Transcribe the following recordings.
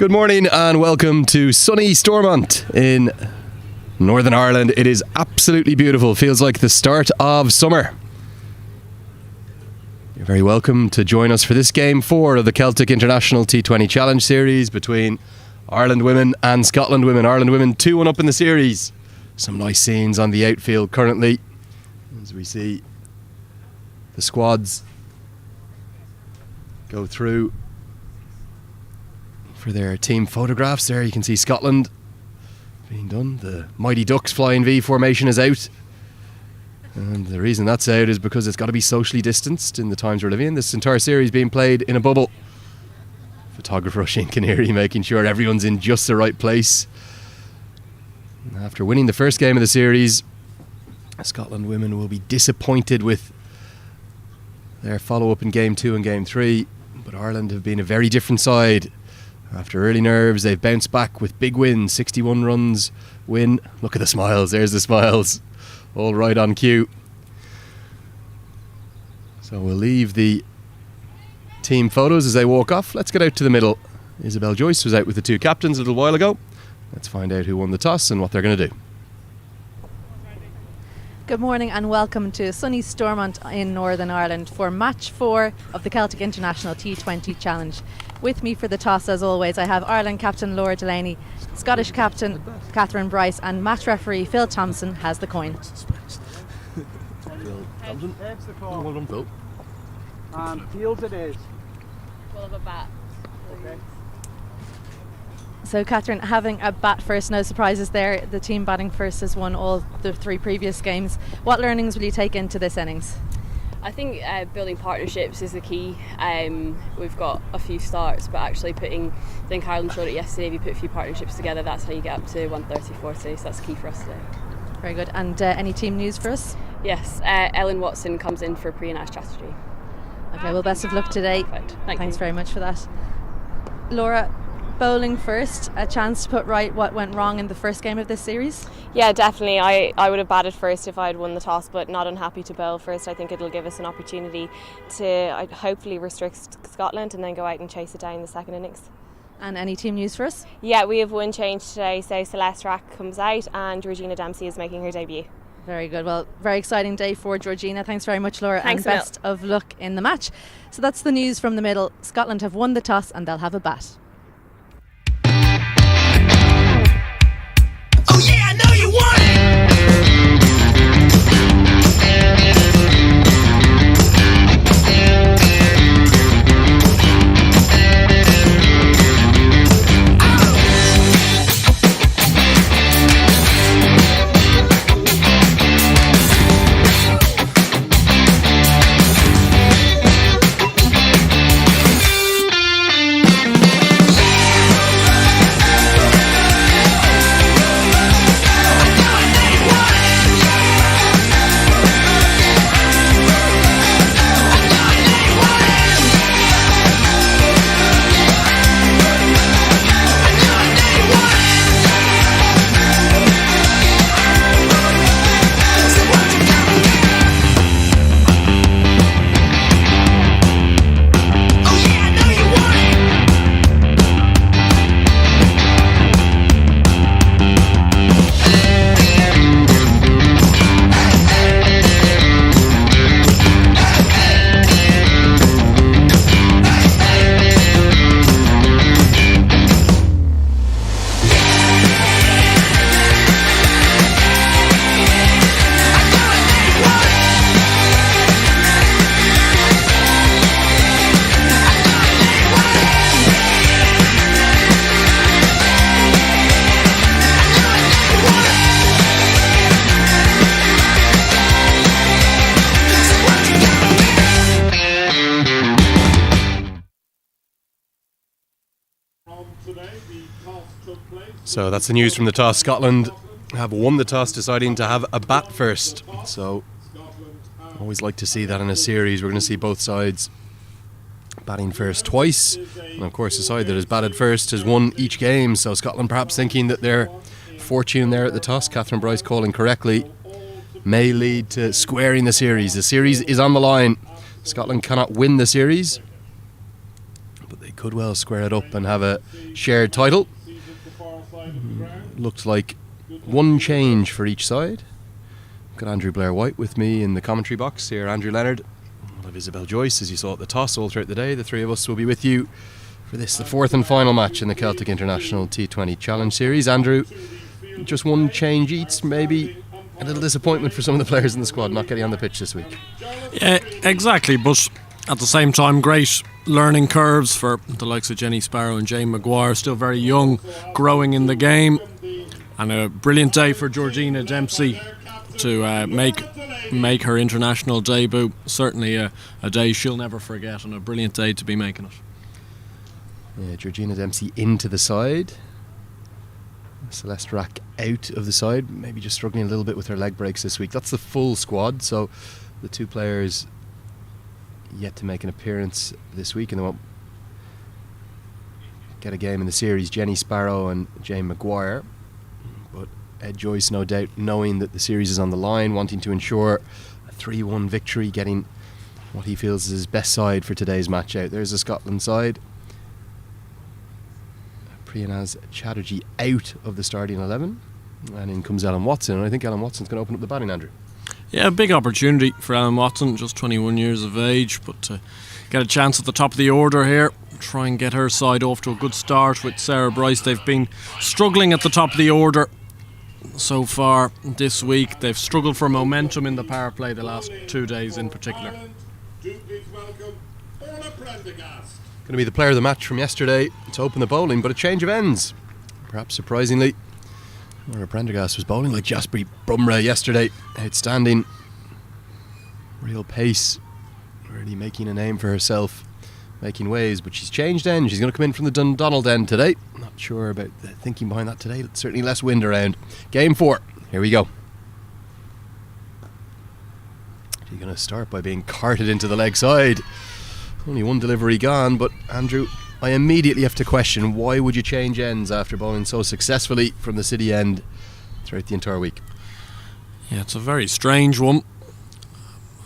Good morning and welcome to sunny Stormont in Northern Ireland. It is absolutely beautiful. Feels like the start of summer. You're very welcome to join us for this game 4 of the Celtic International T20 Challenge Series between Ireland women and Scotland women. Ireland women 2-1 up in the series. Some nice scenes on the outfield currently as we see the squads go through for their team photographs. There you can see Scotland being done. The Mighty Ducks flying V formation is out, and the reason that's out is because it's got to be socially distanced in the times we're living in. This entire series being played in a bubble. Photographer Shane Canary making sure everyone's in just the right place. After winning the first game of the series, Scotland women will be disappointed with their follow-up in game 2 and game 3, but Ireland have been a very different side. After early nerves, they've bounced back with big wins, 61 runs win. Look at the smiles, there's the smiles. All right on cue. So we'll leave the team photos as they walk off. Let's get out to the middle. Isabel Joyce was out with the two captains a little while ago. Let's find out who won the toss and what they're going to do. Good morning and welcome to sunny Stormont in Northern Ireland for match 4 of the Celtic International T20 Challenge. With me for the toss, as always, I have Ireland captain Laura Delaney, Scottish captain Catherine Bryce, and match referee Phil Thompson has the coin. Takes the call. And fields it is. Full of a bat. Okay. So Catherine, having a bat first, no surprises there. The team batting first has won all the 3 previous games. What learnings will you take into this innings? I think building partnerships is the key. We've got a few starts, but actually I think Ireland showed it yesterday, if you put a few partnerships together, that's how you get up to 130-40, so that's key for us today. Very good. And any team news for us? Yes, Ellen Watson comes in for pre and strategy. Okay, well, best of luck today. Perfect. Thanks very much for that. Laura, bowling first, a chance to put right what went wrong in the first game of this series? Yeah, definitely. I would have batted first if I had won the toss, but not unhappy to bowl first. I think it'll give us an opportunity to hopefully restrict Scotland and then go out and chase it down in the second innings. And any team news for us? Yeah, we have one change today, so Celeste Rack comes out and Georgina Dempsey is making her debut. Very good. Well, very exciting day for Georgina. Thanks very much, Laura. Thanks, and best of luck in the match. So that's the news from the middle. Scotland have won the toss and they'll have a bat. Oh yeah, I know you want it! So that's the news from the toss. Scotland have won the toss, deciding to have a bat first. So always like to see that in a series. We're going to see both sides batting first twice, and of course the side that has batted first has won each game. So Scotland perhaps thinking that their fortune there at the toss, Catherine Bryce calling correctly, may lead to squaring the series. The series is on the line. Scotland cannot win the series, but they could well square it up and have a shared title. Looks like one change for each side. Got Andrew Blair-White with me in the commentary box here. Andrew Leonard, one of Isabel Joyce, as you saw at the toss all throughout the day. The three of us will be with you for this, the fourth and final match in the Celtic International T20 Challenge Series. Andrew, just one change each, maybe a little disappointment for some of the players in the squad not getting on the pitch this week. Yeah, exactly, but at the same time, great learning curves for the likes of Jenny Sparrow and Jane Maguire, still very young, growing in the game, and a brilliant day for Georgina Dempsey to make her international debut. Certainly a day she'll never forget, and a brilliant day to be making it. Yeah, Georgina Dempsey into the side. Celeste Rack out of the side, maybe just struggling a little bit with her leg breaks this week. That's the full squad, so the two players yet to make an appearance this week, and they won't get a game in the series, Jenny Sparrow and Jane Maguire. But Ed Joyce, no doubt, knowing that the series is on the line, wanting to ensure a 3-1 victory, getting what he feels is his best side for today's match out. There's the Scotland side. Priyanaz Chatterjee out of the starting 11, and in comes Ellen Watson, and I think Ellen Watson's going to open up the batting, Andrew. Yeah, a big opportunity for Ellen Watson, just 21 years of age, but to get a chance at the top of the order here, try and get her side off to a good start with Sarah Bryce. They've been struggling at the top of the order so far this week. They've struggled for momentum in the power play the last 2 days in particular. Going to be the player of the match from yesterday to open the bowling, but a change of ends. Perhaps surprisingly, Laura Prendergast was bowling like Jasprit Bumrah yesterday. Outstanding. Real pace. Really making a name for herself. Making waves, but she's changed end. She's going to come in from the Dundonald end today. Not sure about the thinking behind that today. Certainly less wind around. Game 4. Here we go. She's going to start by being carted into the leg side. Only one delivery gone, but Andrew, I immediately have to question, why would you change ends after bowling so successfully from the City end throughout the entire week? Yeah, it's a very strange one.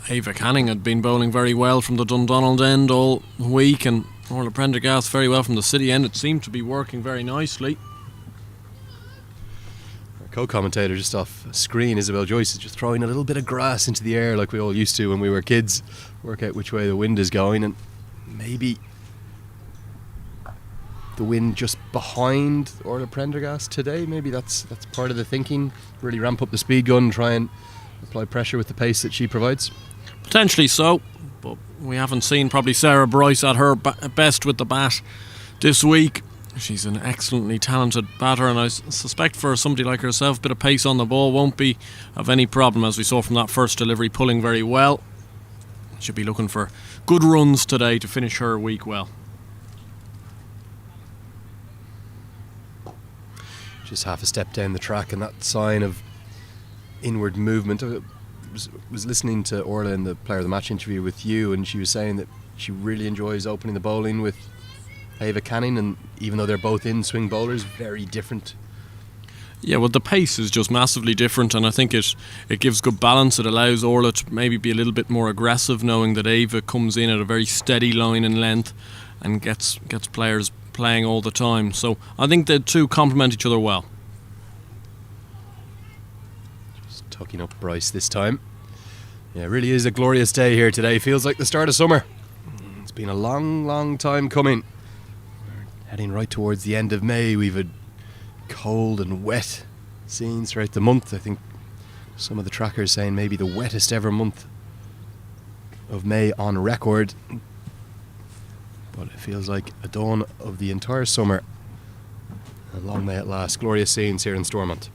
Ava Canning had been bowling very well from the Dundonald end all week, and Orla Prendergast very well from the City end. It seemed to be working very nicely. Our co-commentator just off screen, Isabel Joyce, is just throwing a little bit of grass into the air like we all used to when we were kids. Work out which way the wind is going, and maybe the wind just behind Orla Prendergast today. Maybe that's part of the thinking. Really ramp up the speed gun, try and apply pressure with the pace that she provides. Potentially so, but we haven't seen probably Sarah Bryce at her best with the bat this week. She's an excellently talented batter, and I suspect for somebody like herself, a bit of pace on the ball won't be of any problem, as we saw from that first delivery, pulling very well. She'll be looking for good runs today to finish her week well. Just half a step down the track, and that sign of inward movement. I was listening to Orla in the player of the match interview with you, and she was saying that she really enjoys opening the bowling with Ava Canning, and even though they're both in-swing bowlers, very different. Yeah, well, the pace is just massively different, and I think it gives good balance. It allows Orla to maybe be a little bit more aggressive, knowing that Ava comes in at a very steady line in length and gets players playing all the time. So I think the two complement each other well. Just tucking up Bryce this time. Yeah, it really is a glorious day here today. Feels like the start of summer. It's been a long, long time coming. We're heading right towards the end of May. We've had cold and wet scenes throughout the month. I think some of the trackers saying maybe the wettest ever month of May on record. But it feels like a dawn of the entire summer. And long may it last. Glorious scenes here in Stormont.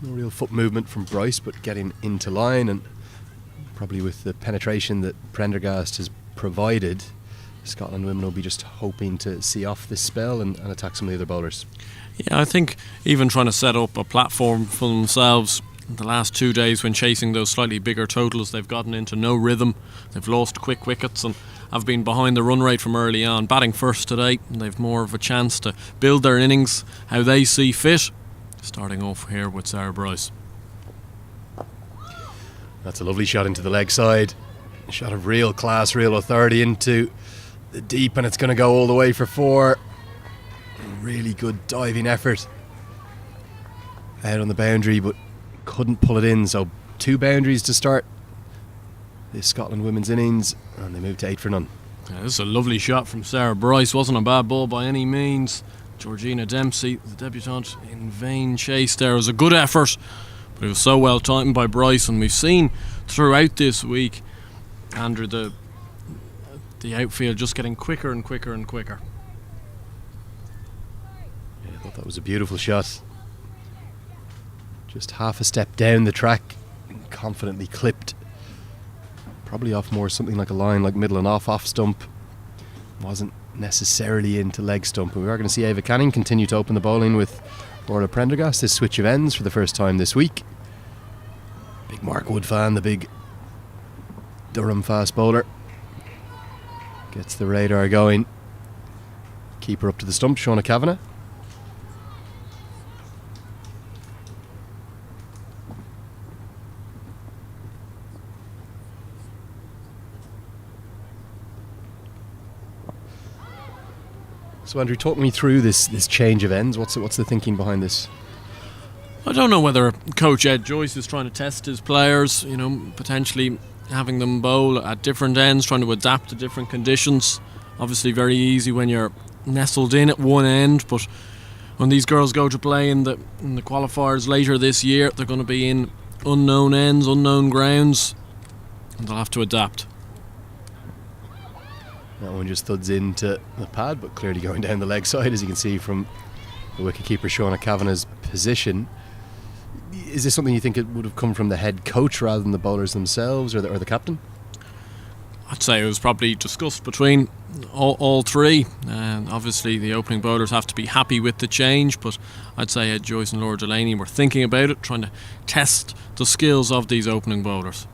No real foot movement from Bryce, but getting into line, and probably with the penetration that Prendergast has provided, Scotland women will be just hoping to see off this spell and attack some of the other bowlers. Yeah, I think even trying to set up a platform for themselves the last 2 days when chasing those slightly bigger totals, they've gotten into no rhythm. They've lost quick wickets and have been behind the run rate from early on. Batting first today, they've more of a chance to build their innings how they see fit. Starting off here with Sarah Bryce. That's a lovely shot into the leg side. Shot of real class, real authority into the deep, and it's going to go all the way for 4. Really good diving effort out on the boundary, but couldn't pull it in. So 2 boundaries to start this Scotland women's innings, and they move to 8 for none. Yeah, this is a lovely shot from Sarah Bryce. Wasn't a bad ball by any means. Georgina Dempsey, the debutante, in vain chase there. It was a good effort, but it was so well timed by Bryce, and we've seen throughout this week, Andrew, the outfield just getting quicker and quicker and quicker. Yeah, I thought that was a beautiful shot. Just half a step down the track and confidently clipped. Probably off more something like a line like middle and off stump. Wasn't necessarily into leg stump. And we are going to see Ava Canning continue to open the bowling with Orla Prendergast. This switch of ends for the first time this week. Big Mark Wood fan, the big Durham fast bowler. Gets the radar going. Keeper up to the stump, Shauna Kavanagh. So Andrew, talk me through this change of ends. What's the thinking behind this? I don't know whether Coach Ed Joyce is trying to test his players, potentially having them bowl at different ends, trying to adapt to different conditions. Obviously very easy when you're nestled in at one end, but when these girls go to play in the qualifiers later this year, they're going to be in unknown ends, unknown grounds, and they'll have to adapt. That one just thuds into the pad, but clearly going down the leg side, as you can see from the wicketkeeper Shauna Kavanagh's position. Is this something you think it would have come from the head coach rather than the bowlers themselves or the captain? I'd say it was probably discussed between all 3. And obviously the opening bowlers have to be happy with the change, but I'd say Ed Joyce and Laura Delaney were thinking about it, trying to test the skills of these opening bowlers.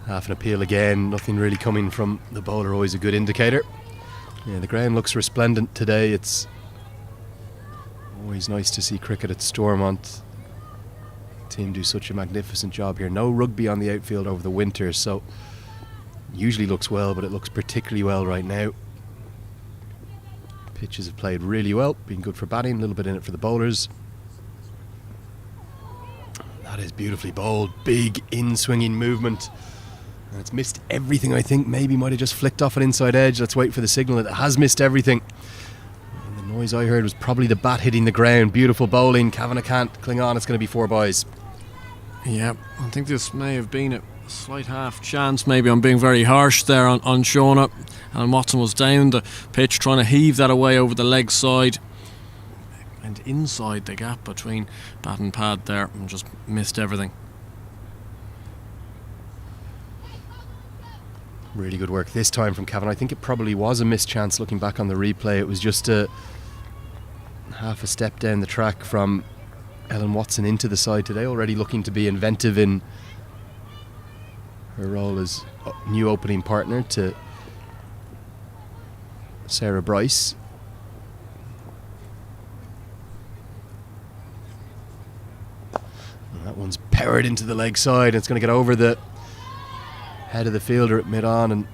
Half an appeal again, nothing really coming from the bowler, always a good indicator. Yeah, the ground looks resplendent today. It's always nice to see cricket at Stormont. The team do such a magnificent job here. No rugby on the outfield over the winter, so usually looks well, but it looks particularly well right now. Pitches have played really well, been good for batting, a little bit in it for the bowlers. That is beautifully bowled, big in-swinging movement. And it's missed everything, I think. Maybe might have just flicked off an inside edge. Let's wait for the signal that it has missed everything. And the noise I heard was probably the bat hitting the ground. Beautiful bowling. Kavanagh can't cling on. It's going to be 4 boys. Yeah, I think this may have been a slight half chance. Maybe I'm being very harsh there on Shauna. And Watson was down the pitch trying to heave that away over the leg side and inside the gap between bat and pad there, and just missed everything. Really good work this time from Kavanagh. I think it probably was a missed chance looking back on the replay. It was just a half a step down the track from Ellen Watson into the side today, already looking to be inventive in her role as new opening partner to Sarah Bryce. And that one's powered into the leg side. It's going to get over the head of the fielder at mid-on, and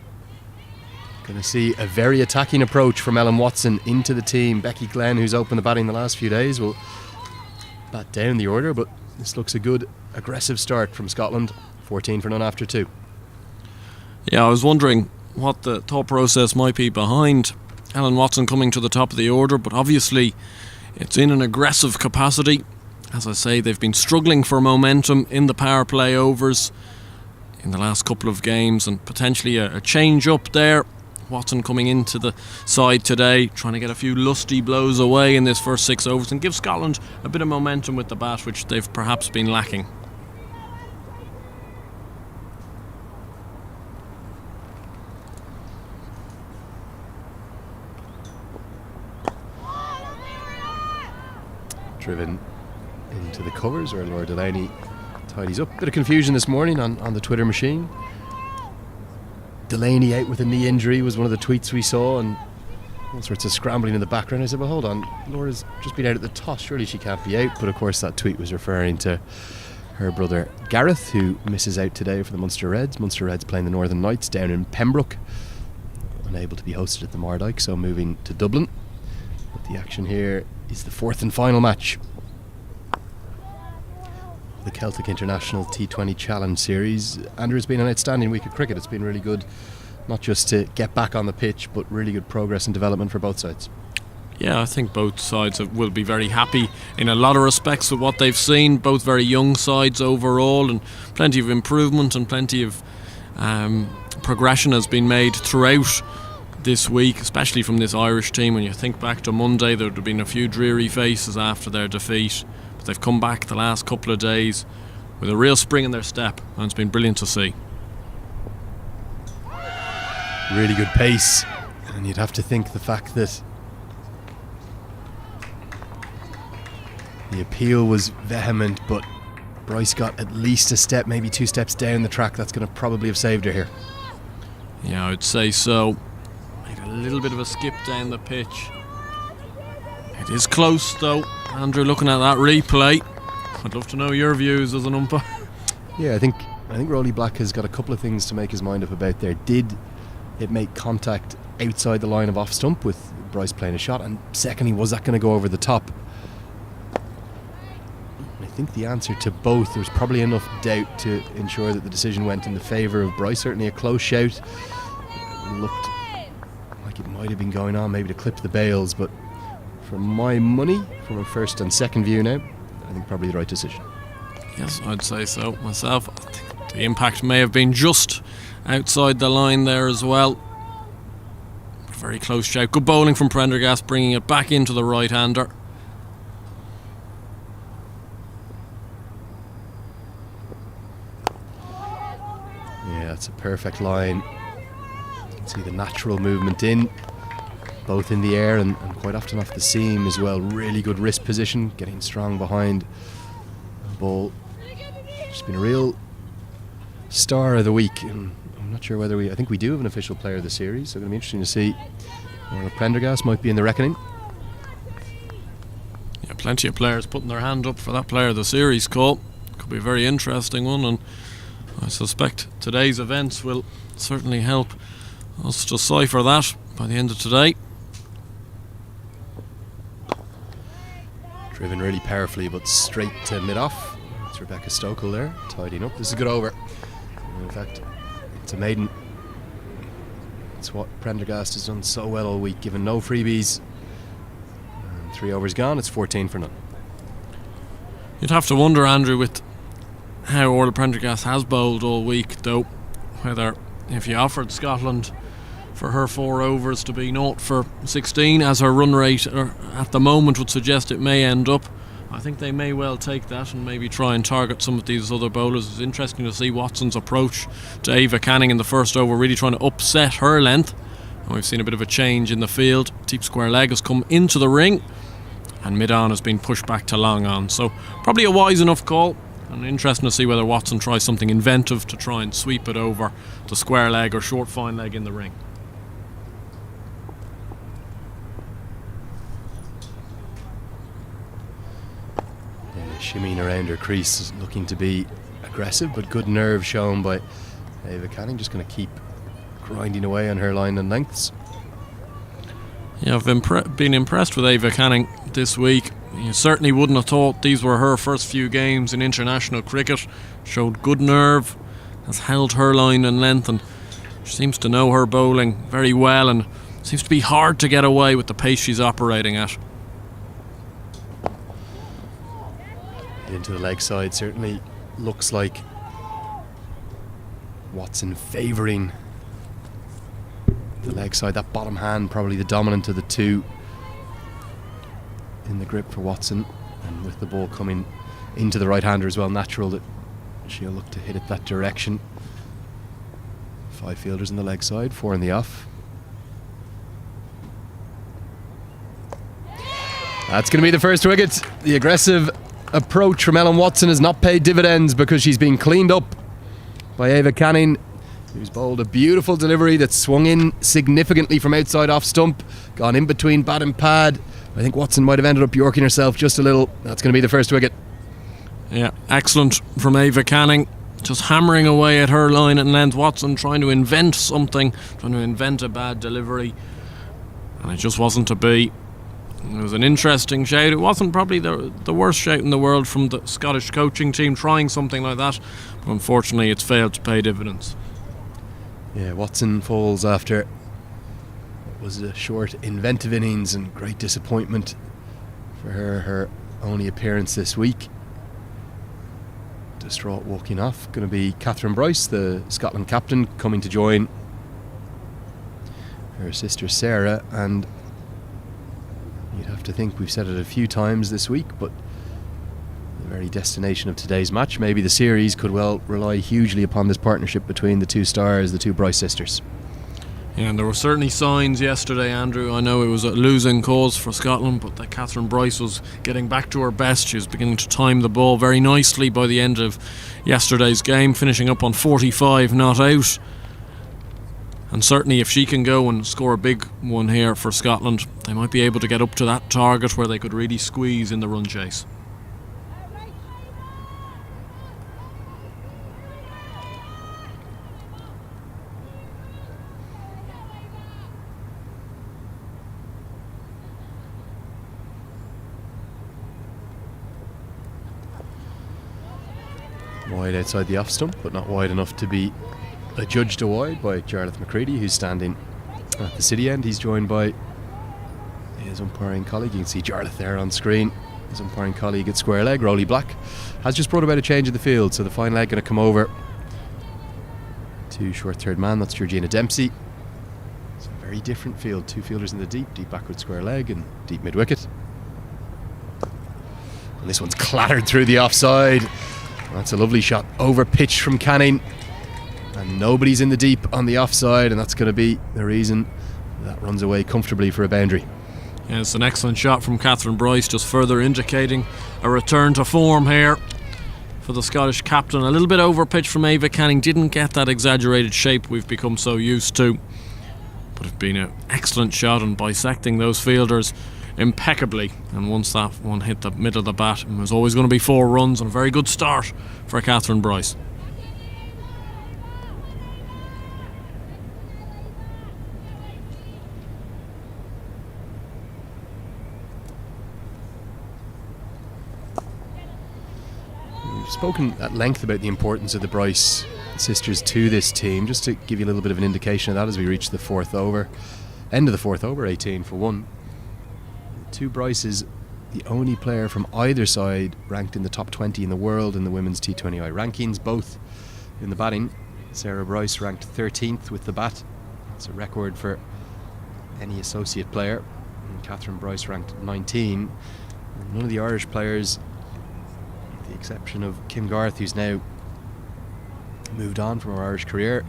going to see a very attacking approach from Ellen Watson into the team. Becky Glenn, who's opened the batting the last few days, will bat down the order, but this looks a good aggressive start from Scotland. 14 for none after 2. Yeah, I was wondering what the thought process might be behind Ellen Watson coming to the top of the order, but obviously it's in an aggressive capacity. As I say, they've been struggling for momentum in the power play overs in the last couple of games, and potentially a change up there. Watson coming into the side today, trying to get a few lusty blows away in this first 6 overs and give Scotland a bit of momentum with the bat, which they've perhaps been lacking. Driven into the covers, or Laura Delaney tidies up. Bit of confusion this morning on the Twitter machine. Delaney out with a knee injury was one of the tweets we saw, and all sorts of scrambling in the background. I said, well, hold on, Laura's just been out at the toss, surely she can't be out. But of course that tweet was referring to her brother Gareth, who misses out today for the Munster Reds. Munster Reds playing the Northern Knights down in Pembroke. Unable to be hosted at the Mardyke, so moving to Dublin. But the action here is the fourth and final match. The Celtic International T20 Challenge Series. Andrew, it's been an outstanding week of cricket. It's been really good, not just to get back on the pitch, but really good progress and development for both sides. Yeah, I think both sides will be very happy in a lot of respects with what they've seen. Both very young sides overall, and plenty of improvement and plenty of progression has been made throughout this week, especially from this Irish team. When you think back to Monday, there would have been a few dreary faces after their defeat, but they've come back the last couple of days with a real spring in their step, and it's been brilliant to see. Really good pace, and you'd have to think the fact that the appeal was vehement, but Bryce got at least a step, maybe 2 steps down the track. That's going to probably have saved her here. Yeah, I would say so. Made a little bit of a skip down the pitch. It is close though. Andrew, looking at that replay, I'd love to know your views as an umpire. Yeah, I think Rolly Black has got a couple of things to make his mind up about there. Did it make contact outside the line of off stump with Bryce playing a shot? And secondly, was that going to go over the top? I think the answer to both, there was probably enough doubt to ensure that the decision went in the favour of Bryce. Certainly a close shout. Looked like it might have been going on maybe to clip the bails, but for my money, from a first and second view now, I think probably the right decision. Yes, I'd say so myself. I think the impact may have been just outside the line there as well. Very close shout. Good bowling from Prendergast, bringing it back into the right-hander. Yeah, it's a perfect line. You can see the natural movement in, both in the air and quite often off the seam as well. Really good wrist position, getting strong behind the ball. Just been a real star of the week. And I'm not sure whether I think we do have an official player of the series, so it's going to be interesting to see whether Prendergast might be in the reckoning. Yeah, plenty of players putting their hand up for that player of the series call. Could be a very interesting one, and I suspect today's events will certainly help us decipher that by the end of today. Driven really powerfully, but straight to mid-off. It's Rebecca Stokel there, tidying up. This is a good over. In fact, it's a maiden. It's what Prendergast has done so well all week, given no freebies. And 3 overs gone, it's 14 for none. You'd have to wonder, Andrew, with how Orla Prendergast has bowled all week, though, whether if you offered Scotland for her 4 overs to be 0 for 16, as her run rate at the moment would suggest it may end up, I think they may well take that and maybe try and target some of these other bowlers. It's interesting to see Watson's approach to Ava Canning in the first over, really trying to upset her length. And we've seen a bit of a change in the field. Deep square leg has come into the ring, and mid-on has been pushed back to long on. So probably a wise enough call, and interesting to see whether Watson tries something inventive to try and sweep it over the square leg or short fine leg in the ring. Shimmying around her crease, looking to be aggressive, but good nerve shown by Ava Canning. Just going to keep grinding away on her line and lengths. Yeah, I've been impressed with Ava Canning this week. You certainly wouldn't have thought these were her first few games in international cricket. Showed good nerve, has held her line and length, and she seems to know her bowling very well, and seems to be hard to get away with the pace she's operating at. Into the leg side, certainly looks like Watson favouring the leg side. That bottom hand probably the dominant of the two in the grip for Watson, and with the ball coming into the right hander as well, natural that she'll look to hit it that direction. 5 fielders in the leg side, 4 in the off. That's going to be the first wicket. The aggressive approach from Ellen Watson has not paid dividends because she's been cleaned up by Ava Canning, who's bowled a beautiful delivery that swung in significantly from outside off stump, gone in between bat and pad. I think Watson might have ended up yorking herself just a little. That's going to be the first wicket. Yeah, excellent from Ava Canning. Just hammering away at her line at length. Watson trying to invent something, trying to invent a bad delivery, and it just wasn't to be. It was an interesting shout. It wasn't probably the worst shout in the world from the Scottish coaching team trying something like that, but unfortunately it's failed to pay dividends. Yeah, Watson falls after what was a short, inventive innings, and great disappointment for her only appearance this week. Distraught walking off. Going to be Catherine Bryce, the Scotland captain, coming to join her sister Sarah, and you'd have to think, we've said it a few times this week, but the very destination of today's match, maybe the series, could well rely hugely upon this partnership between the two stars, the two Bryce sisters. Yeah, and there were certainly signs yesterday, Andrew. I know it was a losing cause for Scotland, but that Catherine Bryce was getting back to her best. She was beginning to time the ball very nicely by the end of yesterday's game, finishing up on 45 not out. And certainly if she can go and score a big one here for Scotland, they might be able to get up to that target where they could really squeeze in the run chase. Wide outside the off stump, but not wide enough to be adjudged a wide by Jarlath McCready, who's standing at the city end. He's joined by his umpiring colleague. You can see Jarlath there on screen. His umpiring colleague at square leg, Rowley Black, has just brought about a change in the field, so the fine leg going to come over to short third man. That's Georgina Dempsey. It's a very different field. Two fielders in the deep backward square leg and deep mid wicket. And this one's clattered through the offside. That's a lovely shot over pitch from Canning, and nobody's in the deep on the offside, and that's going to be the reason that runs away comfortably for a boundary. Yeah, it's an excellent shot from Catherine Bryce, just further indicating a return to form here for the Scottish captain. A little bit over pitch from Ava Canning, didn't get that exaggerated shape we've become so used to, but it's been an excellent shot and bisecting those fielders impeccably, and once that one hit the middle of the bat, it was always going to be 4 runs, and a very good start for Catherine Bryce. We've spoken at length about the importance of the Bryce sisters to this team, just to give you a little bit of an indication of that as we reach the fourth over, end of the fourth over, 18 for 1. Two Bryces, the only player from either side ranked in the top 20 in the world in the women's T20I rankings, both in the batting. Sarah Bryce ranked 13th with the bat. It's a record for any associate player. And Catherine Bryce ranked 19. And none of the Irish players, with the exception of Kim Garth, who's now moved on from her Irish career,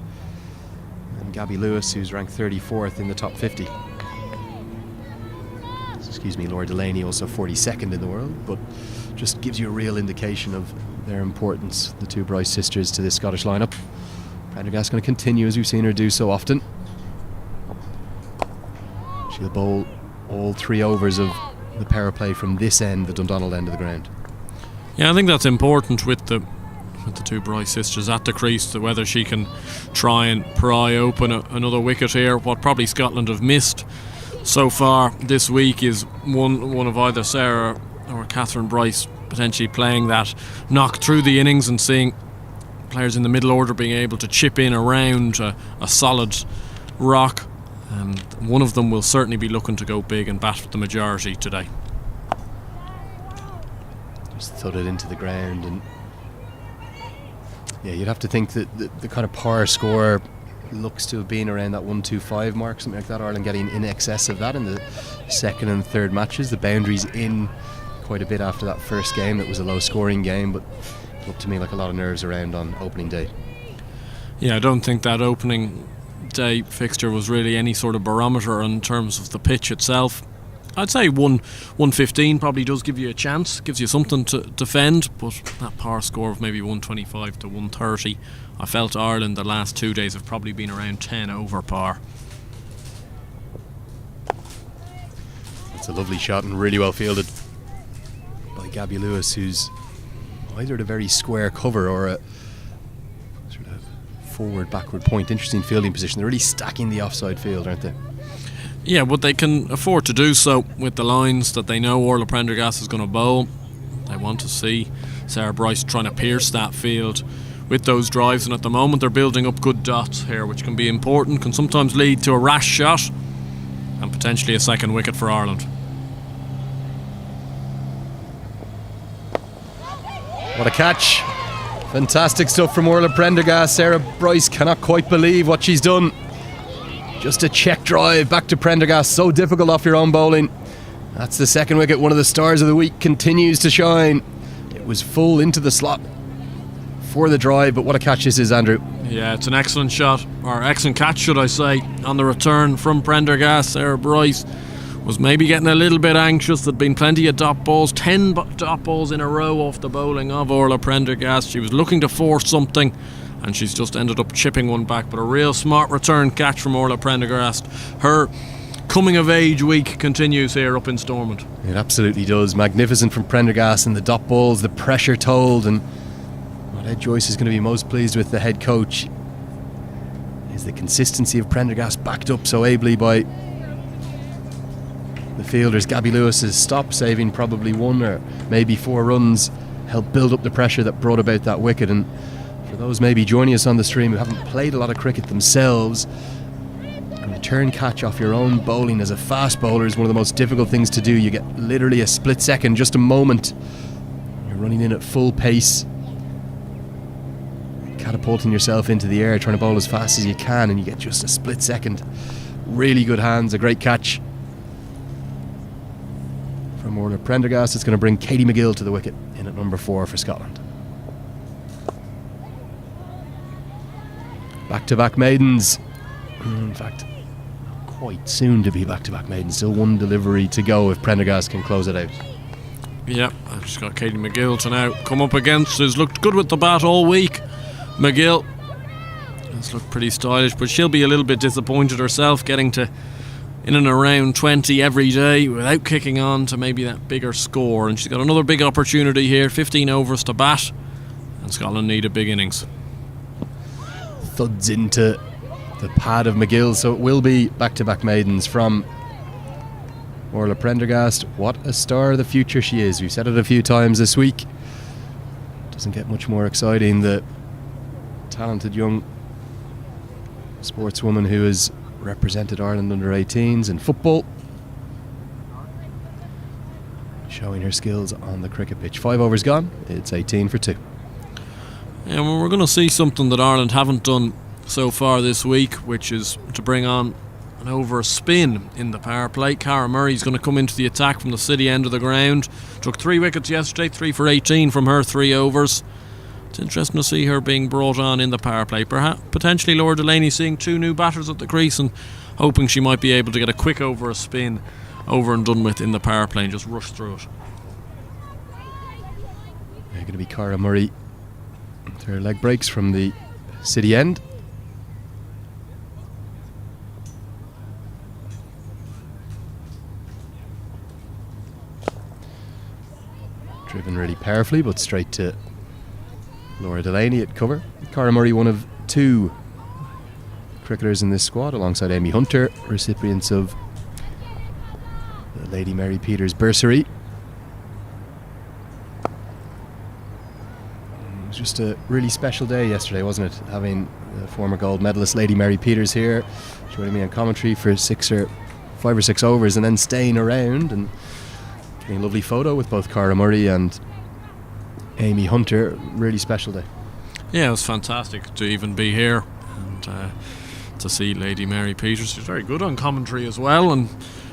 and Gabby Lewis, who's ranked 34th in the top 50. Laura Delaney also 42nd in the world, but just gives you a real indication of their importance, the two Bryce sisters, to this Scottish lineup. Prendergast going to continue as we've seen her do so often. She'll bowl all 3 overs of the power play from this end, the Dundonald end of the ground. Yeah, I think that's important with the two Bryce sisters at the crease, to whether she can try and pry open another wicket here. What probably Scotland have missed so far this week is one of either Sarah or Catherine Bryce potentially playing that knock through the innings, and seeing players in the middle order being able to chip in around a solid rock, and one of them will certainly be looking to go big and bat the majority today. Just thudded into the ground, and yeah, you'd have to think that the kind of power score looks to have been around that 125 mark, something like that. Ireland getting in excess of that in the second and third matches. The boundaries in quite a bit after that first game. That was a low scoring game, but it looked to me like a lot of nerves around on opening day. Yeah, I don't think that opening day fixture was really any sort of barometer in terms of the pitch itself. I'd say 115 probably does give you a chance, gives you something to defend, but that power score of maybe 125 to 130, I felt Ireland the last 2 days have probably been around 10 over par. That's a lovely shot and really well fielded by Gabby Lewis, who's either at a very square cover or a sort of forward, backward point. Interesting fielding position. They're really stacking the offside field, aren't they? Yeah, but they can afford to do so with the lines that they know Orla Prendergast is going to bowl. They want to see Sarah Bryce trying to pierce that field with those drives, and at the moment they're building up good dots here, which can be important, can sometimes lead to a rash shot and potentially a second wicket for Ireland. What a catch. Fantastic stuff from Orla Prendergast. Sarah Bryce cannot quite believe what she's done. Just a check drive back to Prendergast, so difficult off your own bowling. That's the second wicket. One of the stars of the week continues to shine. It was full into the slot for the drive, but what a catch this is, Andrew. Yeah, it's an excellent shot, or excellent catch should I say, on the return from Prendergast. Sarah Bryce was maybe getting a little bit anxious. There'd been plenty of dot balls, 10 dot balls in a row off the bowling of Orla Prendergast. She was looking to force something, and she's just ended up chipping one back, but a real smart return catch from Orla Prendergast. Her coming of age week continues here up in Stormont. It absolutely does. Magnificent from Prendergast, and the dot balls, the pressure told, and what Ed Joyce is going to be most pleased with, the head coach, is the consistency of Prendergast, backed up so ably by the fielders. Gabby Lewis's stop, saving probably 1 or maybe 4 runs, helped build up the pressure that brought about that wicket. And for those maybe joining us on the stream who haven't played a lot of cricket themselves, a return catch off your own bowling as a fast bowler is one of the most difficult things to do. You get literally a split second, just a moment. You're running in at full pace, catapulting yourself into the air, trying to bowl as fast as you can, and you get just a split second. Really good hands, a great catch from Orla Prendergast. It's going to bring Katie McGill to the wicket in at number 4 for Scotland. Back-to-back maidens. In fact, quite soon to be back-to-back maidens. Still one delivery to go if Prendergast can close it out. Yeah, I've just got Katie McGill to now come up against, who's looked good with the bat all week. McGill has looked pretty stylish, but she'll be a little bit disappointed herself, getting to in and around 20 every day without kicking on to maybe that bigger score. And she's got another big opportunity here, 15 overs to bat, and Scotland need a big innings. Thuds into the pad of McGill, so it will be back-to-back maidens from Orla Prendergast. What a star of the future she is. We've said it a few times this week. Doesn't get much more exciting. The talented young sportswoman who has represented Ireland under 18s in football, showing her skills on the cricket pitch. 5 overs gone, it's 18 for 2. And we're going to see something that Ireland haven't done so far this week, which is to bring on an over spin in the power play. Cara Murray's going to come into the attack from the city end of the ground. Took 3 wickets yesterday, 3 for 18 from her 3 overs. It's interesting to see her being brought on in the power play. Perhaps potentially Laura Delaney seeing 2 new batters at the crease and hoping she might be able to get a quick over a spin over and done with in the power play and just rush through it. They're going to be Cara Murray. Her leg breaks from the city end. Driven really powerfully, but straight to Laura Delaney at cover. Cara Murray, one of 2 cricketers in this squad, alongside Amy Hunter, recipients of the Lady Mary Peters bursary. It was just a really special day yesterday, wasn't it? Having the former gold medalist Lady Mary Peters here, joining me on commentary for 5 or 6 overs, and then staying around and getting a lovely photo with both Cara Murray and Amy Hunter. Really special day. Yeah, it was fantastic to even be here and to see Lady Mary Peters. She's very good on commentary as well, and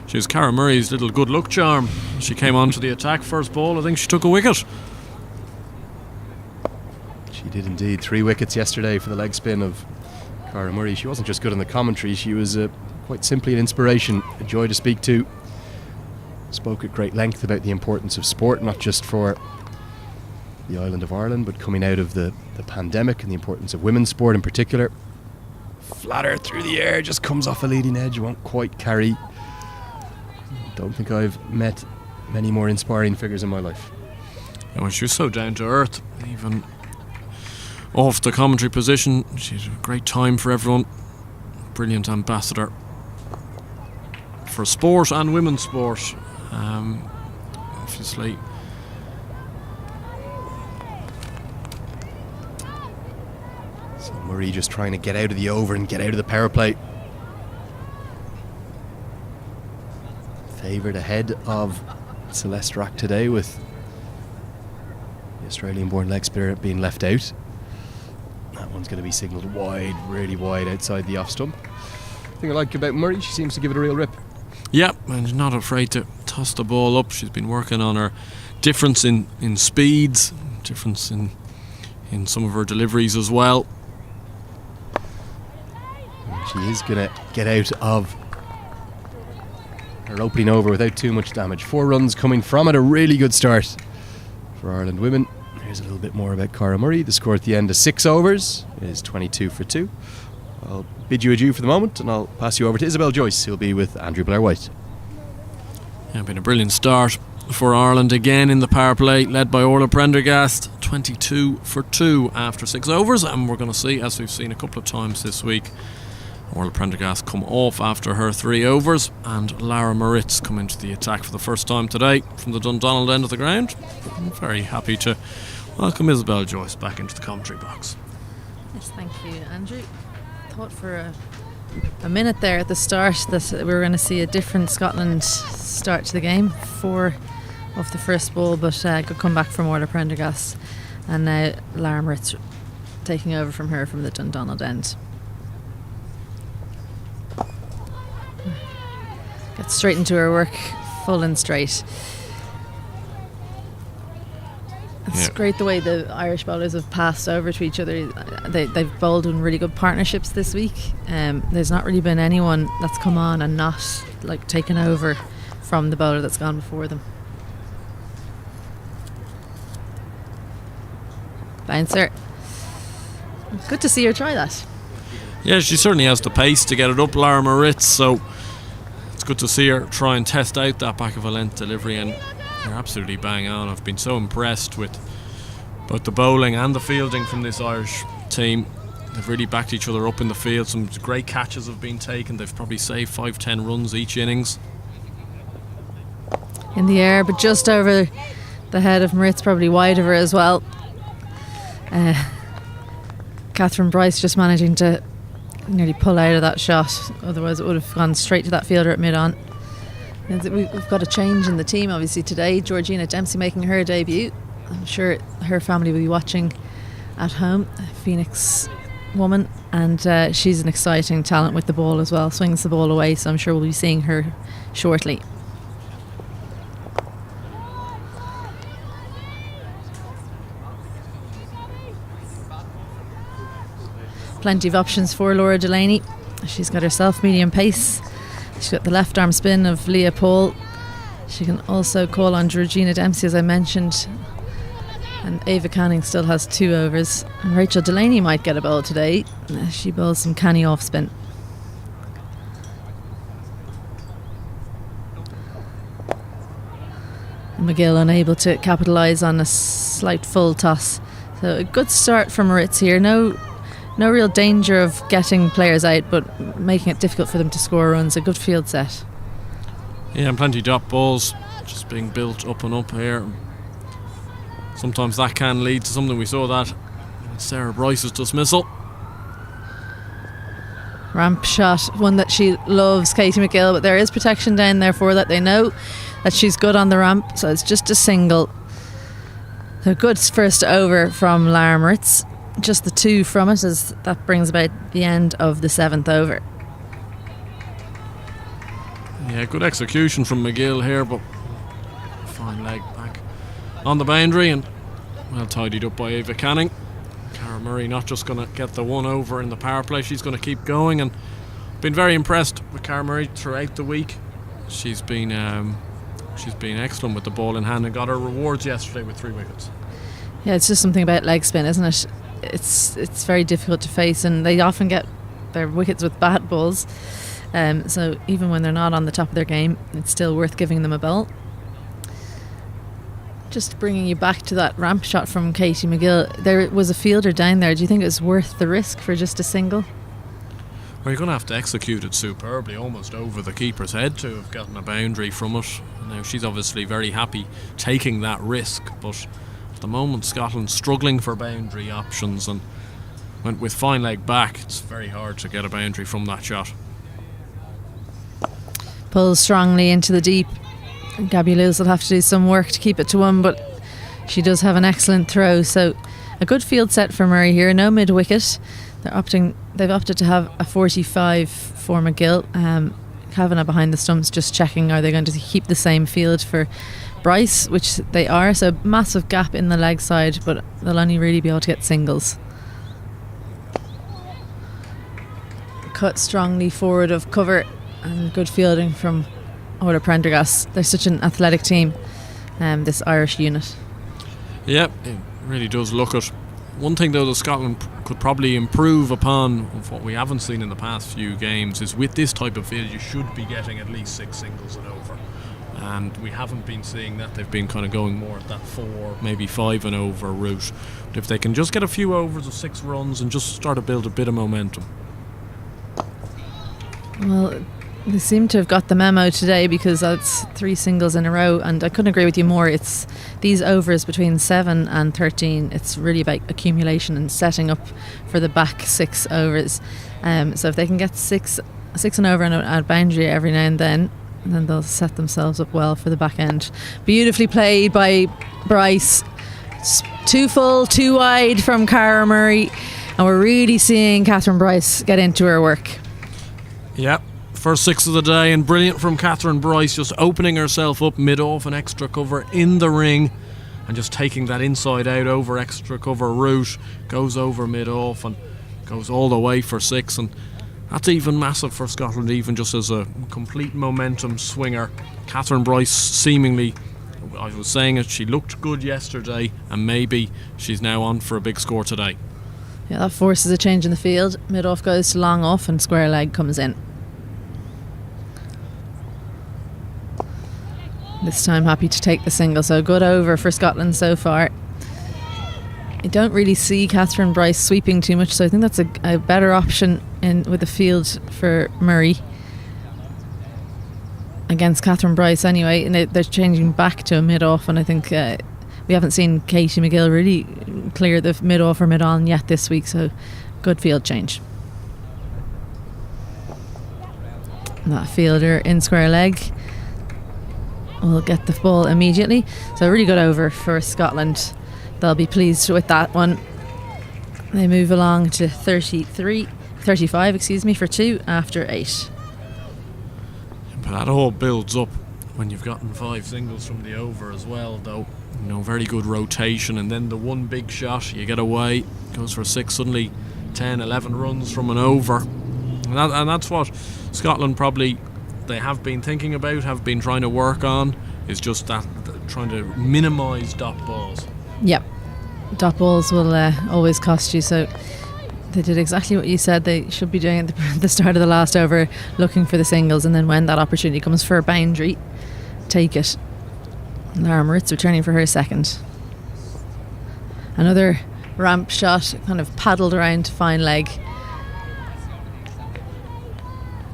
she was Cara Murray's little good luck charm. She came on to the attack first ball. I think she took a wicket. She did indeed. 3 wickets yesterday for the leg spin of Cara Murray. She wasn't just good on the commentary, she was quite simply an inspiration, a joy to speak to. Spoke at great length about the importance of sport, not just for the island of Ireland, but coming out of the pandemic, and the importance of women's sport in particular. Flatter through the air, just comes off a leading edge, won't quite carry. Don't think I've met many more inspiring figures in my life. And she was so down to earth, even off the commentary position. She had a great time for everyone. Brilliant ambassador for sport and women's sport. Obviously. So Murray just trying to get out of the over and get out of the power play. Favoured ahead of Celeste Rack today, with the Australian-born leg spinner being left out. That one's going to be signalled wide, really wide outside the off stump. The thing I like about Murray, she seems to give it a real rip. Yeah, and she's not afraid to toss the ball up. She's been working on her difference in speeds, difference in some of her deliveries as well. And she is going to get out of her opening over without too much damage. 4 runs coming from it, a really good start for Ireland women. Here's a little bit more about Cara Murray. The score at the end of 6 overs is 22 for 2. I'll bid you adieu for the moment, and I'll pass you over to Isabel Joyce, who'll be with Andrew Blair-White. Yeah, been a brilliant start for Ireland again in the power play, led by Orla Prendergast. 22 for 2 after 6 overs, and we're going to see, as we've seen a couple of times this week, Orla Prendergast come off after her 3 overs, and Lara Moritz come into the attack for the first time today from the Dundonald end of the ground. I'm very happy to welcome Isabel Joyce back into the commentary box. Yes, thank you, Andrew. Thought for a minute there at the start that we were going to see a different Scotland start to the game. 4 off the first ball, but good comeback from Orla Prendergast, and now Lara Moritz taking over from her from the Dundonald end. Gets straight into her work, full and straight. It's great the way the Irish bowlers have passed over to each other. They've bowled in really good partnerships this week. There's not really been anyone that's come on and not like taken over from the bowler that's gone before them. Bouncer. Good to see her try that. Yeah, she certainly has the pace to get it up, Lara Moritz, so it's good to see her try and test out that back of a length delivery, and you're absolutely bang on. I've been so impressed with both the bowling and the fielding from this Irish team. They've really backed each other up in the field. Some great catches have been taken. They've probably saved 5-10 runs each innings. In the air, but just over the head of Moritz, probably wide of her as well. Catherine Bryce just managing to nearly pull out of that shot, otherwise it would have gone straight to that fielder at mid-on. We've got a change in the team obviously today. Georgina Dempsey making her debut. I'm sure her family will be watching at home. A Phoenix woman, and she's an exciting talent with the ball as well, swings the ball away, so I'm sure we'll be seeing her shortly. Plenty of options for Laura Delaney. She's got herself medium pace. She's got the left arm spin of Leah Paul. She can also call on Georgina Dempsey, as I mentioned. And Ava Canning still has 2 overs. And Rachel Delaney might get a bowl today. She bowls some canny off spin. McGill unable to capitalise on a slight full toss. So a good start from Moritz here. No real danger of getting players out, but making it difficult for them to score runs. A good field set. Yeah, and plenty of dot balls just being built up and up here. Sometimes that can lead to something. We saw that Sarah Bryce's dismissal. Ramp shot, one that she loves, Katie McGill, but there is protection down there for that. They know that she's good on the ramp, so it's just a single. So good first over from Lara Moritz. Just the 2 from it, as that brings about the end of the 7th over. Yeah, good execution from McGill here, but fine leg back on the boundary and well tidied up by Ava Canning. Cara Murray not just going to get the 1 over in the power play, she's going to keep going, and been very impressed with Cara Murray throughout the week. She's been excellent with the ball in hand and got her rewards yesterday with 3 wickets. Yeah, it's just something about leg spin, isn't it? It's very difficult to face, and they often get their wickets with bad balls. So even when they're not on the top of their game, it's still worth giving them a bowl. Just bringing you back to that ramp shot from Katie McGill, there was a fielder down there. Do you think it was worth the risk for just a single? Well, you're going to have to execute it superbly, almost over the keeper's head to have gotten a boundary from it. Now, she's obviously very happy taking that risk, but at the moment Scotland's struggling for boundary options, and with fine leg back, it's very hard to get a boundary from that shot. Pulls strongly into the deep. Gabby Lewis will have to do some work to keep it to 1, but she does have an excellent throw, so a good field set for Murray here. No mid wicket. They've opted to have a 45 for McGill. Kavanagh behind the stumps just checking, are they going to keep the same field for Bryce, which they are, so massive gap in the leg side, but they'll only really be able to get singles. Cut strongly forward of cover and good fielding from Orla Prendergast. They're such an athletic team, this Irish unit. Yep, it really does look it. One thing though that Scotland could probably improve upon, of what we haven't seen in the past few games, is with this type of field you should be getting at least 6 singles and over, and we haven't been seeing that. They've been kind of going more at that 4, maybe 5 and over route, but if they can just get a few overs of 6 runs and just start to build a bit of momentum. Well, they seem to have got the memo today, because that's 3 singles in a row, and I couldn't agree with you more. It's these overs between 7 and 13, it's really about accumulation and setting up for the back 6 overs. So if they can get 6 and over and a boundary every now and then they'll set themselves up well for the back end. Beautifully played by Bryce. Too full, too wide from Cara Murray, and we're really seeing Catherine Bryce get into her work. Yep. First 6 of the day, and brilliant from Catherine Bryce, just opening herself up mid-off and extra cover in the ring and just taking that inside out over extra cover route, goes over mid-off and goes all the way for 6, and that's even massive for Scotland, even just as a complete momentum swinger. Catherine Bryce seemingly, I was saying it, she looked good yesterday, and maybe she's now on for a big score today. Yeah, that forces a change in the field. Mid-off goes to long off and square leg comes in. This time happy to take the single, so good over for Scotland so far. I don't really see Catherine Bryce sweeping too much, so I think that's a better option with the field for Murray against Catherine Bryce anyway, and they're changing back to a mid-off, and I think we haven't seen Katie McGill really clear the mid-off or mid-on yet this week, so good field change. And that fielder in square leg will get the ball immediately, so really good over for Scotland. They'll be pleased with that one. They move along to 35 for 2 after 8. But that all builds up when you've gotten 5 singles from the over as well, though. You know, very good rotation, and then the one big shot, you get away, goes for 6, suddenly 10, 11 runs from an over. And that's what Scotland probably, they have been thinking about, have been trying to work on, is just that, trying to minimise dot balls. Yep. Dot balls will always cost you, so they did exactly what you said they should be doing at the start of the last over, looking for the singles, and then when that opportunity comes for a boundary, take it. Lara Moritz returning for her second. Another ramp shot, kind of paddled around to fine leg.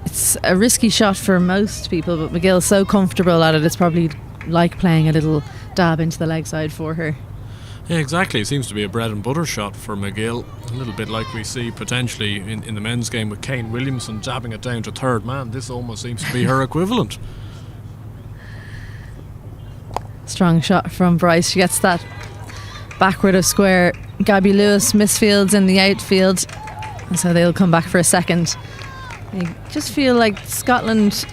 It's a risky shot for most people, but McGill's so comfortable at it, it's probably like playing a little dab into the leg side for her. Yeah, exactly. It seems to be a bread and butter shot for McGill. A little bit like we see potentially in the men's game with Kane Williamson jabbing it down to third man. This almost seems to be her equivalent. Strong shot from Bryce. She gets that backward of square. Gabby Lewis misfields in the outfield, so they'll come back for a second. You just feel like Scotland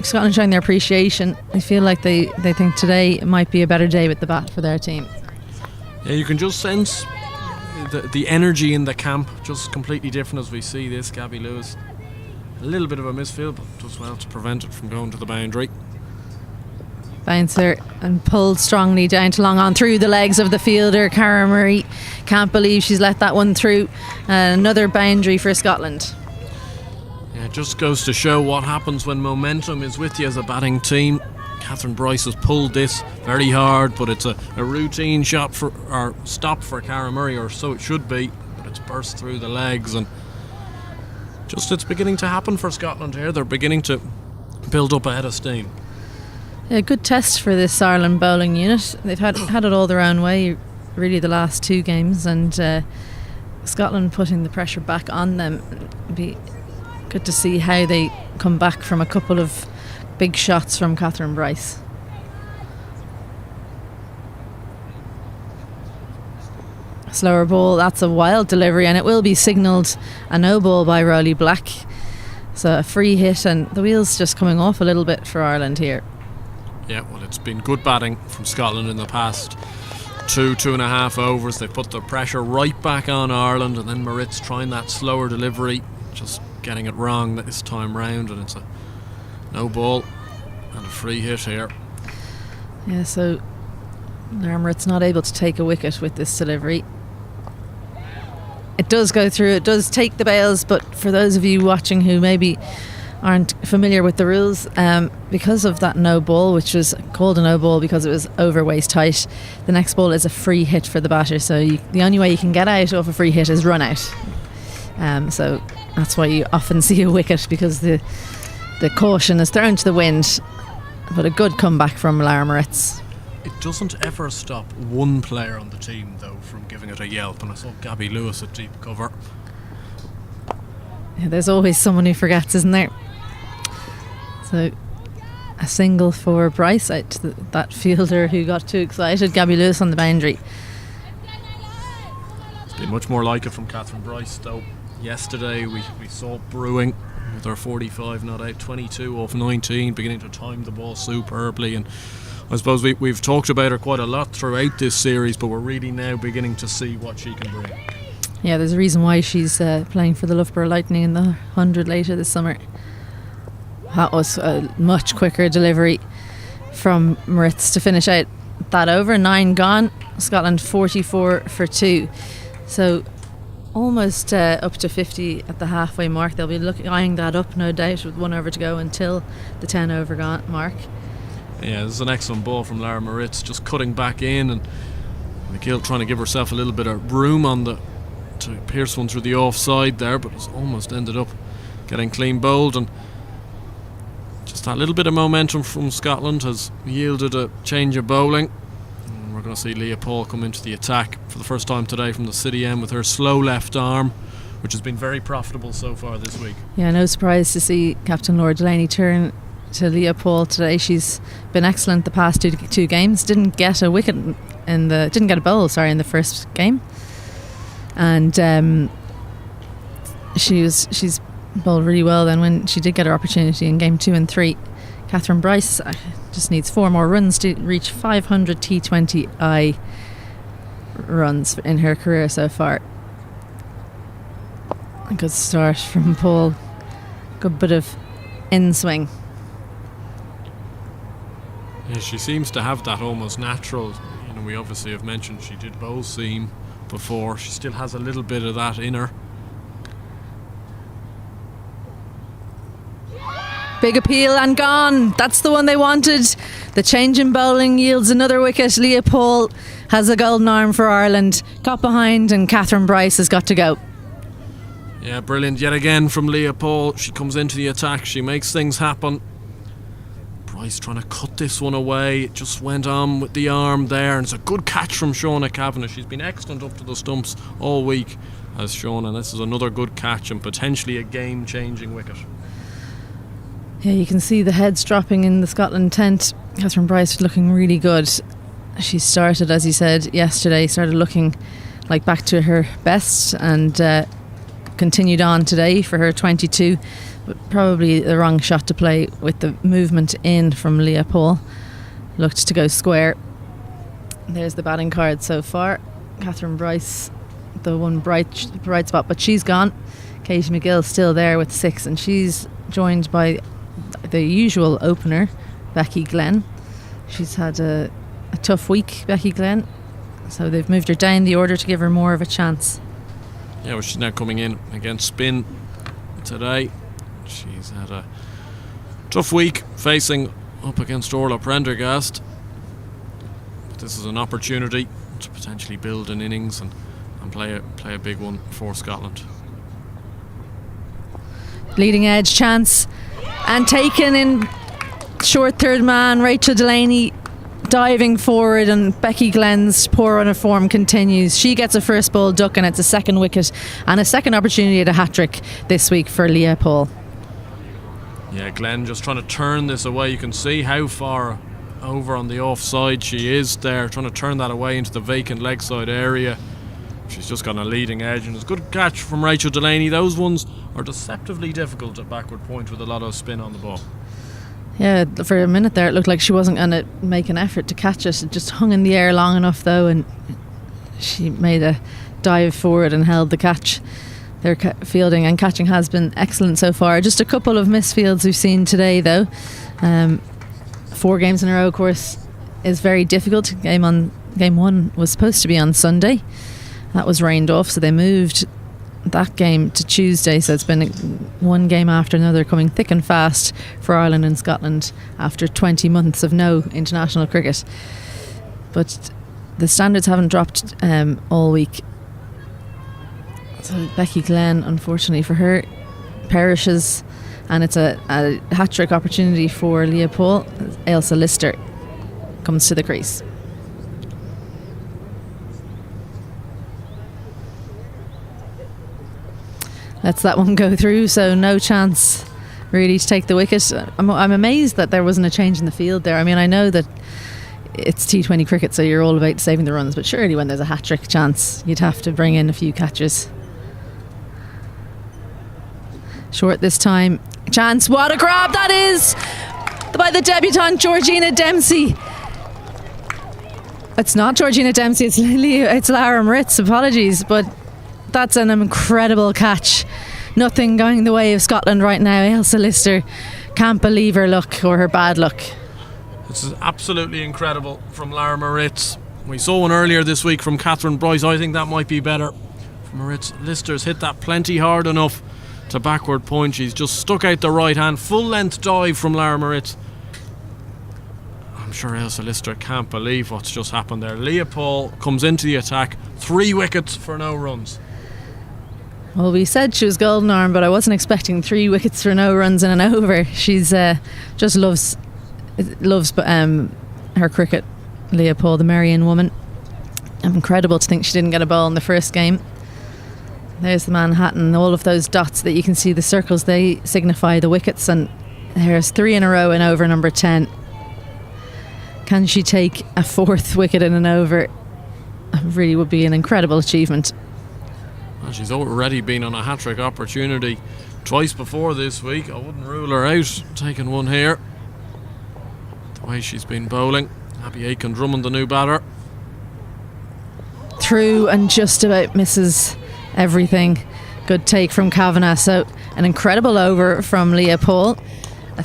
showing their appreciation. I feel like they think today might be a better day with the bat for their team. Yeah, you can just sense the energy in the camp, just completely different as we see this. Gabby Lewis, a little bit of a misfield, but does well to prevent it from going to the boundary. Bouncer and pulled strongly down to long on through the legs of the fielder. Cara Murray can't believe she's let that one through. Another boundary for Scotland. Yeah, It just goes to show what happens when momentum is with you as a batting team. Catherine Bryce has pulled this very hard, but it's a routine shot or stop for Cara Murray, or so it should be, but it's burst through the legs, and just it's beginning to happen for Scotland here. They're beginning to build up a head of steam. A good test for this Ireland bowling unit. They've had it all their own way really the last 2 games, and Scotland putting the pressure back on them. It'd be good to see how they come back from a couple of big shots from Catherine Bryce. Slower ball, that's a wild delivery, and it will be signalled a no ball by Rowley Black. So a free hit, and the wheels just coming off a little bit for Ireland here. Yeah, well, it's been good batting from Scotland in the past 2.5 overs. They put the pressure right back on Ireland, and then Moritz trying that slower delivery, just getting it wrong this time round, and it's a no ball and a free hit here. Yeah, so Moritz not able to take a wicket with this delivery. It does go through, it does take the bails, but for those of you watching who maybe aren't familiar with the rules, because of that no ball, which was called a no ball because it was over waist height, the next ball is a free hit for the batter. So the only way you can get out of a free hit is run out. So that's why you often see a wicket, because the caution is thrown to the wind. But a good comeback from Lara Moritz. It doesn't ever stop one player on the team, though, from giving it a yelp, and I saw Gabby Lewis at deep cover. Yeah, there's always someone who forgets, isn't there? So a single for Bryce out to that fielder who got too excited. Gabby Lewis on the boundary. It's been much more like it from Catherine Bryce, though. Yesterday we saw brewing with her 45 not out, 22 off 19, beginning to time the ball superbly, and I suppose we've talked about her quite a lot throughout this series, but we're really now beginning to see what she can bring. Yeah, there's a reason why she's playing for the Loughborough Lightning in the 100 later this summer. That was a much quicker delivery from Moritz to finish out that over. 9 gone, Scotland 44 for 2. So almost up to 50 at the halfway mark. They'll be eyeing that up, no doubt, with 1 over to go until the 10 over mark. Yeah, this is an excellent ball from Lara Moritz, just cutting back in, and McGill trying to give herself a little bit of room to pierce one through the offside there, but it's almost ended up getting clean bowled, and just that little bit of momentum from Scotland has yielded a change of bowling. And we're going to see Leah Paul come into the attack for the first time today from the City end with her slow left arm, which has been very profitable so far this week. Yeah, no surprise to see Captain Laura Delaney turn to Leah Paul today. She's been excellent the past two games. Didn't get a wicket didn't get a bowl in the first game, and she's bowled really well then when she did get her opportunity in game 2 and 3. Catherine Bryce just needs 4 more runs to reach 500 T20I runs in her career so far. A good start from Paul. Good bit of in swing. Yeah, she seems to have that almost natural. We obviously have mentioned she did bowl seam before. She still has a little bit of that in her. Big appeal and gone. That's the one they wanted. The change in bowling yields another wicket. Leah Paul has a golden arm for Ireland. Got behind, and Catherine Bryce has got to go. Yeah, brilliant yet again from Leah Paul. She comes into the attack. She makes things happen. Bryce trying to cut this one away. It just went on with the arm there, and it's a good catch from Shauna Cavanagh. She's been excellent up to the stumps all week, has shown, and this is another good catch and potentially a game-changing wicket. Yeah, you can see the heads dropping in the Scotland tent. Catherine Bryce looking really good. She started, as you said yesterday, started looking like back to her best, and continued on today for her 22, but probably the wrong shot to play with the movement in from Leah Paul. Looked to go square. There's the batting card so far. Catherine Bryce, the one bright spot, but she's gone. Katie McGill still there with 6, and she's joined by the usual opener, Becky Glenn. She's had a tough week, Becky Glenn, so they've moved her down the order to give her more of a chance. Yeah, well, she's now coming in against spin today. She's had a tough week facing up against Orla Prendergast. But this is an opportunity to potentially build an innings and play a big one for Scotland. Leading edge chance, and taken in short third man. Rachel Delaney diving forward, and Becky Glenn's poor run of form continues. She gets a first ball duck, and it's a second wicket and a second opportunity at a hat-trick this week for Leah Paul. Yeah, Glenn just trying to turn this away. You can see how far over on the offside she is there, trying to turn that away into the vacant leg side area. She's just got a leading edge, and it's a good catch from Rachel Delaney. Those ones are deceptively difficult at backward point with a lot of spin on the ball. Yeah, for a minute there it looked like she wasn't going to make an effort to catch it. It just hung in the air long enough though, and she made a dive forward and held the catch. Their fielding and catching has been excellent so far. Just a couple of misfields we've seen today though. 4 games in a row, of course, is very difficult. Game 1 was supposed to be on Sunday. That was rained off, so they moved that game to Tuesday, so it's been one game after another, coming thick and fast for Ireland and Scotland after 20 months of no international cricket. But the standards haven't dropped all week. So Becky Glenn, unfortunately for her, perishes, and it's a hat-trick opportunity for Leah Paul. Ailsa Lister comes to the crease. Lets that one go through, so no chance really to take the wicket. I'm amazed that there wasn't a change in the field there. I mean, I know that it's T20 cricket, so you're all about saving the runs, but surely when there's a hat-trick chance, you'd have to bring in a few catches. Short this time. Chance, what a grab that is by the debutante Georgina Dempsey. It's not Georgina Dempsey, it's Lara Moritz, apologies, but that's an incredible catch. Nothing going the way of Scotland right now. Ailsa Lister can't believe her luck, or her bad luck. This is absolutely incredible from Lara Moritz. We saw one earlier this week from Catherine Bryce. I think that might be better. From Moritz, Lister's hit that plenty hard enough to backward point. She's just stuck out the right hand. Full length dive from Lara Moritz. I'm sure Ailsa Lister can't believe what's just happened there. Leah Paul comes into the attack. 3 wickets for no runs. Well, we said she was golden arm, but I wasn't expecting 3 wickets for no runs in an over. She's just loves her cricket, Leah Paul, the Marion woman. Incredible to think she didn't get a ball in the first game. There's the Manhattan, all of those dots that you can see, the circles, they signify the wickets, and there's 3 in a row in over number 10. Can she take a 4th wicket in an over? It really would be an incredible achievement. Well, she's already been on a hat-trick opportunity twice before this week. I wouldn't rule her out taking one here. The way she's been bowling. Abby Aiken-Drummond, the new batter. Through and just about misses everything. Good take from Kavanagh. So an incredible over from Leah Paul. A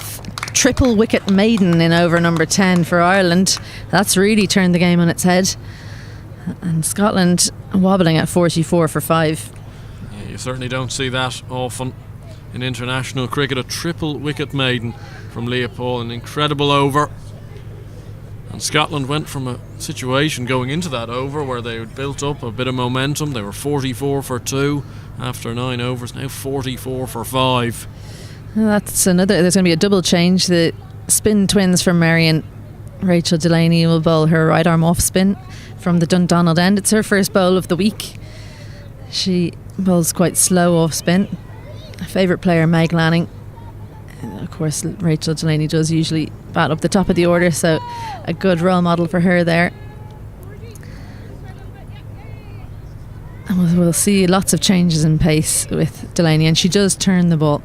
triple wicket maiden in over number 10 for Ireland. That's really turned the game on its head. And Scotland wobbling at 44 for 5. Yeah, you certainly don't see that often in international cricket. A triple wicket maiden from Leah Paul, an incredible over. And Scotland went from a situation going into that over where they had built up a bit of momentum. They were 44 for 2 after 9 overs, now 44 for 5. That's another. There's going to be a double change. The spin twins from Marion. Rachel Delaney will bowl her right arm off spin from the Dundonald end. It's her first bowl of the week. She bowls quite slow off spin. Favourite player Meg Lanning. And of course Rachel Delaney does usually bat up the top of the order, so a good role model for her there. And we'll see lots of changes in pace with Delaney, and she does turn the ball.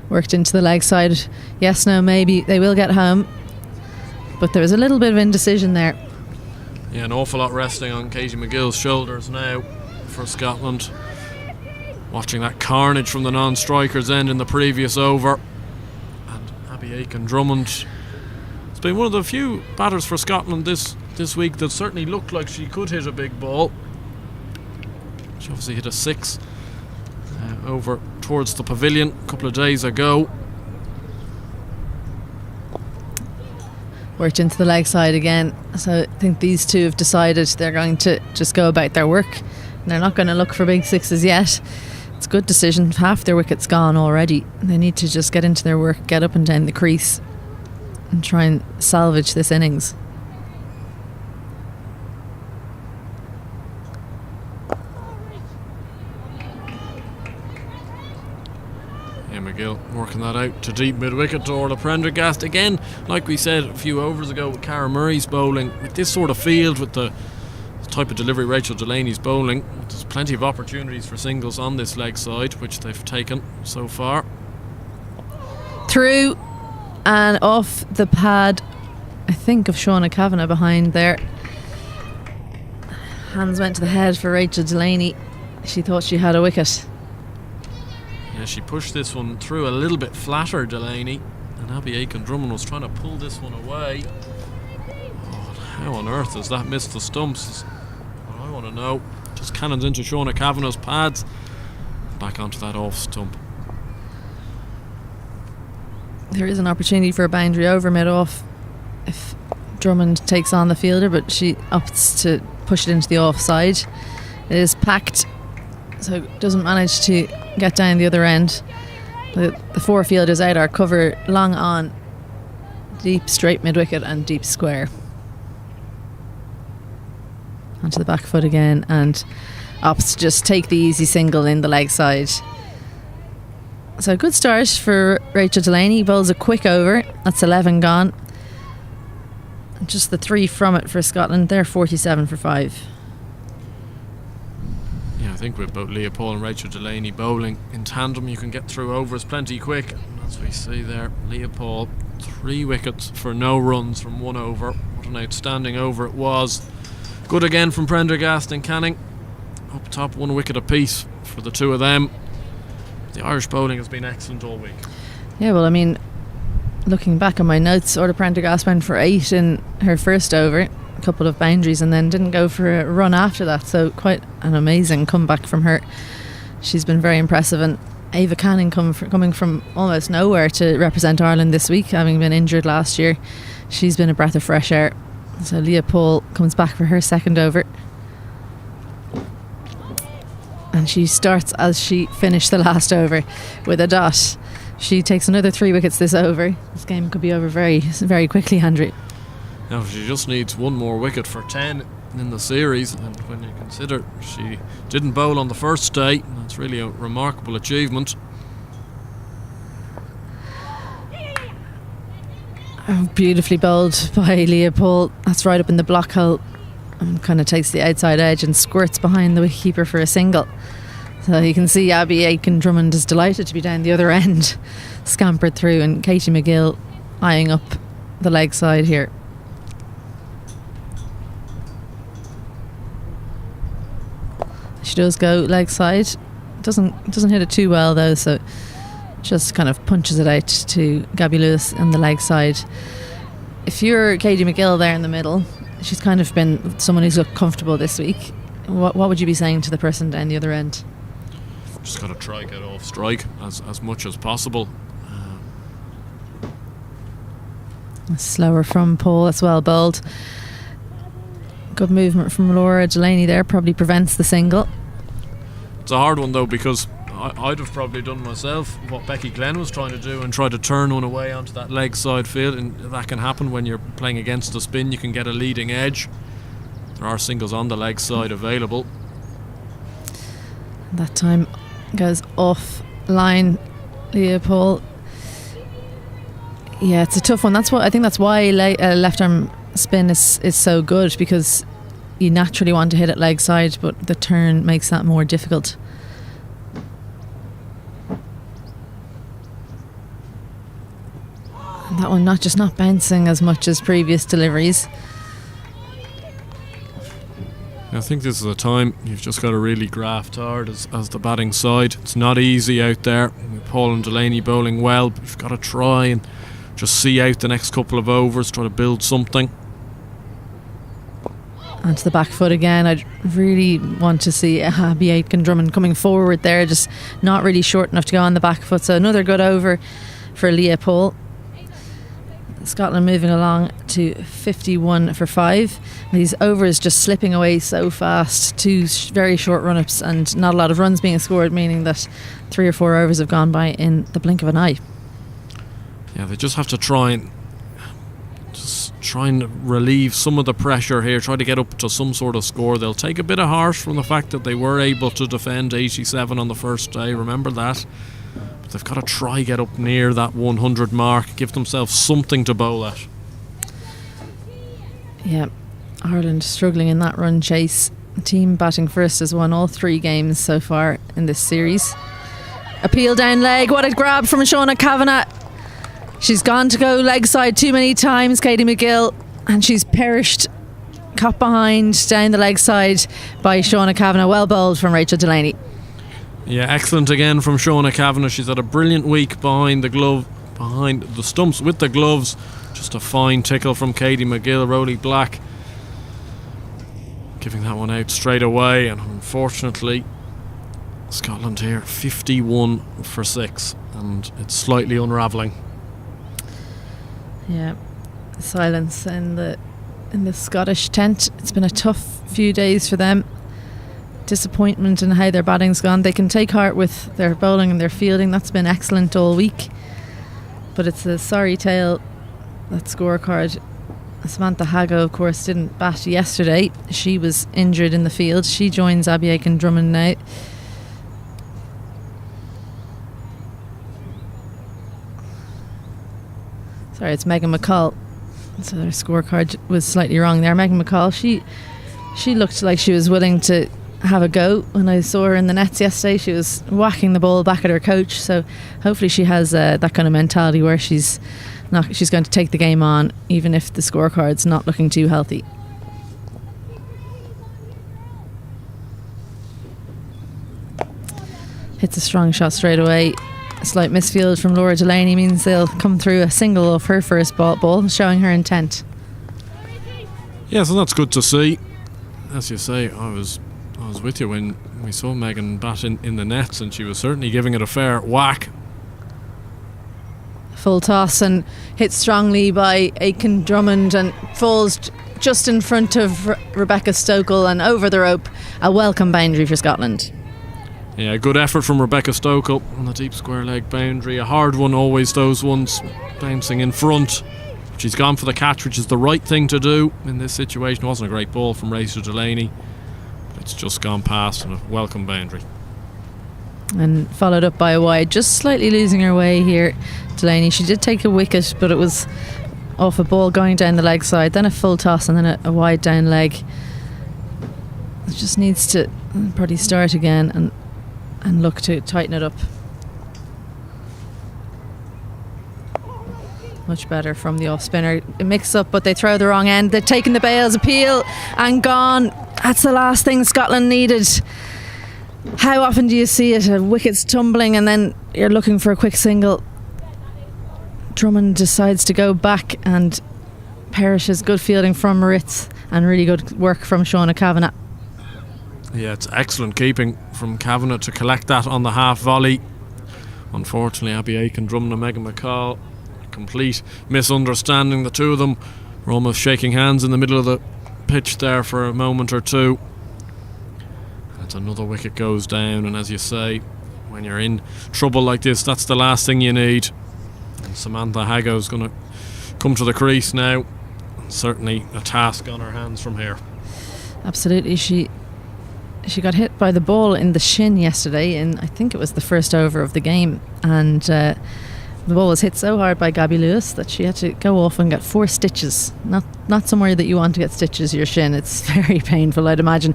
Worked into the leg side. Yes, no, maybe they will get home, but there was a little bit of indecision there. Yeah, an awful lot resting on Katie McGill's shoulders now for Scotland. Watching that carnage from the non-strikers end in the previous over. And Abby Aiken-Drummond. It's been one of the few batters for Scotland this week that certainly looked like she could hit a big ball. She obviously hit a 6 over towards the pavilion a couple of days ago. Worked into the leg side again. So I think these two have decided they're going to just go about their work. And they're not going to look for big sixes yet. It's a good decision. Half their wickets gone already. They need to just get into their work, get up and down the crease, and try and salvage this innings. McGill working that out to deep mid-wicket to Orla Prendergast. Again, like we said a few overs ago with Cara Murray's bowling, with this sort of field, with the type of delivery Rachel Delaney's bowling, there's plenty of opportunities for singles on this leg side, which they've taken so far. Through and off the pad, I think, of Shauna Kavanagh behind there. Hands went to the head for Rachel Delaney. She thought she had a wicket. Yeah, she pushed this one through a little bit flatter, Delaney, and Abby Aiken-Drummond was trying to pull this one away. Oh, how on earth has that missed the stumps? Is what I want to know. Just cannons into Shauna Kavanagh's pads, back onto that off stump. There is an opportunity for a boundary over mid-off if Drummond takes on the fielder, but she opts to push it into the offside. It is packed, so doesn't manage to get down the other end. The four fielders out are cover long on, deep straight mid-wicket and deep square. Onto the back foot again and opts to just take the easy single in the leg side. So a good start for Rachel Delaney. Bowls a quick over. That's 11 gone. Just the 3 from it for Scotland. They're 47 for 5. Yeah, I think with both Leah Paul and Rachel Delaney bowling in tandem, you can get through overs plenty quick. And as we see there, Leah Paul, 3 wickets for no runs from 1 over. What an outstanding over it was. Good again from Prendergast and Canning. Up top, 1 wicket apiece for the 2 of them. The Irish bowling has been excellent all week. Yeah, well, I mean, looking back on my notes, Orla Prendergast went for 8 in her first over, a couple of boundaries, and then didn't go for a run after that. So quite an amazing comeback from her. She's been very impressive. And Ava Canning coming from almost nowhere to represent Ireland this week, having been injured last year. She's been a breath of fresh air. So Leah Paul comes back for her second over. And she starts as she finished the last over with a dot. She takes another 3 wickets this over. This game could be over very, very quickly, Andrew. Now she just needs 1 more wicket for 10 in the series, and when you consider she didn't bowl on the first day, that's really a remarkable achievement. Oh, beautifully bowled by Leah Paul. That's right up in the block hole. And kind of takes the outside edge and squirts behind the wicketkeeper for a single. So you can see Abby Aiken-Drummond is delighted to be down the other end, scampered through, and Katie McGill eyeing up the leg side here. She does go leg side. Doesn't hit it too well though, so just kind of punches it out to Gabby Lewis on the leg side. If you're Katie McGill there in the middle, she's kind of been someone who's looked comfortable this week. What would you be saying to the person down the other end? Just got to try get off strike as much as possible. Slower from Paul, that's well bowled. Good movement from Laura Delaney there, probably prevents the single. It's a hard one though, because I'd have probably done myself what Becky Glenn was trying to do and try to turn one away onto that leg side field, and that can happen when you're playing against the spin. You can get a leading edge. There are singles on the leg side available. That time goes off line. Leah Paul. Yeah, it's a tough one. I think that's why left arm spin is so good, because you naturally want to hit it leg side, but the turn makes that more difficult. And that one not bouncing as much as previous deliveries. I think this is a time you've just got to really graft hard as the batting side. It's not easy out there with Paul and Delaney bowling well, but you've got to try and just see out the next couple of overs, try to build something. onto the back foot again. I'd really want to see Abby Aitken-Drummond coming forward there, just not really short enough to go on the back foot. So another good over for Leah Paul. Scotland moving along to 51 for 5. These overs just slipping away so fast. 2 very short run-ups and not a lot of runs being scored, meaning that 3 or 4 overs have gone by in the blink of an eye. Yeah, they just have to try and relieve some of the pressure here, try to get up to some sort of score. They'll take a bit of heart from the fact that they were able to defend 87 on the first day, remember that. But they've got to try get up near that 100 mark, give themselves something to bowl at. Yeah, Ireland struggling in that run chase. The team batting first has won all 3 games so far in this series. Appeal down leg, what a grab from Shauna Kavanagh. She's gone to go leg side too many times, Katie McGill, and she's perished caught behind down the leg side by Shauna Kavanagh. Well bowled from Rachel Delaney. Yeah, excellent again from Shauna Kavanagh. She's had a brilliant week behind the stumps with the gloves. Just a fine tickle from Katie McGill. Rowley Black giving that one out straight away, and unfortunately Scotland here 51 for 6, and it's slightly unravelling. Yeah, silence in the Scottish tent. It's been a tough few days for them. Disappointment in how their batting's gone. They can take heart with their bowling and their fielding. That's been excellent all week. But it's a sorry tale, that scorecard. Samantha Hago, of course, didn't bat yesterday. She was injured in the field. She joins Abby Aitken-Drummond now. Sorry, it's Megan McCall. So their scorecard was slightly wrong there. Megan McCall, she looked like she was willing to have a go. When I saw her in the nets yesterday, she was whacking the ball back at her coach. So hopefully she has that kind of mentality where she's going to take the game on, even if the scorecard's not looking too healthy. Hits a strong shot straight away. A slight misfield from Laura Delaney means they'll come through a single of her first ball, showing her intent. Yeah, so that's good to see. As you say, I was with you when we saw Megan bat in the nets, and she was certainly giving it a fair whack. Full toss and hit strongly by Aitken-Drummond and falls just in front of Rebecca Stokel and over the rope. A welcome boundary for Scotland. Yeah, good effort from Rebecca Stokel on the deep square leg boundary. A hard one, always those ones, bouncing in front. She's gone for the catch, which is the right thing to do in this situation. It wasn't a great ball from Rachel Delaney, but it's just gone past and a welcome boundary. And followed up by a wide, just slightly losing her way here, Delaney. She did take a wicket, but it was off a ball going down the leg side, then a full toss and then a wide down leg. It just needs to probably start again and look to tighten it up. Much better from the off spinner. It mixes up, but they throw the wrong end. They're taking the Bales appeal and gone. That's the last thing Scotland needed. How often do you see it? Wickets tumbling and then you're looking for a quick single. Drummond decides to go back and perishes. Good fielding from Moritz and really good work from Shauna Kavanagh. Yeah, it's excellent keeping from Kavanagh to collect that on the half volley. Unfortunately, Abby Aitken-Drummond and Megan McCall, complete misunderstanding. The two of them were almost shaking hands in the middle of the pitch there for a moment or two. And another wicket goes down, and as you say, when you're in trouble like this, that's the last thing you need. And Samantha Hago's going to come to the crease now. Certainly a task on her hands from here. Absolutely. She got hit by the ball in the shin yesterday in, I think it was the first over of the game, and the ball was hit so hard by Gabby Lewis that she had to go off and get 4 stitches. Not somewhere that you want to get stitches, your shin. It's very painful, I'd imagine.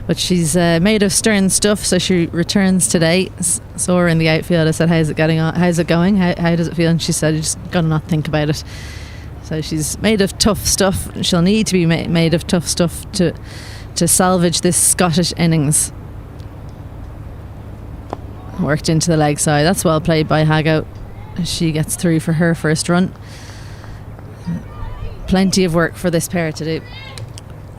But she's made of stern stuff, so she returns today. Saw her in the outfield. I said, how's it getting on? How's it going? How does it feel? And she said, you just got to not think about it. So she's made of tough stuff. She'll need to be made of tough stuff to salvage this Scottish innings. Worked into the leg side. That's well played by Hago. She gets through for her first run. Plenty of work for this pair to do.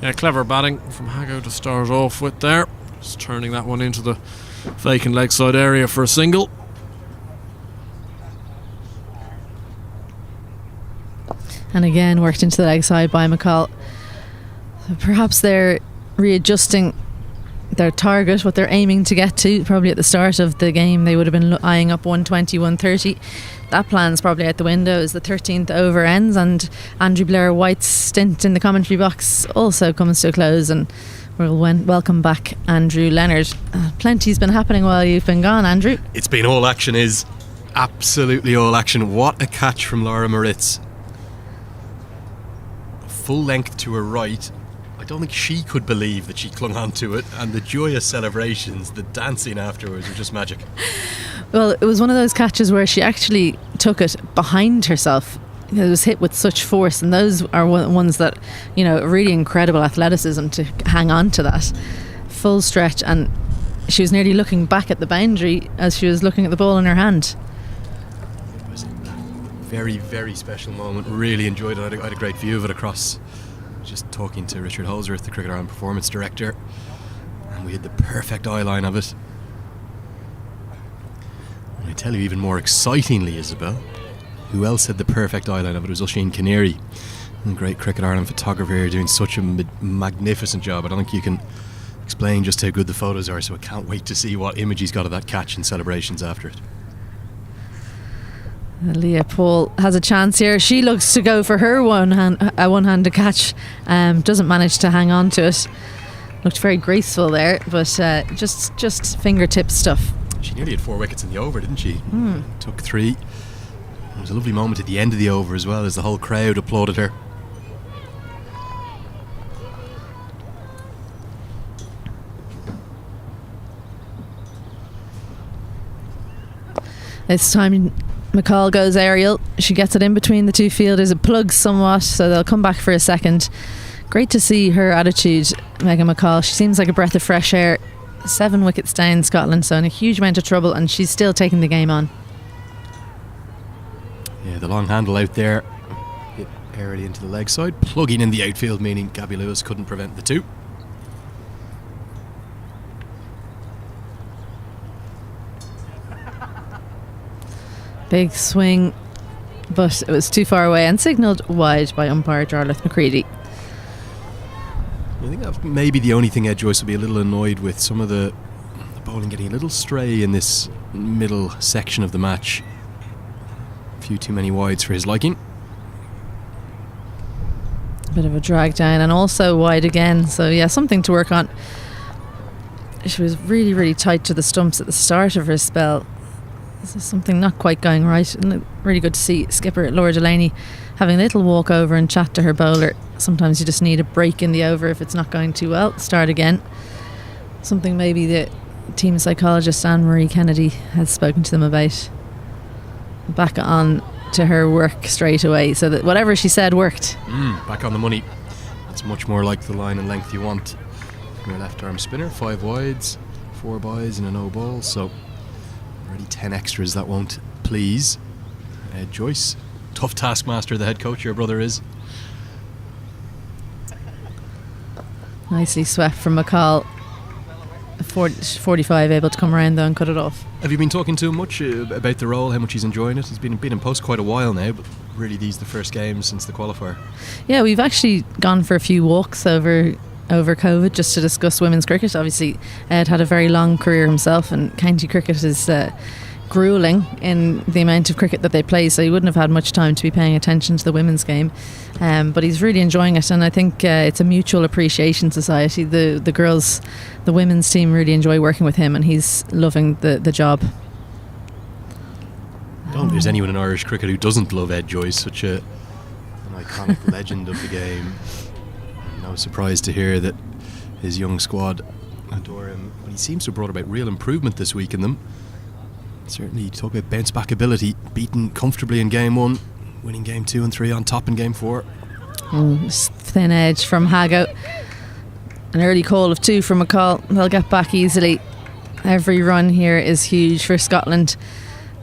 Yeah, clever batting from Hago to start off with there. Just turning that one into the vacant leg side area for a single. And again, worked into the leg side by McCall. So perhaps they're readjusting their target, what they're aiming to get to. Probably at the start of the game they would have been eyeing up 120, 130. That plan's probably out the window as the 13th over ends, and Andrew Blair White's stint in the commentary box also comes to a close, and we'll welcome back Andrew Leonard. Plenty's been happening while you've been gone, Andrew. It's been all action, is absolutely all action. What a catch from Laura Moritz. Full length to her right. I don't think she could believe that she clung on to it, and the joyous celebrations, the dancing afterwards were just magic. Well, it was one of those catches where she actually took it behind herself. It was hit with such force, and those are ones that, really incredible athleticism to hang on to that full stretch, and she was nearly looking back at the boundary as she was looking at the ball in her hand. It was a very, very special moment. Really enjoyed it. I had a great view of it across, just talking to Richard Holsworth, the Cricket Ireland performance director, and we had the perfect eye line of it. And I tell you, even more excitingly, Isabel, who else had the perfect eye line of it? It was Oisin Canary, a great Cricket Ireland photographer here, doing such a magnificent job. I don't think you can explain just how good the photos are, so I can't wait to see what image he's got of that catch and celebrations after it. Leah Paul has a chance here. She looks to go for her one-handed catch. Doesn't manage to hang on to it. Looked very graceful there, but just fingertip stuff. She nearly had 4 wickets in the over, didn't she? Took 3. It was a lovely moment at the end of the over as well, as the whole crowd applauded her. This time McCall goes aerial. She gets it in between the two fielders. It plugs somewhat, so they'll come back for a second. Great to see her attitude, Megan McCall. She seems like a breath of fresh air. 7 wickets down Scotland, so in a huge amount of trouble, and she's still taking the game on. Yeah, the long handle out there hit airily into the leg side, plugging in the outfield, meaning Gabby Lewis couldn't prevent the 2. Big swing, but it was too far away and signalled wide by umpire Jarlath McCready. I think that may be the only thing Ed Joyce will be a little annoyed with, some of the bowling getting a little stray in this middle section of the match. A few too many wides for his liking. A bit of a drag down and also wide again, so yeah, something to work on. She was really, really tight to the stumps at the start of her spell. This is something not quite going right, and really good to see skipper Laura Delaney having a little walk over and chat to her bowler. Sometimes you just need a break in the over if it's not going too well. Start again. Something maybe the team psychologist Anne-Marie Kennedy has spoken to them about. Back on to her work straight away, so that whatever she said worked. Back on the money. That's much more like the line and length you want from your left arm spinner. 5 wides, 4 byes and a no ball, so already 10 extras that won't please Ed Joyce. Tough taskmaster, the head coach, your brother is. Nicely swept from McCall. 45 able to come around though and cut it off. Have you been talking to him much about the role, how much he's enjoying it? He's been in post quite a while now, but really these are the first games since the qualifier. Yeah, we've actually gone for a few walks over COVID just to discuss women's cricket. Obviously Ed had a very long career himself, and county cricket is gruelling in the amount of cricket that they play, so he wouldn't have had much time to be paying attention to the women's game, but he's really enjoying it, and I think it's a mutual appreciation society. The girls, the women's team really enjoy working with him, and he's loving the job. I don't think there's anyone in Irish cricket who doesn't love Ed Joyce, such an iconic legend of the game. No surprise to hear that his young squad adore him, but he seems to have brought about real improvement this week in them. Certainly, talk about bounce back ability, beaten comfortably in game 1, winning game 2 and 3 on top in game 4. Thin edge from Hago. An early call of 2 from McCall. They'll get back easily. Every run here is huge for Scotland.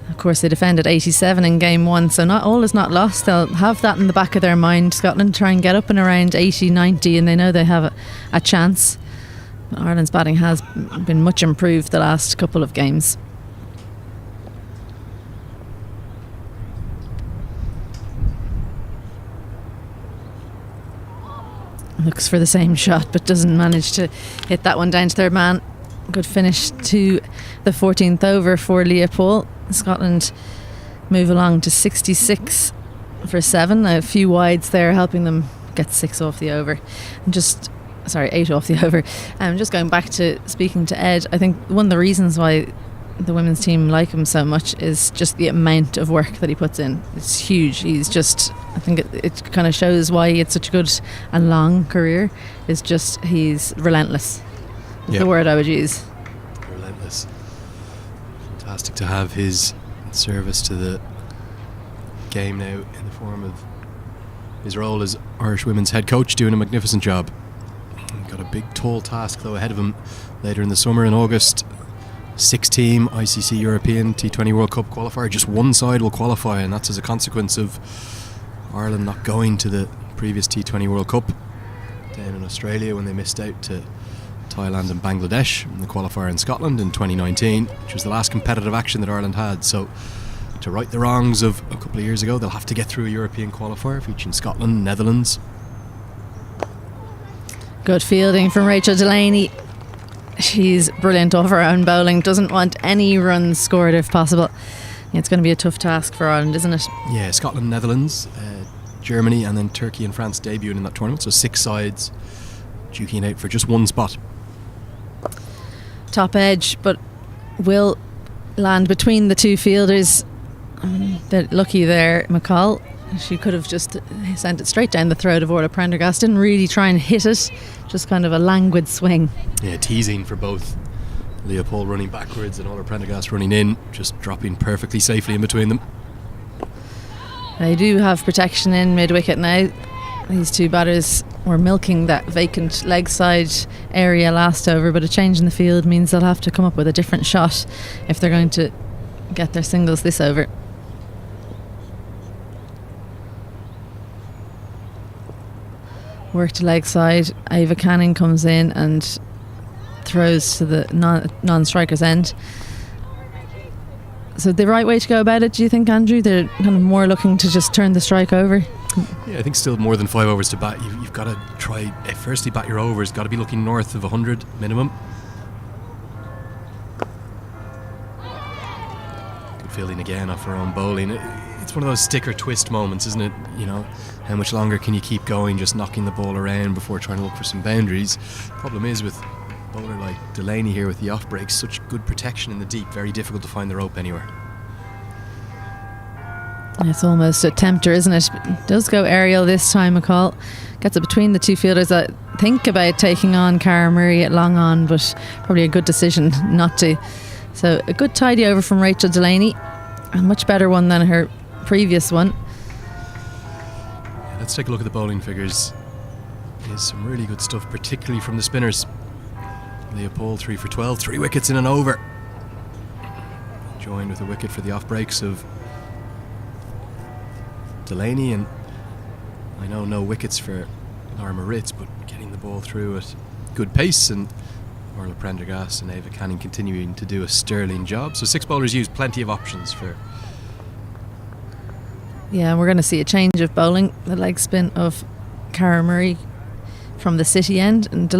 Of course, they defended 87 in game 1, so not all is not lost. They'll have that in the back of their mind. Scotland try and get up and around 80, 90, and they know they have a chance. But Ireland's batting has been much improved the last couple of games. Looks for the same shot, but doesn't manage to hit that one down to third man. Good finish to the 14th over for Leopold. Scotland move along to 66 for 7. A few wides there helping them get 6 off the over. And 8 off the over. Just going back to speaking to Ed, I think one of the reasons why the women's team like him so much is just the amount of work that he puts in. It's huge. He's just, I think it kind of shows why he had such a good and long career. Is just he's relentless. Is the word I would use. Relentless. Fantastic to have his service to the game now in the form of his role as Irish women's head coach, doing a magnificent job. Got a big tall task though ahead of him later in the summer in August. 6-team ICC European T20 World Cup qualifier. Just one side will qualify, and that's as a consequence of Ireland not going to the previous T20 World Cup down in Australia when they missed out to Thailand and Bangladesh in the qualifier in Scotland in 2019, which was the last competitive action that Ireland had. So to right the wrongs of a couple of years ago, they'll have to get through a European qualifier featuring Scotland, Netherlands. Good fielding from Rachel Delaney. She's brilliant off her own bowling, doesn't want any runs scored if possible. Yeah, it's going to be a tough task for Ireland, isn't it? Yeah, Scotland, Netherlands, Germany and then Turkey and France debuting in that tournament, so 6 sides duking out for just one spot. Top edge, but will land between the two fielders. They're lucky there, McCall. She could have just sent it straight down the throat of Orla Prendergast. Didn't really try and hit it, just kind of a languid swing. Yeah, teasing for both. Leopold running backwards and Orla Prendergast running in, just dropping perfectly safely in between them. They do have protection in mid-wicket now. These two batters were milking that vacant leg side area last over, but a change in the field means they'll have to come up with a different shot if they're going to get their singles this over. Work to leg side. Ava Canning comes in and throws to the non-striker's end. So the right way to go about it, do you think, Andrew? They're kind of more looking to just turn the strike over? Yeah, I think still more than 5 overs to bat. You've got to try, firstly bat your overs, got to be looking north of 100 minimum. Good fielding again off her own bowling. It's one of those stick or twist moments, isn't it? You know, how much longer can you keep going, just knocking the ball around before trying to look for some boundaries? Problem is with a bowler like Delaney here with the off breaks, such good protection in the deep, very difficult to find the rope anywhere. It's almost a tempter, isn't it? It does go aerial this time, McCall. Gets it between the two fielders that think about taking on Cara Murray at long on, but probably a good decision not to. So a good tidy over from Rachel Delaney. A much better one than her previous one. Let's take a look at the bowling figures. There's some really good stuff, particularly from the spinners. Leopold 3 for 12, 3 wickets in an over. Joined with a wicket for the off breaks of Delaney, and I know no wickets for Norma Ritz, but getting the ball through at good pace, and Orla Prendergast and Ava Canning continuing to do a sterling job. So 6 bowlers used plenty of options for. Yeah, we're going to see a change of bowling. The leg spin of Cara Murray from the City end, and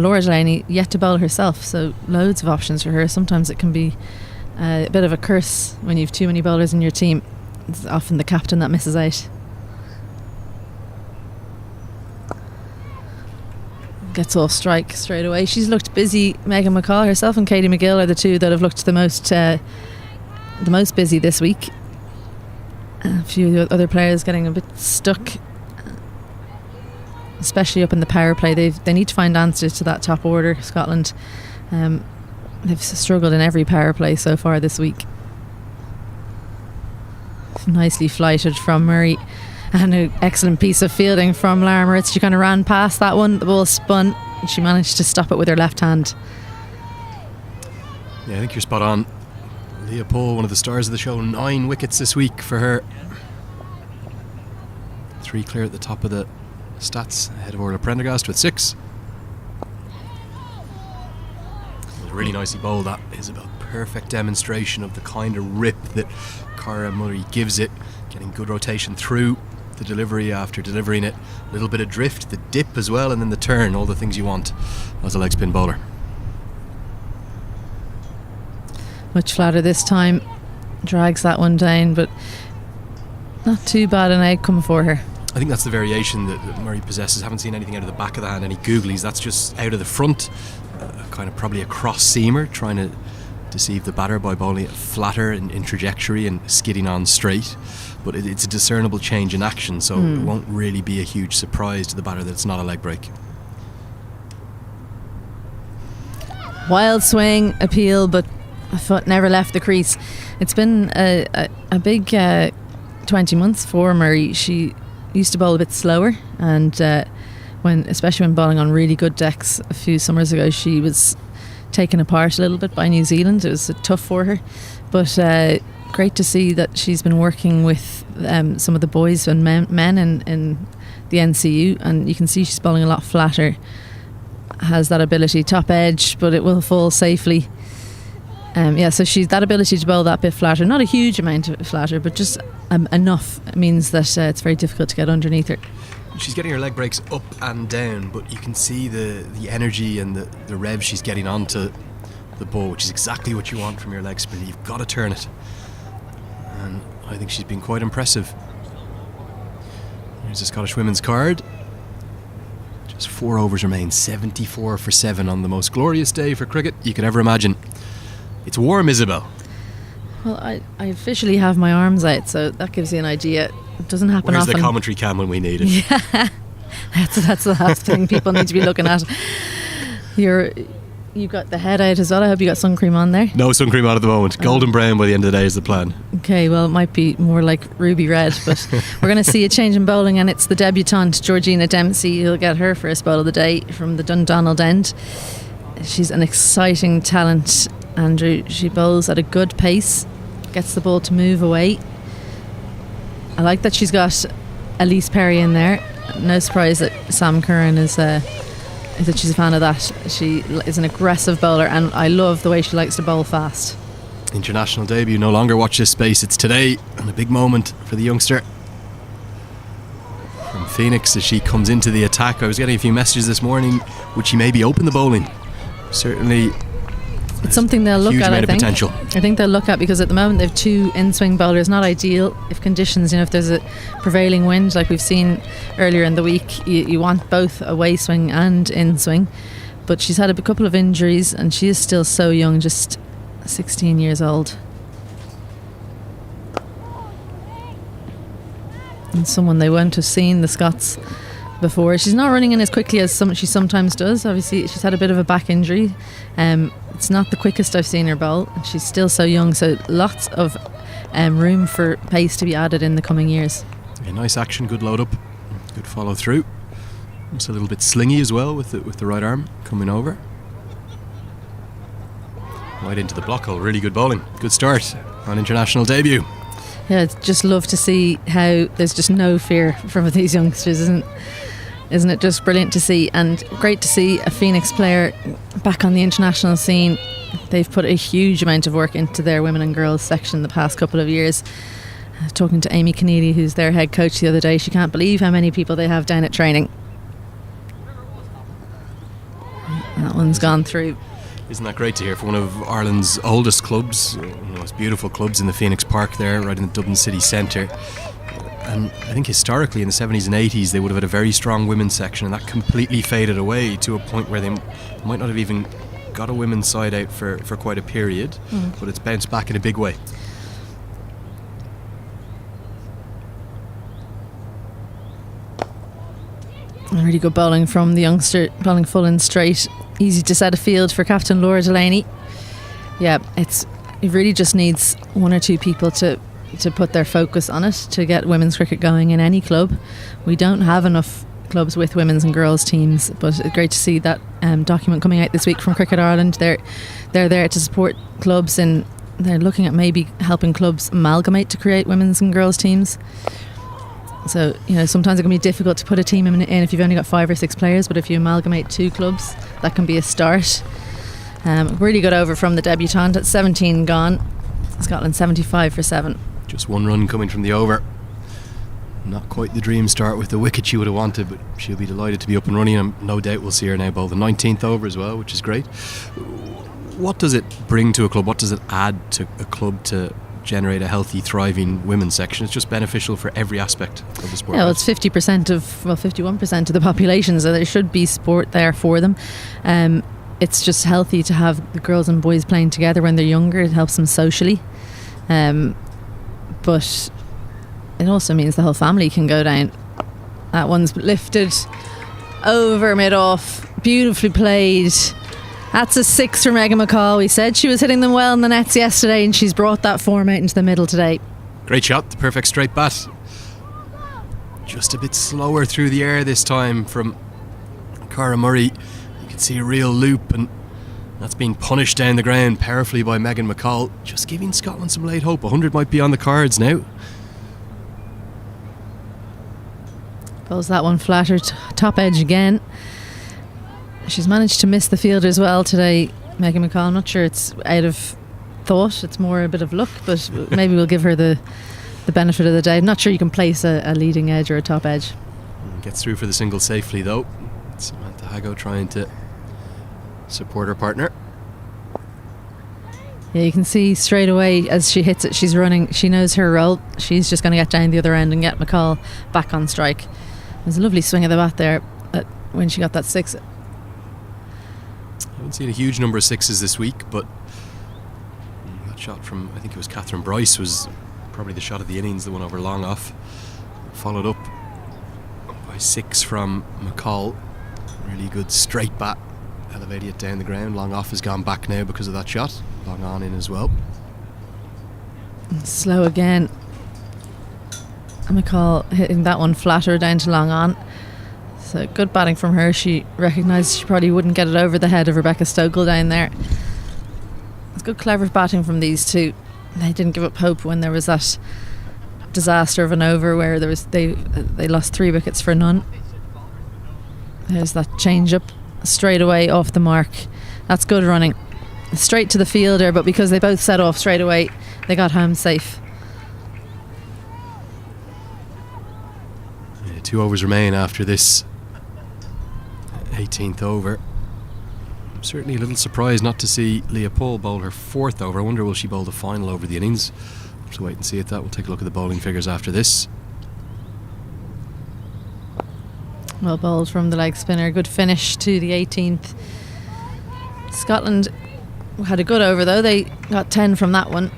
Laura Delaney yet to bowl herself, so loads of options for her. Sometimes it can be a bit of a curse when you've too many bowlers in your team. It's often the captain that misses out. Gets off strike straight away. She's looked busy. Megan McCall herself and Katie McGill are the two that have looked the most busy this week. A few other players getting a bit stuck, especially up in the power play. They need to find answers to that top order. Scotland, they've struggled in every power play so far this week. Nicely flighted from Murray, and an excellent piece of fielding from Lara Moritz. She kind of ran past that one, the ball spun, and she managed to stop it with her left hand. Yeah, I think you're spot on. Leah Poole, one of the stars of the show, 9 wickets this week for her. 3 clear at the top of the stats, ahead of Orla Prendergast with 6. Really nicely bowled, that Isabel. Perfect demonstration of the kind of rip that Cara Murray gives it, getting good rotation through the delivery after delivering it. A little bit of drift, the dip as well, and then the turn, all the things you want as a leg spin bowler. Much flatter this time, drags that one down, but not too bad an outcome for her. I think that's the variation that Murray possesses. Haven't seen anything out of the back of the hand, any googlies. That's just out of the front, kind of probably a cross seamer, trying to deceive the batter by bowling it flatter in trajectory and skidding on straight. But it's a discernible change in action, so it won't really be a huge surprise to the batter that it's not a leg break. Wild swing, appeal, but a foot never left the crease. It's been a big 20 months for Murray. She used to bowl a bit slower, and especially when bowling on really good decks a few summers ago, she was taken apart a little bit by New Zealand. It was tough for her, but great to see that she's been working with some of the boys and men in the NCU, and you can see she's bowling a lot flatter, has that ability, top edge, but it will fall safely. So she's that ability to bowl that bit flatter, not a huge amount of flatter, but just enough means that it's very difficult to get underneath her. She's getting her leg breaks up and down, but you can see the energy and the rev she's getting onto the ball, which is exactly what you want from your leg spin. You've got to turn it, and I think she's been quite impressive. Here's the Scottish women's card. Just 4 overs remain, 74 for 7 on the most glorious day for cricket you could ever imagine. It's warm, Isabel. Well, I officially have my arms out, so that gives you an idea. It doesn't happen Where's often. the commentary cam when we need it? Yeah, that's the last thing people need to be looking at. You've got the head out as well. I hope you got sun cream on there. No sun cream on at the moment. Golden brown by the end of the day is the plan. Okay, well, it might be more like ruby red, but we're going to see a change in bowling, and it's the debutante Georgina Dempsey. You'll get her first bowl of the day from the Dundonald end. She's an exciting talent, Andrew. She bowls at a good pace, gets the ball to move away. I like that she's got Elise Perry in there. No surprise that Sam Curran is that she's a fan of that. She is an aggressive bowler, and I love the way she likes to bowl fast. International debut, no longer watch this space. It's today, and a big moment for the youngster from Phoenix as she comes into the attack. I was getting a few messages this morning. Would she maybe open the bowling? Certainly, it's something they'll look at. I think they'll look at, because at the moment they've 2 in-swing bowlers. Not ideal if conditions, if there's a prevailing wind like we've seen earlier in the week, you want both away swing and in-swing. But she's had a couple of injuries, and she is still so young, just 16 years old. And someone they won't have seen, the Scots, before. She's not running in as quickly as she sometimes does. Obviously, she's had a bit of a back injury. It's not the quickest I've seen her bowl, and she's still so young, so lots of room for pace to be added in the coming years. Yeah, nice action, good load up, good follow through. It's a little bit slingy as well with the right arm coming over. Right into the block hole, really good bowling. Good start on international debut. Yeah, it's just love to see how there's just no fear from these youngsters, isn't it just brilliant to see, and great to see a Phoenix player back on the international scene. They've put a huge amount of work into their women and girls section the past couple of years. Talking to Amy Keneally, who's their head coach, the other day, she can't believe how many people they have down at training. That one's gone through. Isn't that great to hear for one of Ireland's oldest clubs, one of the most beautiful clubs in the Phoenix Park there, right in the Dublin city centre. And I think historically in the 70s and 80s they would have had a very strong women's section, and that completely faded away to a point where they might not have even got a women's side out for quite a period, but it's bounced back in a big way. Really good bowling from the youngster, bowling full and straight. Easy to set a field for captain Laura Delaney. Yeah, it really just needs 1 or 2 people to put their focus on it to get women's cricket going in any club. We don't have enough clubs with women's and girls teams, but it's great to see that document coming out this week from Cricket Ireland. They're there to support clubs in they're looking at maybe helping clubs amalgamate to create women's and girls teams. So, sometimes it can be difficult to put a team in if you've only got 5 or 6 players, but if you amalgamate 2 clubs, that can be a start. Really good over from the debutant at 17 gone. Scotland 75 for 7. Just 1 run coming from the over. Not quite the dream start with the wicket she would have wanted, but she'll be delighted to be up and running, and no doubt we'll see her now bowl the 19th over as well, which is great. What does it bring to a club? What does it add to a club to generate a healthy, thriving women's section? It's just beneficial for every aspect of the sport. Yeah, well, it's 51% of the population, so there should be sport there for them. It's just healthy to have the girls and boys playing together when they're younger. It helps them socially. But it also means the whole family can go down. That one's lifted over mid-off. Beautifully played. That's a 6 for Megan McCall. We said she was hitting them well in the nets yesterday, and she's brought that form out into the middle today. Great shot, the perfect straight bat. Just a bit slower through the air this time from Cara Murray. You can see a real loop, and that's being punished down the ground powerfully by Megan McCall. Just giving Scotland some late hope. 100 might be on the cards now. Goes that one flatter, top edge again. She's managed to miss the fielder as well today, Megan McCall. I'm not sure it's out of thought, it's more a bit of luck, but maybe we'll give her the benefit of the doubt. Not sure you can place a leading edge or a top edge. Gets through for the single safely though. Samantha Hago trying to support her partner. Yeah, you can see straight away as she hits it, she's running, she knows her role. She's just going to get down the other end and get McCall back on strike. There's a lovely swing of the bat there when she got that 6. I haven't seen a huge number of 6s this week, but that shot from, I think it was Catherine Bryce, was probably the shot of the innings, the one over long off. Followed up by 6 from McCall. Really good straight bat, elevating it down the ground. Long off has gone back now because of that shot. Long on in as well. Slow again. McCall hitting that one flatter down to long on. So good batting from her. She recognised she probably wouldn't get it over the head of Rebecca Stokell down there. It's good clever batting from these two. They didn't give up hope when there was that disaster of an over where they lost 3 wickets for none. There's that change up straight away off the mark. That's good running. Straight to the fielder, but because they both set off straight away, they got home safe. 2 overs remain after this 18th over. I'm certainly a little surprised not to see Leah Paul bowl her 4th over. I wonder will she bowl the final over the innings. We'll have to wait and see at that. We'll take a look at the bowling figures after this. Well bowled from the leg spinner. Good finish to the 18th. Scotland had a good over though. They got 10 from that one.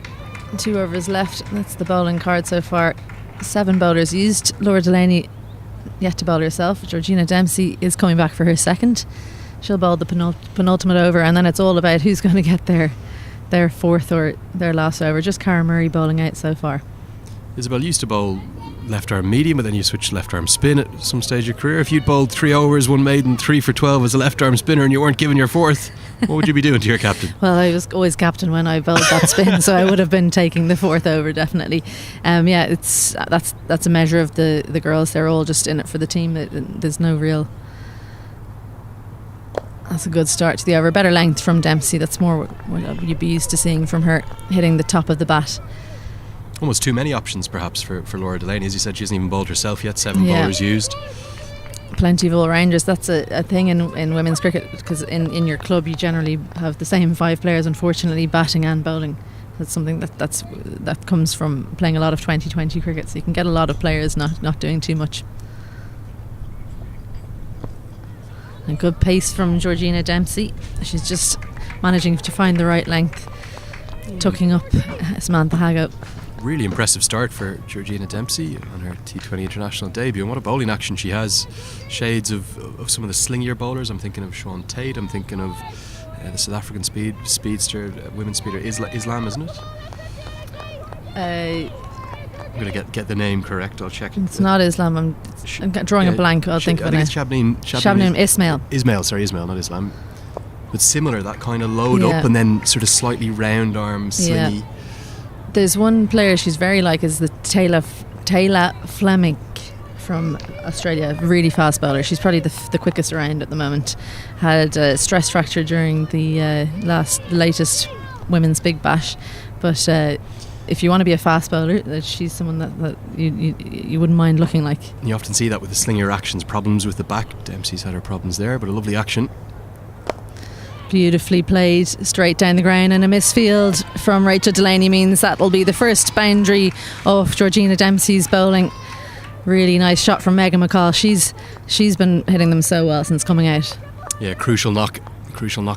2 overs left. That's the bowling card so far. 7 bowlers used. Laura Delaney yet to bowl herself. Georgina Dempsey is coming back for her 2nd. She'll bowl the penultimate over, and then it's all about who's going to get their 4th or their last over. Just Cara Murray bowling out so far. Isabel used to bowl left arm medium, but then you switched to left arm spin at some stage of your career. If you'd bowled 3 overs, 1 maiden, 3 for 12 as a left arm spinner, and you weren't given your 4th, what would you be doing to your captain? Well, I was always captain when I bowled that spin, so I would have been taking the 4th over definitely. Yeah, that's a measure of the girls. They're all just in it for the team. There's no real. That's a good start to the over. Better length from Dempsey. That's more what you'd be used to seeing from her, hitting the top of the bat. Almost too many options perhaps for Laura Delaney. As you said, she hasn't even bowled herself yet. 7 bowlers used. Plenty of all-rounders. That's a thing in women's cricket, because in your club you generally have the same 5 players, unfortunately, batting and bowling. That's something that comes from playing a lot of 2020 cricket, so you can get a lot of players not doing too much. And good pace from Georgina Dempsey. She's just managing to find the right length, tucking up Samantha Hago. Really impressive start for Georgina Dempsey on her T20 international debut, and what a bowling action she has. Shades of some of the slingier bowlers. I'm thinking of Sean Tate. I'm thinking of the South African speedster, women's speeder Islam, isn't it? I'm going to get the name correct. I'll check. It's not Islam. I'm drawing a blank. I'll think of it now. Shabneen Ismail. Ismail, not Islam. but similar, that kind of load Yeah. up and then sort of slightly round arm slingy. Yeah. There's one player she's very like is the Taylor Fleming from Australia, really fast bowler. She's probably the quickest around at the moment. Had a stress fracture during the latest women's Big Bash, but if you want to be a fast bowler, she's someone that you wouldn't mind looking like. You often see that with the slinger actions, problems with the back. Dempsey's had her problems there, but a lovely action. Beautifully played straight down the ground, and a misfield from Rachel Delaney means that'll be the first boundary of Georgina Dempsey's bowling. Really nice shot from Megan McCall. She's been hitting them so well since coming out. Yeah, crucial knock,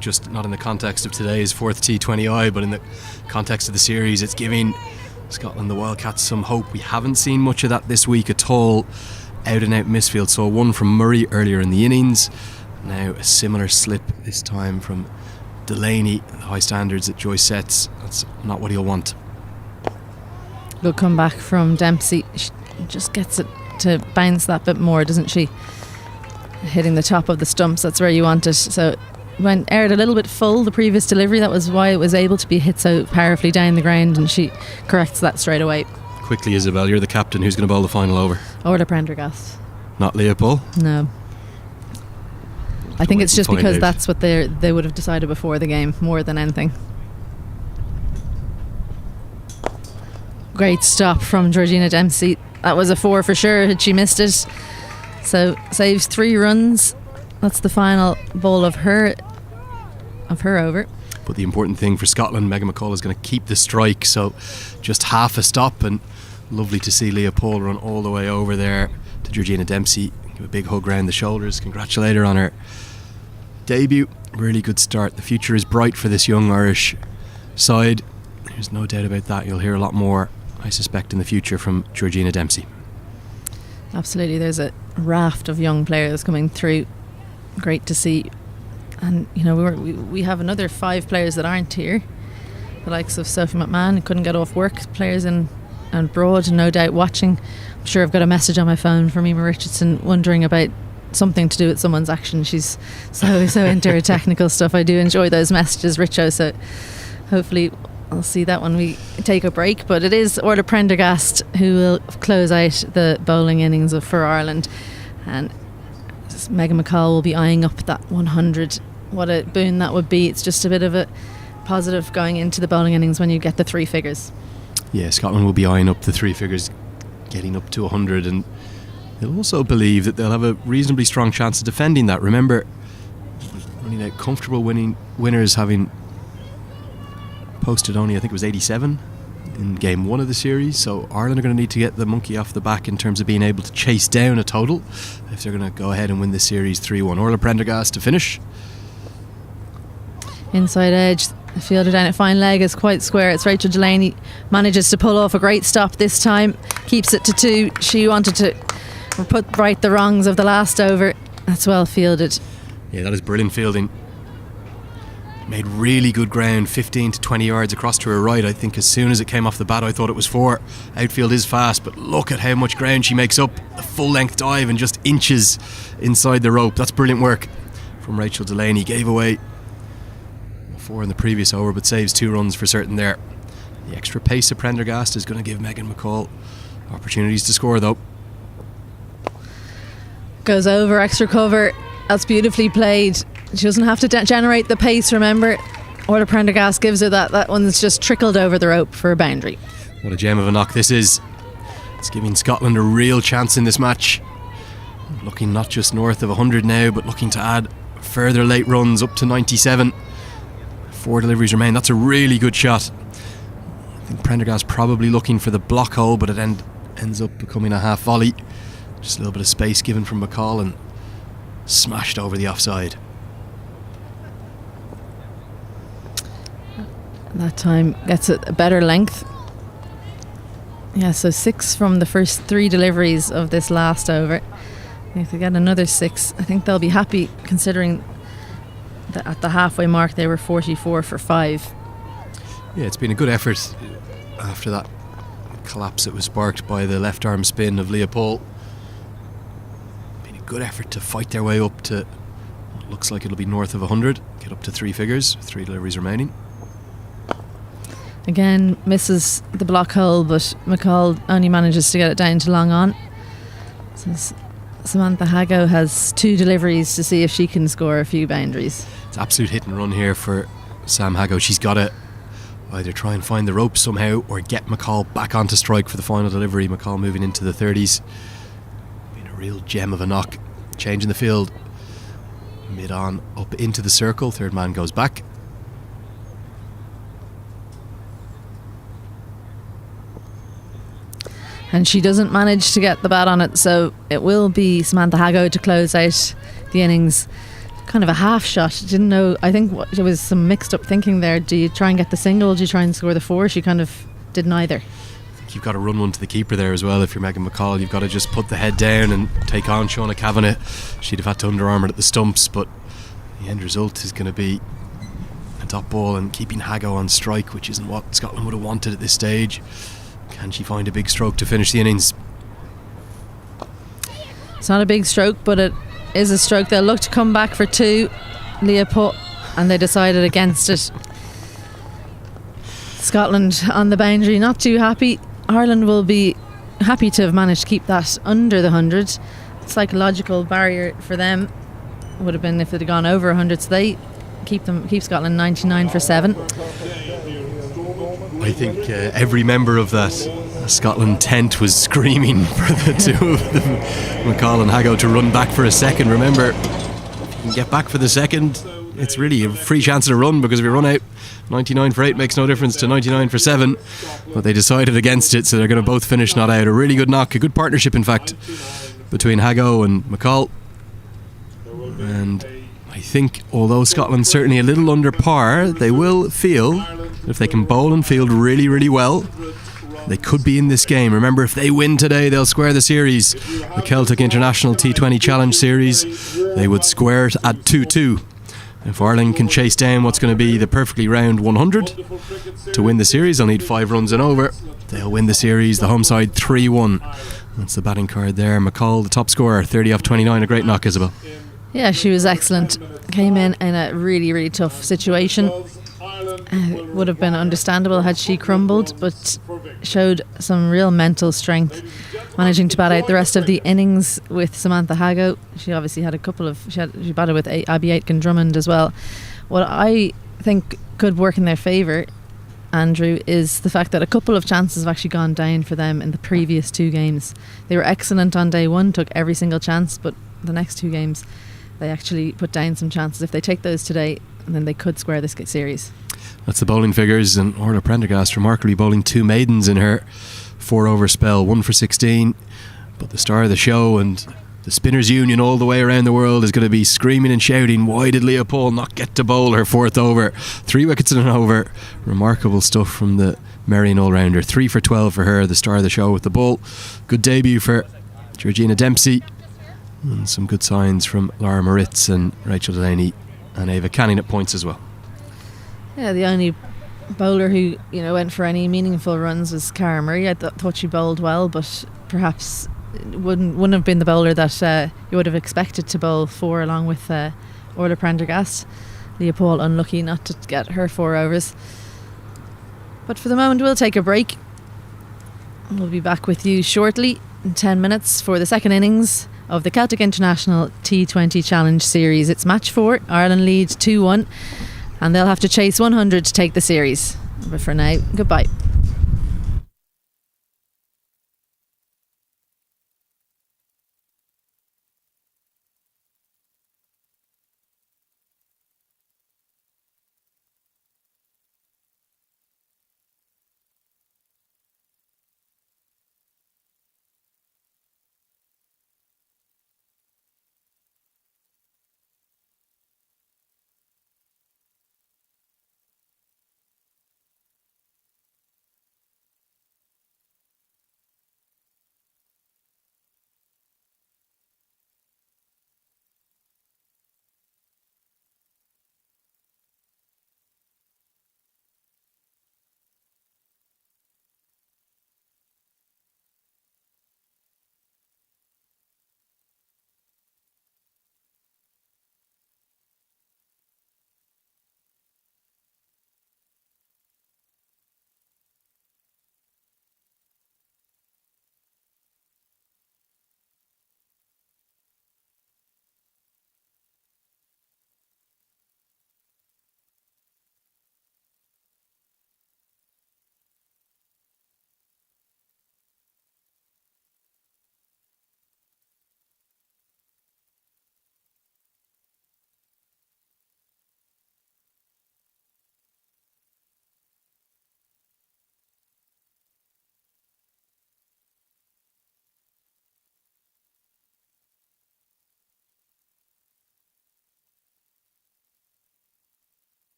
just not in the context of today's fourth T20I, but in the context of the series. It's giving Scotland, the Wildcats, some hope. We haven't seen much of that this week at all. Out and out misfield. Saw one from Murray earlier in the innings. Now a similar slip, this time from Delaney. The high standards that Joyce sets, that's not what he'll want. Good comeback from Dempsey. She just gets it to bounce that bit more, doesn't she? Hitting the top of the stumps, that's where you want it. So when aired a little bit full, the previous delivery, that was why it was able to be hit so powerfully down the ground, and she corrects that straight away. Quickly, Isabel, you're the captain. Who's going to bowl the final over? Orla Prendergast. Not Leopold? No. I think wait it's and just find because out. that's what they would have decided before the game, more than anything. Great stop from Georgina Dempsey. That was a 4 for sure had she missed it. So saves 3 runs. That's the final ball of her over. But the important thing for Scotland, Megan McCall is going to keep the strike, so just half a stop, and lovely to see Leopold run all the way over there to Georgina Dempsey. Give a big hug round the shoulders, congratulate her on her debut. Really good start. The future is bright for this young Irish side. There's no doubt about that. You'll hear a lot more, I suspect, in the future from Georgina Dempsey. Absolutely, there's a raft of young players coming through. Great to see. And you know, we have another 5 players that aren't here. The likes of Sophie McMahon, who couldn't get off work, players in and abroad, no doubt watching. I'm sure I've got a message on my phone from Emma Richardson wondering about something to do with someone's action. She's so into her technical stuff. I do enjoy those messages, Richo, so hopefully I'll see that when we take a break. But it is Orla Prendergast who will close out the bowling innings for Ireland, and Megan McCall will be eyeing up that 100. What a boon that would be. It's just a bit of a positive going into the bowling innings when you get the 3 figures. Yeah, Scotland will be eyeing up the 3 figures, getting up to 100, and they'll also believe that they'll have a reasonably strong chance of defending that. Remember, running out comfortable winners, having posted only, I think it was 87 in game 1 of the series, so Ireland are going to need to get the monkey off the back in terms of being able to chase down a total if they're going to go ahead and win this series 3-1. Orla Prendergast to finish. Inside edge, the fielder down at fine leg is quite square. It's Rachel Delaney, manages to pull off a great stop this time, keeps it to 2. She wanted to put right the wrongs of the last over. That's well fielded. Yeah, that is brilliant fielding. Made really good ground, 15 to 20 yards across to her right. I think as soon as it came off the bat, I thought it was 4. Outfield is fast, but look at how much ground she makes up. A full length dive and just inches inside the rope. That's brilliant work from Rachel Delaney. Gave away 4 in the previous over, but saves 2 runs for certain there. The extra pace of Prendergast is going to give Megan McCall opportunities to score, though. Goes over, extra cover. That's beautifully played. She doesn't have to generate the pace, remember. Orla Prendergast gives her that. That one's just trickled over the rope for a boundary. What a gem of a knock this is. It's giving Scotland a real chance in this match. Looking not just north of 100 now, but looking to add further late runs up to 97. 4 deliveries remain. That's a really good shot. I think Prendergast probably looking for the block hole, but it ends up becoming a half volley. Just a little bit of space given from McCall and smashed over the offside. That time gets a better length. Yeah, so 6 from the first 3 deliveries of this last over. If they get another 6, I think they'll be happy, considering that at the halfway mark they were 44 for 5. Yeah, it's been a good effort after that collapse that was sparked by the left arm spin of Leopold. Been a good effort to fight their way up to looks like it'll be north of 100, get up to 3 figures, 3 deliveries remaining. Again, misses the block hole, but McCall only manages to get it down to long on. So Samantha Hago has 2 deliveries to see if she can score a few boundaries. It's absolute hit and run here for Sam Hago. She's got to either try and find the rope somehow or get McCall back onto strike for the final delivery. McCall moving into the 30s. Been a real gem of a knock. Changing the field. Mid on, up into the circle. Third man goes back. And she doesn't manage to get the bat on it, so it will be Samantha Hago to close out the innings. Kind of a half shot. Didn't know. I think there was some mixed up thinking there. Do you try and get the single? Do you try and score the 4? She kind of did neither. I think you've got to run one to the keeper there as well. If you're Megan McCall, you've got to just put the head down and take on Shauna Kavanagh. She'd have had to underarm it at the stumps, but the end result is going to be a top ball and keeping Hago on strike, which isn't what Scotland would have wanted at this stage. Can she find a big stroke to finish the innings? It's not a big stroke, but it is a stroke. They'll look to come back for 2, Leah Putt, and they decided against it. Scotland on the boundary, not too happy. Ireland will be happy to have managed to keep that under the 100. Psychological barrier for them would have been if they'd have gone over 100, so they keep Scotland 99 for 7. I think every member of that Scotland tent was screaming for the 2 of them, McCall and Hago, to run back for a second. Remember, if you can get back for the second, it's really a free chance at a run, because if you run out, 99 for 8 makes no difference to 99 for 7. But they decided against it, so they're going to both finish not out. A really good knock, a good partnership, in fact, between Hago and McCall. And I think, although Scotland's certainly a little under par, they will feel if they can bowl and field really, really well, they could be in this game. Remember, if they win today, they'll square the series. The Celtic International T20 Challenge Series, they would square it at 2-2. If Ireland can chase down what's going to be the perfectly round 100 to win the series, they'll need 5 runs and over. They'll win the series, the home side 3-1. That's the batting card there. McCall, the top scorer, 30 off 29. A great knock, Isabel. Yeah, she was excellent. Came in a really, really tough situation. Would have been understandable had she crumbled, but showed some real mental strength, managing to bat out the rest of the innings with Samantha Hago. She obviously had she batted with Abby Aitken-Drummond as well. What I think could work in their favour, Andrew, is the fact that a couple of chances have actually gone down for them in the previous 2 games. They were excellent on day 1, took every single chance, but the next 2 games they actually put down some chances. If they take those today, then they could square this series. That's the bowling figures, and Orla Prendergast remarkably bowling 2 maidens in her 4-over spell, 1 for 16. But the star of the show and the Spinners Union all the way around the world is going to be screaming and shouting, why did Leah Paul not get to bowl her 4th over? 3 wickets and an over. Remarkable stuff from the Marion all-rounder. 3 for 12 for her, the star of the show with the ball. Good debut for Georgina Dempsey, and some good signs from Laura Moritz and Rachel Delaney and Ava Canning at points as well. Yeah, the only bowler who went for any meaningful runs was Cara Murray. I thought she bowled well, but perhaps wouldn't have been the bowler that you would have expected to bowl 4 along with Orla Prendergast. Leah Paul unlucky not to get her 4 overs. But for the moment, we'll take a break. We'll be back with you shortly in 10 minutes for the second innings of the Celtic International T20 Challenge Series. It's match 4. Ireland lead 2-1. And they'll have to chase 100 to take the series. But for now, goodbye.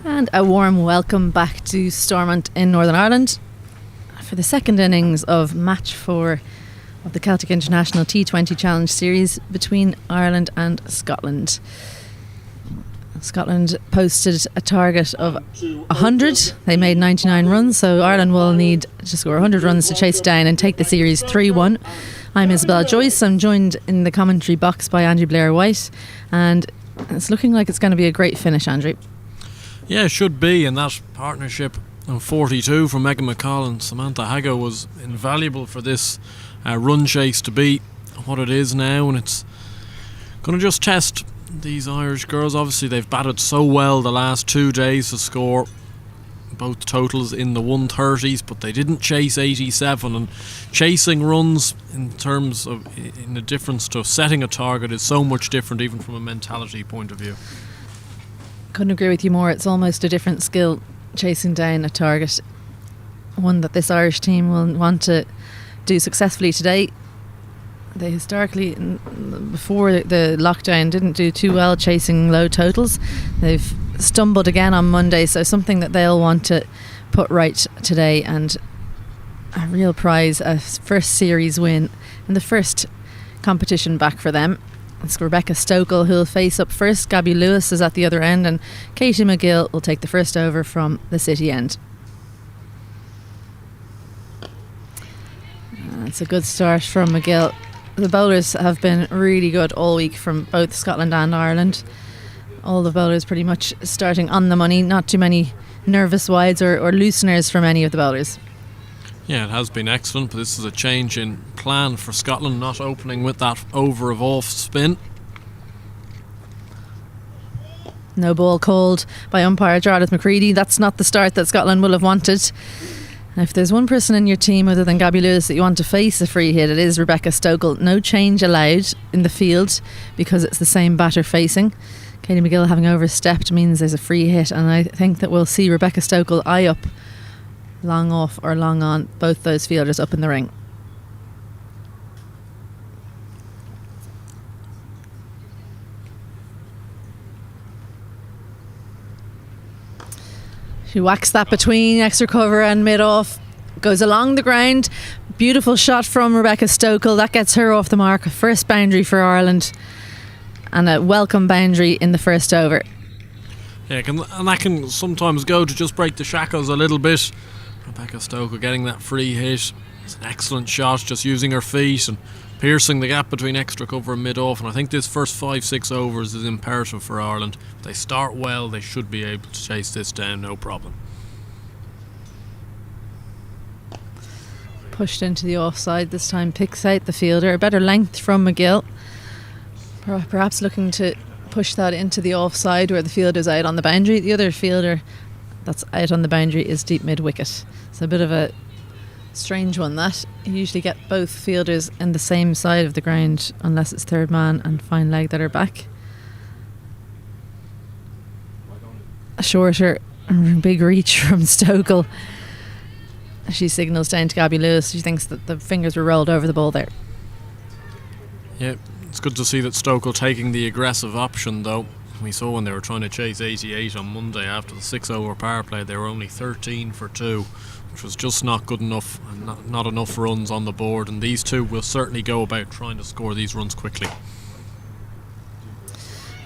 And a warm welcome back to Stormont in Northern Ireland for the second innings of match 4 of the Celtic International T20 Challenge Series between Ireland and Scotland. Scotland posted a target of 100. They made 99 runs, so Ireland will need to score 100 runs to chase down and take the series 3-1. I'm Isabel Joyce. I'm joined in the commentary box by Andrew Blair-White, and it's looking like it's going to be a great finish, Andrew. Yeah, it should be, and that partnership of 42 from Megan McCall and Samantha Hago was invaluable for this run chase to be what it is now, and it's going to just test these Irish girls. Obviously they've batted so well the last 2 days to score both totals in the 130s, but they didn't chase 87, and chasing runs in terms of in the difference to setting a target is so much different, even from a mentality point of view. Couldn't agree with you more. It's almost a different skill chasing down a target, one that this Irish team will want to do successfully today. They historically, before the lockdown, didn't do too well chasing low totals. They've stumbled again on Monday, so something that they'll want to put right today, and a real prize, a first series win and the first competition back for them. It's Rebecca Stokel who'll face up first. Gabby Lewis is at the other end, and Katie McGill will take the first over from the City end. It's a good start from McGill. The bowlers have been really good all week from both Scotland and Ireland. All the bowlers pretty much starting on the money. Not too many nervous wides or looseners from any of the bowlers. Yeah, it has been excellent, but this is a change in plan for Scotland, not opening with that over of off spin. No ball called by umpire Jarlath McCready. That's not the start that Scotland will have wanted. Now, if there's one person in your team other than Gabby Lewis that you want to face a free hit, it is Rebecca Stokel. No change allowed in the field because it's the same batter facing. Katie McGill having overstepped means there's a free hit, and I think that we'll see Rebecca Stokel eye up, long off or long on, both those fielders up in the ring. She whacks that between extra cover and mid-off, goes along the ground. Beautiful shot from Rebecca Stokel. That gets her off the mark. First boundary for Ireland, and a welcome boundary in the first over. Yeah, and that can sometimes go to just break the shackles a little bit. Rebecca Stokel getting that free hit. It's an excellent shot, just using her feet and piercing the gap between extra cover and mid-off. And I think this first 5-6 overs is imperative for Ireland. If they start well, they should be able to chase this down, no problem. Pushed into the offside this time, picks out the fielder. A better length from McGill. Perhaps looking to push that into the offside where the fielder's out on the boundary. The other fielder that's out on the boundary is deep mid-wicket. It's a bit of a strange one, that. You usually get both fielders in the same side of the ground unless it's third man and fine leg that are back. A shorter big reach from Stokel. She signals down to Gabby Lewis. She thinks that the fingers were rolled over the ball there. Yeah, it's good to see that Stokel taking the aggressive option, though. We saw when they were trying to chase 88 on Monday after the 6-over power play, they were only 13 for 2, which was just not good enough, and not enough runs on the board, and these two will certainly go about trying to score these runs quickly.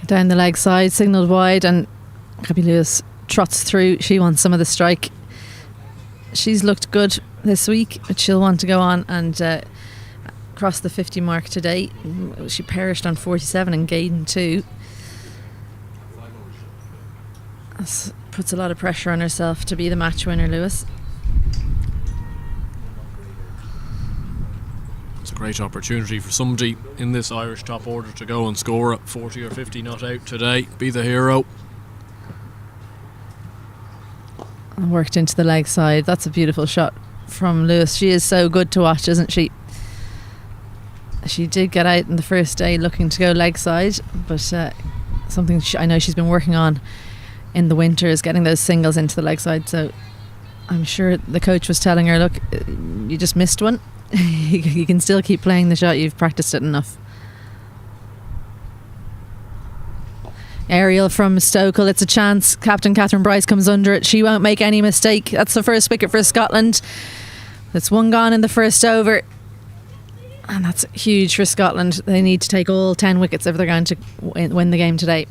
Down the leg side, signalled wide, and Gabby Lewis trots through. She wants some of the strike. She's looked good this week, but she'll want to go on and cross the 50 mark today. She perished on 47 and Gaydon too. This puts a lot of pressure on herself to be the match winner, Lewis. It's a great opportunity for somebody in this Irish top order to go and score at 40 or 50 not out today, be the hero. Worked into the leg side. That's a beautiful shot from Lewis. She is so good to watch, isn't she? She did get out in the first day looking to go leg side, but something I know she's been working on in the winter is getting those singles into the leg side. So I'm sure the coach was telling her, look, you just missed one. You can still keep playing the shot. You've practiced it enough. Aerial from Stokel, it's a chance. Captain Catherine Bryce comes under it. She won't make any mistake. That's the first wicket for Scotland. That's one gone in the first over. And that's huge for Scotland. They need to take all 10 wickets if they're going to win the game today.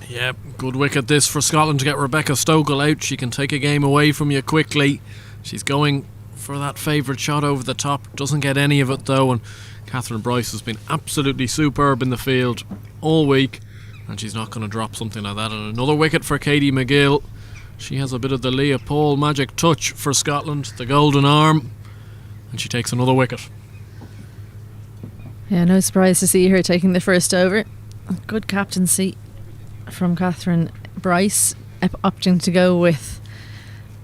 Yeah, good wicket this for Scotland to get Rebecca Stokel out. She can take a game away from you quickly. She's going for that favourite shot over the top. Doesn't get any of it though, and Catherine Bryce has been absolutely superb in the field all week, and she's not going to drop something like that. And another wicket for Katie McGill. She has a bit of the Leah Paul magic touch for Scotland, the golden arm, and she takes another wicket. Yeah, no surprise to see her taking the first over. Good captaincy from Catherine Bryce, opting to go with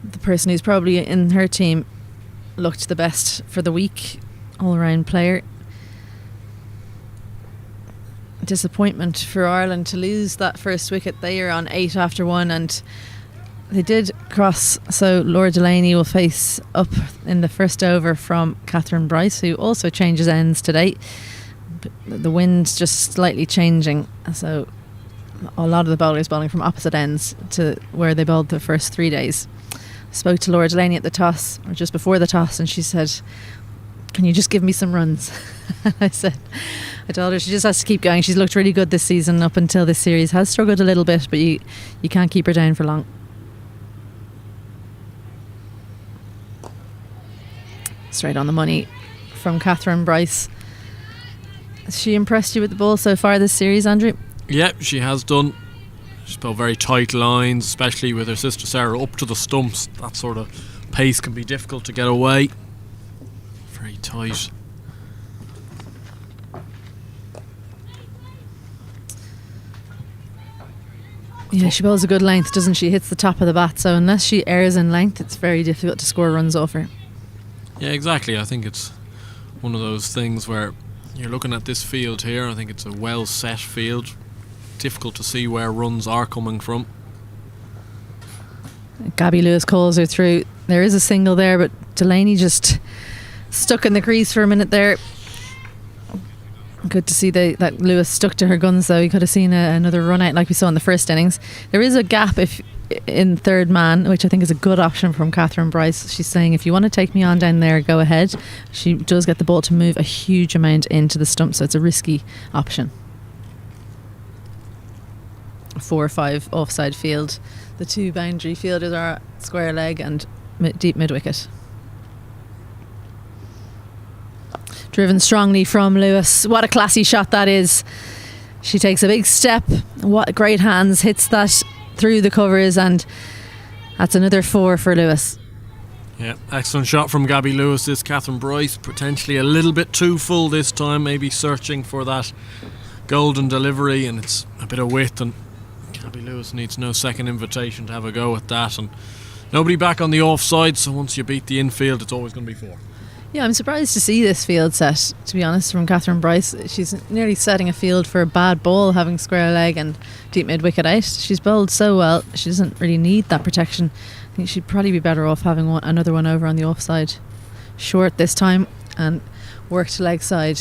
the person who's probably in her team looked the best for the week, all-round player. Disappointment for Ireland to lose that first wicket. They are on 8 after 1, and they did cross, so Laura Delaney will face up in the first over from Catherine Bryce, who also changes ends today. The wind's just slightly changing, so a lot of the bowlers bowling from opposite ends to where they bowled the first 3 days. I spoke to Laura Delaney at the toss, or just before the toss, and she said, "Can you just give me some runs?" I told her she just has to keep going. She's looked really good this season up until this series. Has struggled a little bit, but you can't keep her down for long. Straight on the money from Catherine Bryce. Has she impressed you with the ball so far this series, Andrew? Yeah, she has done. She's bowled very tight lines, especially with her sister Sarah up to the stumps. That sort of pace can be difficult to get away. Very tight. Yeah, she bowls a good length, doesn't she? Hits the top of the bat, so unless she errs in length, it's very difficult to score runs off her. Yeah, exactly. I think it's one of those things where you're looking at this field here. I think it's a well set field. Difficult to see where runs are coming from. Gabby Lewis calls her through. There is a single there, but Delaney just stuck in the crease for a minute there. Good to see that Lewis stuck to her guns, though. You could have seen another run out like we saw in the first innings. There is a gap in third man, which I think is a good option from Catherine Bryce. She's saying, if you want to take me on down there, go ahead. She does get the ball to move a huge amount into the stump, so it's a risky option. 4 or 5 offside field. The 2 boundary fielders are square leg and deep mid wicket. Driven strongly from Lewis. What a classy shot that is. She takes a big step. What great hands. Hits that through the covers, and that's another 4 for Lewis. Yeah, excellent shot from Gabby Lewis. This Catherine Bryce potentially a little bit too full this time, maybe searching for that golden delivery, and it's a bit of width, and Gabby Lewis needs no second invitation to have a go at that, and nobody back on the offside, so once you beat the infield it's always going to be 4. Yeah, I'm surprised to see this field set, to be honest, from Catherine Bryce. She's nearly setting a field for a bad ball, having square leg and deep mid wicket out. She's bowled so well, she doesn't really need that protection. I think she'd probably be better off having another one over on the offside. Short this time and work to leg side.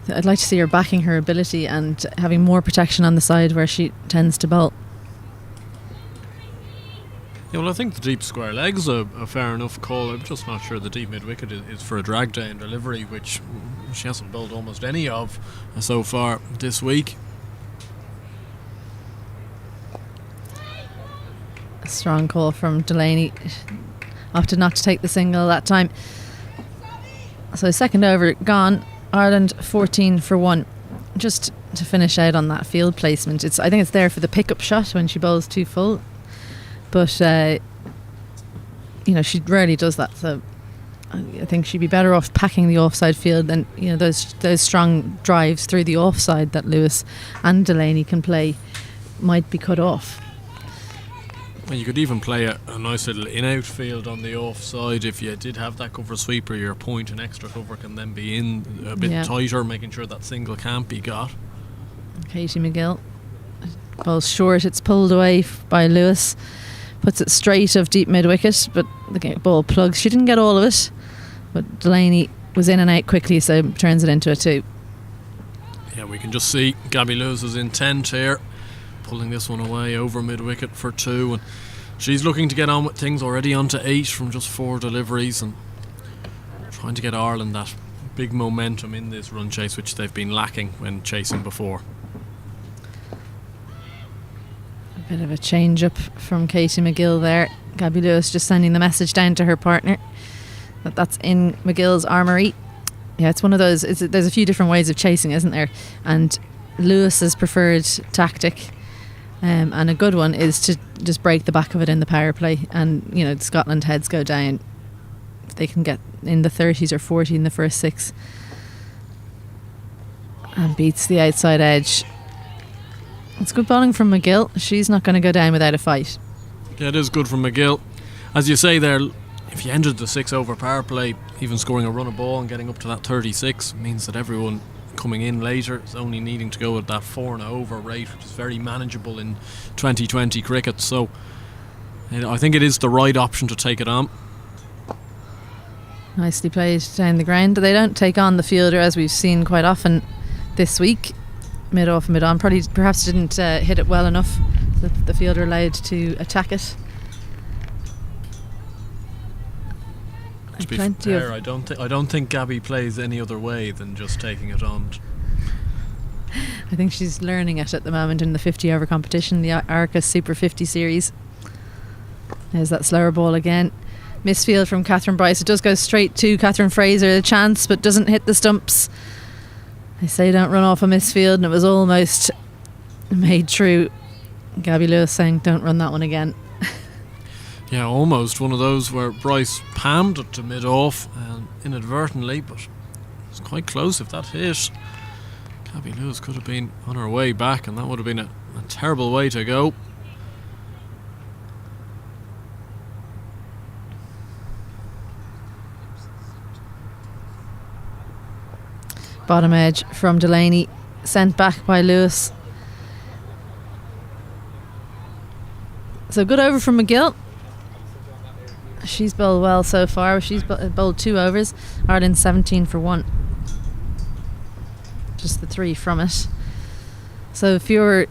I'd like to see her backing her ability and having more protection on the side where she tends to bowl. Yeah, well, I think the deep square leg's a fair enough call. I'm just not sure the deep mid wicket is for a drag down delivery, which she hasn't bowled almost any of so far this week. A strong call from Delaney. Opted not to take the single that time. So second over gone. Ireland 14 for 1. Just to finish out on that field placement, I think it's there for the pickup shot when she bowls too full. But, she rarely does that. So I think she'd be better off packing the offside field than, those strong drives through the offside that Lewis and Delaney can play might be cut off. And you could even play a nice little in-out field on the offside if you did have that cover sweeper. Your point and extra cover can then be in a bit tighter, making sure that single can't be got. Katie McGill bowls short. It's pulled away by Lewis. Puts it straight of deep mid wicket, but the ball plugs. She didn't get all of it, but Delaney was in and out quickly, so turns it into a 2. Yeah, we can just see Gabby Lewis's intent here, pulling this one away over mid-wicket for 2, and she's looking to get on with things, already on to 8 from just 4 deliveries, and trying to get Ireland that big momentum in this run chase, which they've been lacking when chasing before. A bit of a change up from Katie McGill there. Gabby Lewis just sending the message down to her partner that that's in McGill's armoury. Yeah, it's one of those, there's a few different ways of chasing, isn't there? And Lewis's preferred tactic, and a good one, is to just break the back of it in the power play. And, you know, Scotland heads go down. If they can get in the 30s or 40 in the first 6 and beats the outside edge. It's good bowling from McGill. She's not going to go down without a fight. Yeah, it is good from McGill. As you say there, if you entered the 6 over power play, even scoring a run of ball and getting up to that 36 means that everyone coming in later is only needing to go at that 4 and over rate, which is very manageable in 2020 cricket. So I think it is the right option to take it on. Nicely played down the ground. They don't take on the fielder, as we've seen quite often this week. Mid off, mid on. Perhaps didn't hit it well enough. The fielder allowed to attack it. To be fair, I don't think Gabby plays any other way than just taking it on. I think she's learning it at the moment in the 50 over competition, the Arcus Super 50 series. There's that slower ball again. Misfield from Catherine Bryce. It does go straight to Catherine Fraser, a chance, but doesn't hit the stumps. They say don't run off a misfield, and it was almost made true. Gabby Lewis saying don't run that one again. Yeah, almost one of those where Bryce palmed it to mid-off and inadvertently, but it's quite close. If that hit, Gabby Lewis could have been on her way back, and that would have been a terrible way to go. Bottom edge from Delaney, sent back by Lewis. So good over from McGill. She's bowled well so far. She's bowled 2 overs. Ireland 17 for 1. Just the 3 from it. So if you're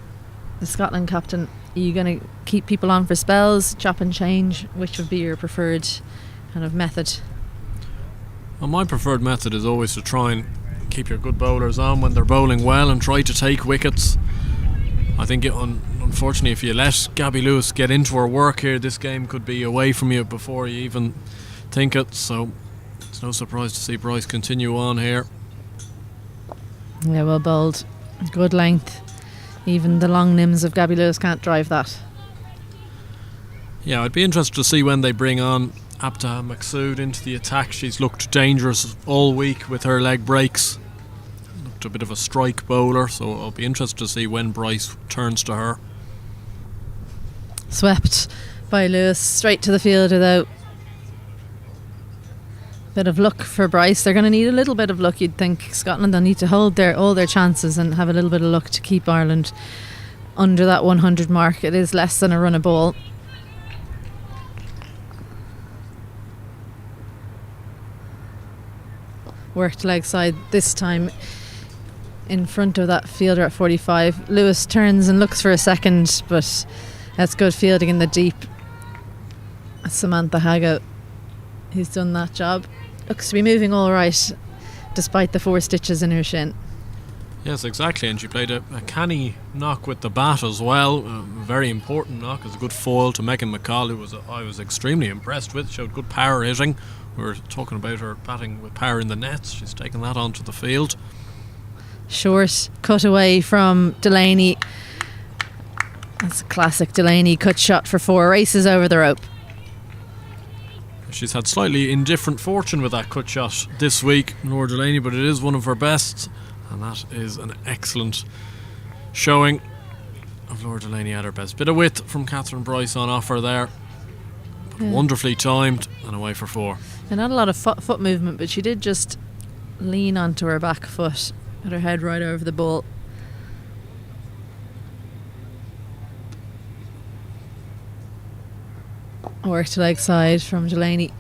the Scotland captain, are you going to keep people on for spells, chop and change? Which would be your preferred kind of method? Well, my preferred method is always to try and keep your good bowlers on when they're bowling well and try to take wickets. I think unfortunately, if you let Gabby Lewis get into her work here, this game could be away from you before you even think it. So it's no surprise to see Bryce continue on here. Yeah, well bowled. Good length. Even the long limbs of Gabby Lewis can't drive that. Yeah, I'd be interested to see when they bring on Abtaha Maqsood into the attack. She's looked dangerous all week with her leg breaks. Looked a bit of a strike bowler, so I'll be interested to see when Bryce turns to her. Swept by Lewis, straight to the fielder though. Bit of luck for Bryce. They're going to need a little bit of luck, you'd think. Scotland, they'll need to hold all their chances and have a little bit of luck to keep Ireland under that 100 mark. It is less than a run a ball. Worked leg side this time in front of that fielder at 45. Lewis turns and looks for a second, but that's good fielding in the deep. Samantha Hago, who's done that job, looks to be moving all right despite the 4 stitches in her shin. Yes, exactly, and she played a canny knock with the bat as well. A very important knock as a good foil to Megan McCall, who I was extremely impressed with. Showed good power hitting. We were talking about her batting with power in the nets. She's taken that onto the field. Short cut away from Delaney. That's a classic Delaney cut shot for 4. Races over the rope. She's had slightly indifferent fortune with that cut shot this week, Laura Delaney, but it is one of her best, and that is an excellent showing of Laura Delaney at her best. Bit of width from Catherine Bryce on offer there, but wonderfully timed and away for 4. And not a lot of foot movement, but she did just lean onto her back foot, had her head right over the ball. Worked leg side from Delaney.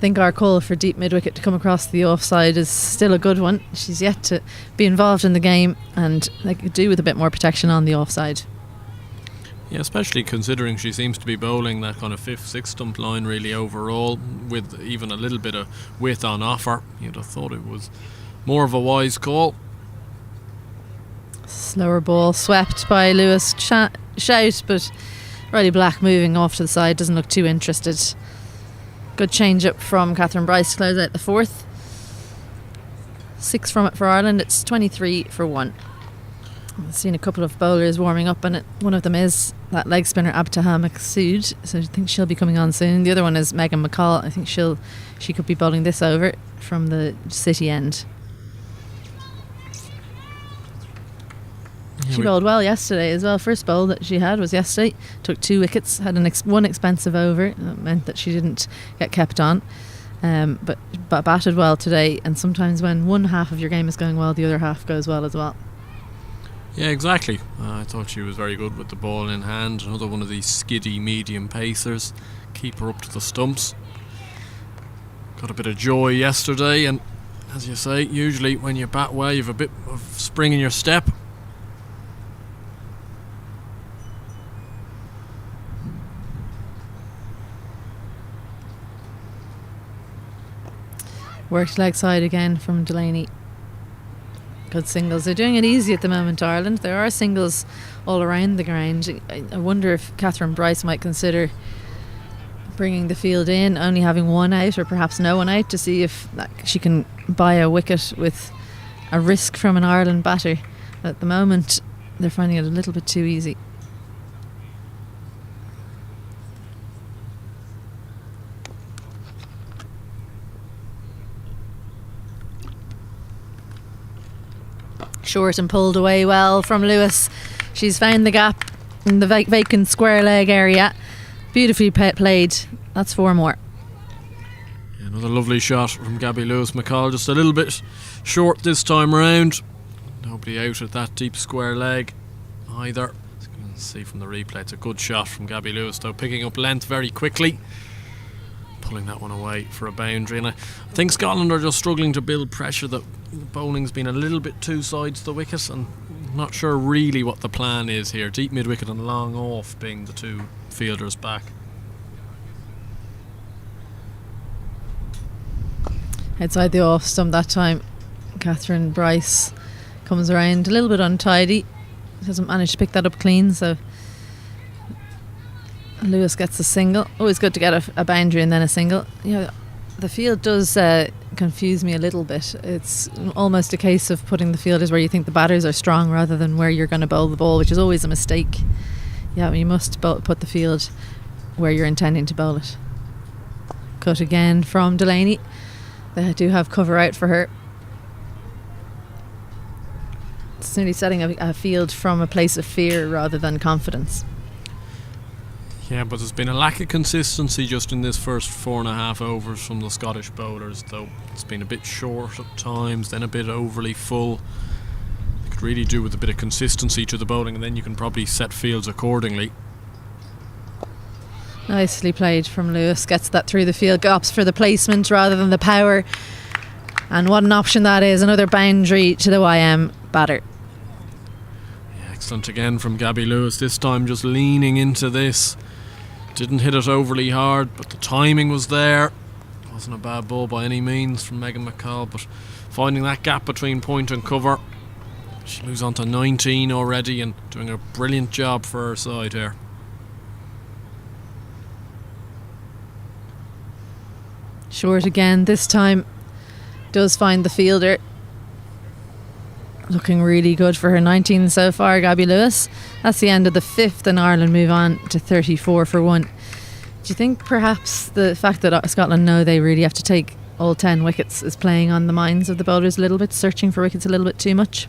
think our call for deep mid-wicket to come across the offside is still a good one. She's yet to be involved in the game, and they could do with a bit more protection on the offside. Yeah, especially considering she seems to be bowling that kind of 5th, 6th stump line really overall, with even a little bit of width on offer. You'd have thought it was more of a wise call. Slower ball swept by Lewis Shout, but Riley Black moving off to the side doesn't look too interested. Good change up from Catherine Bryce to close out the 4th. 6 from it for Ireland. It's 23 for 1. I've seen a couple of bowlers warming up, and one of them is that leg spinner Abtaha Maksud, so I think she'll be coming on soon. The other one is Megan McCall. I think she could be bowling this over from the City end. She bowled well yesterday as well. First bowl that she had was yesterday. Took 2 wickets, had one expensive over. That meant that she didn't get kept on. But batted well today, and sometimes when one half of your game is going well, the other half goes well as well. Yeah, exactly. I thought she was very good with the ball in hand. Another one of these skiddy medium pacers. Keep her up to the stumps. Got a bit of joy yesterday, and as you say, usually when you bat well, you've a bit of spring in your step. Worked leg side again from Delaney. Good singles. They're doing it easy at the moment, Ireland. There are singles all around the ground. I wonder if Catherine Bryce might consider bringing the field in, only having one out or perhaps no one out, to see if she can buy a wicket with a risk from an Ireland batter. At the moment, they're finding it a little bit too easy. Short and pulled away well from Lewis. She's found the gap in the vacant square leg area. Beautifully played. That's 4 more. Yeah, another lovely shot from Gabby Lewis-McCall. Just a little bit short this time round. Nobody out at that deep square leg either. As you can see from the replay, it's a good shot from Gabby Lewis, though, picking up length very quickly, pulling that one away for a boundary. And I think Scotland are just struggling to build pressure. That bowling's been a little bit two sides to the wicket, and not sure really what the plan is here. Deep mid-wicket and long off being the 2 fielders back. Outside the off stump that time, Catherine Bryce comes around a little bit untidy. Doesn't manage to pick that up clean, so Lewis gets a single. Always good to get a boundary and then a single. The field does confuse me a little bit. It's almost a case of putting the fielders where you think the batters are strong rather than where you're going to bowl the ball, which is always a mistake. Yeah, you must put the field where you're intending to bowl it. Cut again from Delaney. They do have cover out for her. It's nearly setting a field from a place of fear rather than confidence. Yeah, but there's been a lack of consistency just in this first 4.5 overs from the Scottish bowlers, though. It's been a bit short at times, then a bit overly full. You could really do with a bit of consistency to the bowling, and then you can probably set fields accordingly. Nicely played from Lewis. Gets that through the field, opts for the placement rather than the power. And what an option that is. Another boundary to the YM batter. Yeah, excellent again from Gabby Lewis, this time just leaning into this. Didn't hit it overly hard, but the timing was there. Wasn't a bad ball by any means from Megan McCall, but finding that gap between point and cover. She moves on to 19 already and doing a brilliant job for her side here. Short again, this time does find the fielder. Looking really good for her. 19 so far, Gabby Lewis. That's the end of the 5th, and Ireland move on to 34 for 1. Do you think perhaps the fact that Scotland know they really have to take all 10 wickets is playing on the minds of the bowlers a little bit, searching for wickets a little bit too much?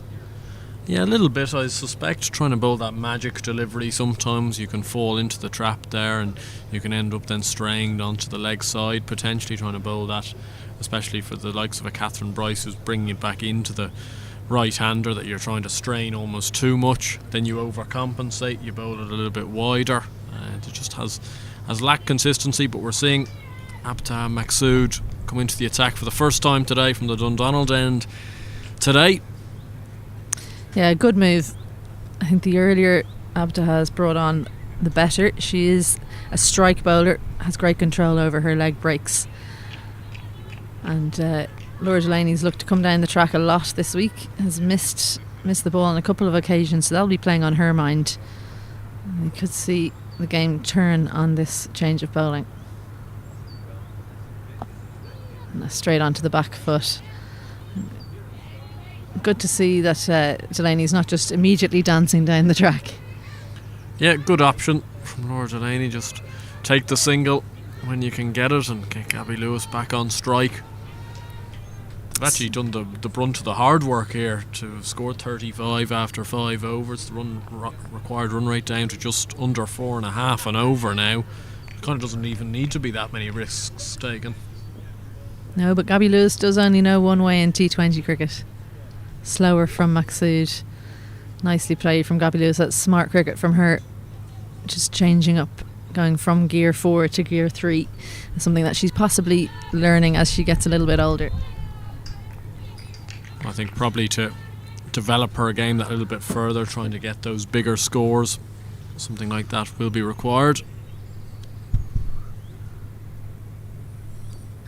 Yeah, a little bit, I suspect. Trying to bowl that magic delivery, sometimes you can fall into the trap there and you can end up then straying onto the leg side, potentially trying to bowl that, especially for the likes of a Catherine Bryce who's bringing it back into the right-hander, that you're trying to strain almost too much. Then you overcompensate, you bowl it a little bit wider, and it just has lacked consistency. But we're seeing Abta Maksud come into the attack for the first time today from the Dundonald end today. Yeah, good move. I think the earlier Abta has brought on, the better. She is a strike bowler, has great control over her leg breaks. And Laura Delaney's looked to come down the track a lot this week, has missed the ball on a couple of occasions, so that'll be playing on her mind. We could see the game turn on this change of bowling. And straight onto the back foot. Good to see that Delaney's not just immediately dancing down the track. Yeah, good option from Laura Delaney. Just take the single when you can get it and get Gabby Lewis back on strike. They've actually done the brunt of the hard work here to have scored 35 after 5 overs. The required run rate down to just under 4.5 and over now. It kind of doesn't even need to be that many risks taken. No, but Gabby Lewis does only know one way in T20 cricket. Slower from Maksud. Nicely played from Gabby Lewis. That's smart cricket from her. Just changing up, going from gear 4 to gear 3. It's something that she's possibly learning as she gets a little bit older. I think probably to develop her game that little bit further, trying to get those bigger scores, something like that will be required.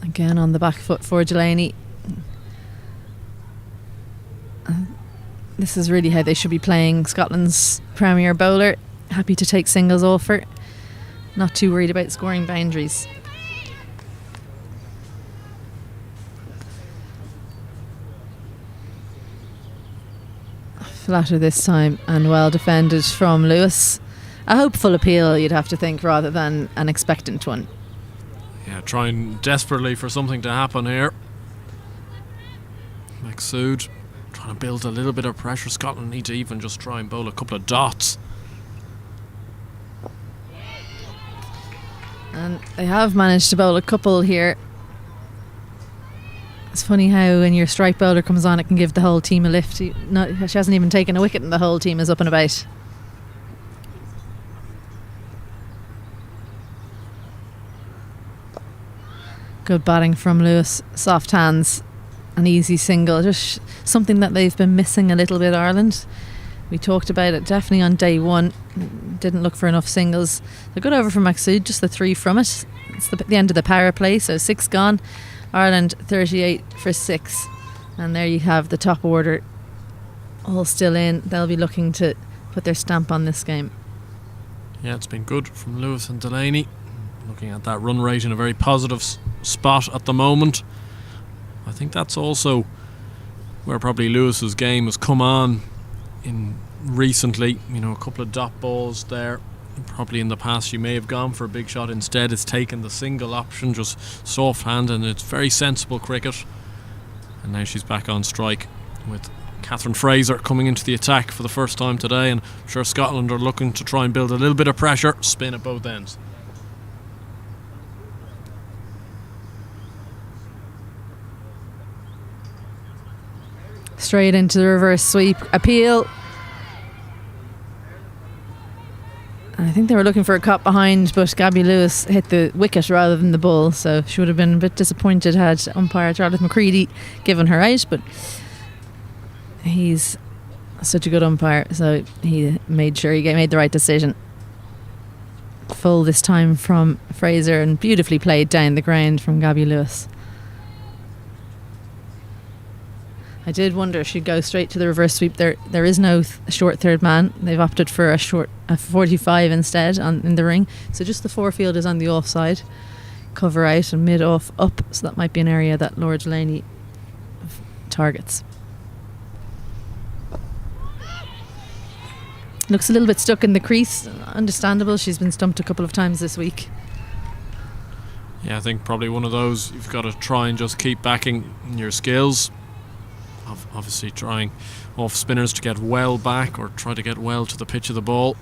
Again on the back foot for Delaney. This is really how they should be playing. Scotland's premier bowler, happy to take singles off her, not too worried about scoring boundaries. Flatter this time and well defended from Lewis. A hopeful appeal, you'd have to think, rather than an expectant one. Yeah, trying desperately for something to happen here. Maksud trying to build a little bit of pressure. Scotland need to even just try and bowl a couple of dots. And they have managed to bowl a couple here. It's funny how when your strike bowler comes on, it can give the whole team a lift. She hasn't even taken a wicket and the whole team is up and about. Good batting from Lewis. Soft hands. An easy single. Just something that they've been missing a little bit, Ireland. We talked about it definitely on day one. Didn't look for enough singles. A good over from Maksud, just the 3 from it. It's the end of the power play, so 6 gone. Ireland 38 for 6. And there you have the top order all still in. They'll be looking to put their stamp on this game. Yeah, it's been good from Lewis and Delaney. Looking at that run rate in a very positive spot at the moment. I think that's also where probably Lewis's game has come on in recently. You know, a couple of dot balls there. Probably in the past she may have gone for a big shot. Instead it's taken the single option, just soft hand, and it's very sensible cricket. And now she's back on strike with Catherine Fraser coming into the attack for the first time today, and I'm sure Scotland are looking to try and build a little bit of pressure. Spin at both ends. Straight into the reverse sweep. Appeal. I think they were looking for a cut behind, but Gabby Lewis hit the wicket rather than the ball, so she would have been a bit disappointed had umpire Charlotte McCready given her out, but he's such a good umpire, so he made sure he made the right decision. Full this time from Fraser, and beautifully played down the ground from Gabby Lewis. I did wonder if she'd go straight to the reverse sweep. There is no short third man. They've opted for a 45 instead in the ring. So just the forefield is on the offside. Cover out and mid off up. So that might be an area that Laura Delaney targets. Looks a little bit stuck in the crease. Understandable. She's been stumped a couple of times this week. Yeah, I think probably one of those you've got to try and just keep backing your skills. Obviously trying off spinners to get well back or try to get well to the pitch of the ball.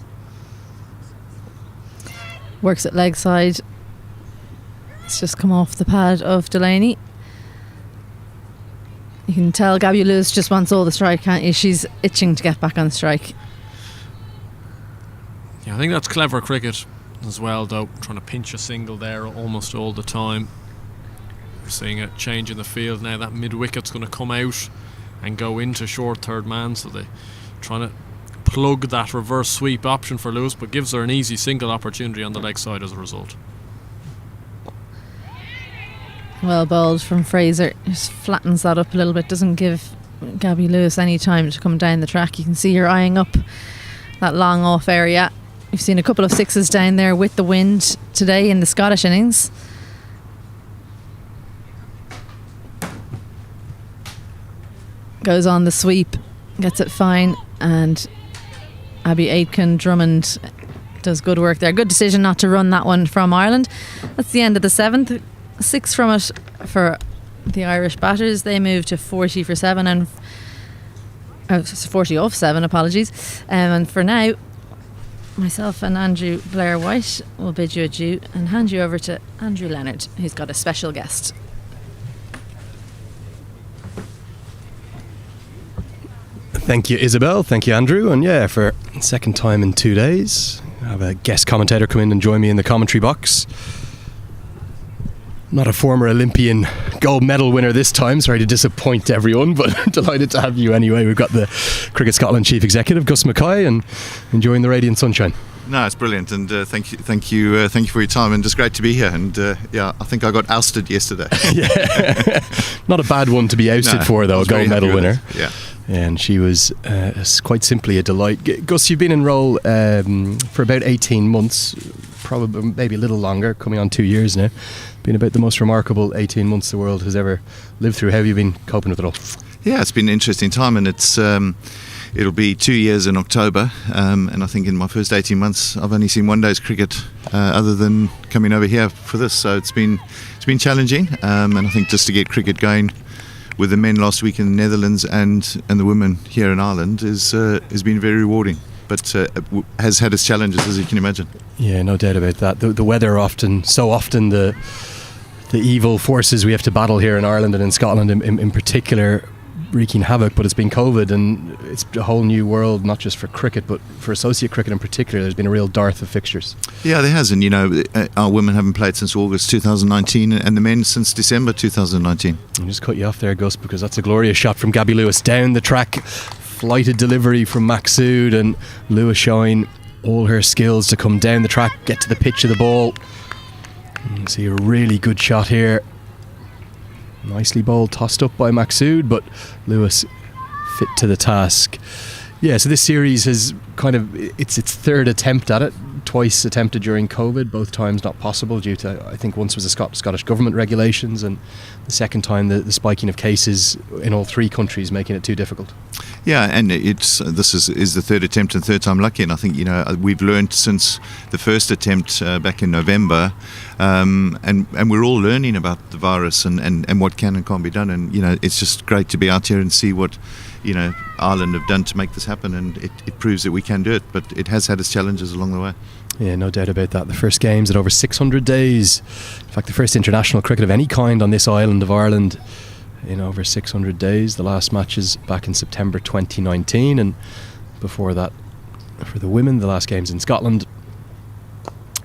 Works at leg side. It's just come off the pad of Delaney. You can tell Gabby Lewis just wants all the strike, can't you? She's itching to get back on strike. Yeah, I think that's clever cricket as well, though, trying to pinch a single there almost all the time. We're seeing a change in the field now. That mid-wicket's going to come out and go into short third man, so they're trying to plug that reverse sweep option for Lewis, but gives her an easy single opportunity on the leg side as a result. Well bowled from Fraser. Just flattens that up a little bit. Doesn't give Gabby Lewis any time to come down the track. You can see her eyeing up that long off area. We've seen a couple of sixes down there with the wind today in the Scottish innings. Goes on the sweep, gets it fine, and Abby Aitken Drummond does good work there. Good decision not to run that one from Ireland. That's the end of the 7th. 6 from it for the Irish batters. They move to 40 for 7 and 40 off 7, apologies. And for now, myself and Andrew Blair White will bid you adieu and hand you over to Andrew Leonard, who's got a special guest. Thank you, Isabel. Thank you, Andrew. And yeah, for second time in 2 days, I have a guest commentator come in and join me in the commentary box. Not a former Olympian gold medal winner this time. Sorry to disappoint everyone, but delighted to have you anyway. We've got the Cricket Scotland Chief Executive, Gus Mackay, and enjoying the radiant sunshine. No, it's brilliant, and thank you for your time, and just great to be here. And I think I got ousted yesterday. Yeah, not a bad one to be ousted for, though. A gold medal winner. Yeah. And she was quite simply a delight. Gus, you've been in role for about 18 months, probably maybe a little longer, coming on 2 years now. Been about the most remarkable 18 months the world has ever lived through. How have you been coping with it all? Yeah, it's been an interesting time, and it's it'll be 2 years in October, and I think in my first 18 months I've only seen one day's cricket other than coming over here for this, so it's been challenging, and I think just to get cricket going with the men last week in the Netherlands and the women here in Ireland has been very rewarding, but has had its challenges, as you can imagine. Yeah, no doubt about that. The weather so often the evil forces we have to battle here in Ireland and in Scotland in particular wreaking havoc, but it's been COVID and it's a whole new world, not just for cricket but for associate cricket in particular. There's been a real dearth of fixtures. Yeah, there has, and our women haven't played since August 2019 and the men since December 2019. I'll just cut you off there, Gus, because that's a glorious shot from Gabby Lewis down the track, flighted delivery from Maksud, and Lewis showing all her skills to come down the track, get to the pitch of the ball. You can see a really good shot here. Nicely bowled, tossed up by Maksud, but Lewis fit to the task. Yeah, so this series has it's its third attempt at it. Twice attempted during COVID, both times not possible due to, I think once was the Scottish Government regulations, and the second time the spiking of cases in all three countries, making it too difficult. Yeah, and this is the third attempt and third time lucky, and I think we've learned since the first attempt back in November, and we're all learning about the virus and what can and can't be done, and it's just great to be out here and see what Ireland have done to make this happen, and it proves that we can do it, but it has had its challenges along the way. Yeah, no doubt about that. The first games at over 600 days. In fact, the first international cricket of any kind on this island of Ireland in over 600 days. The last matches back in September 2019, and before that, for the women, the last games in Scotland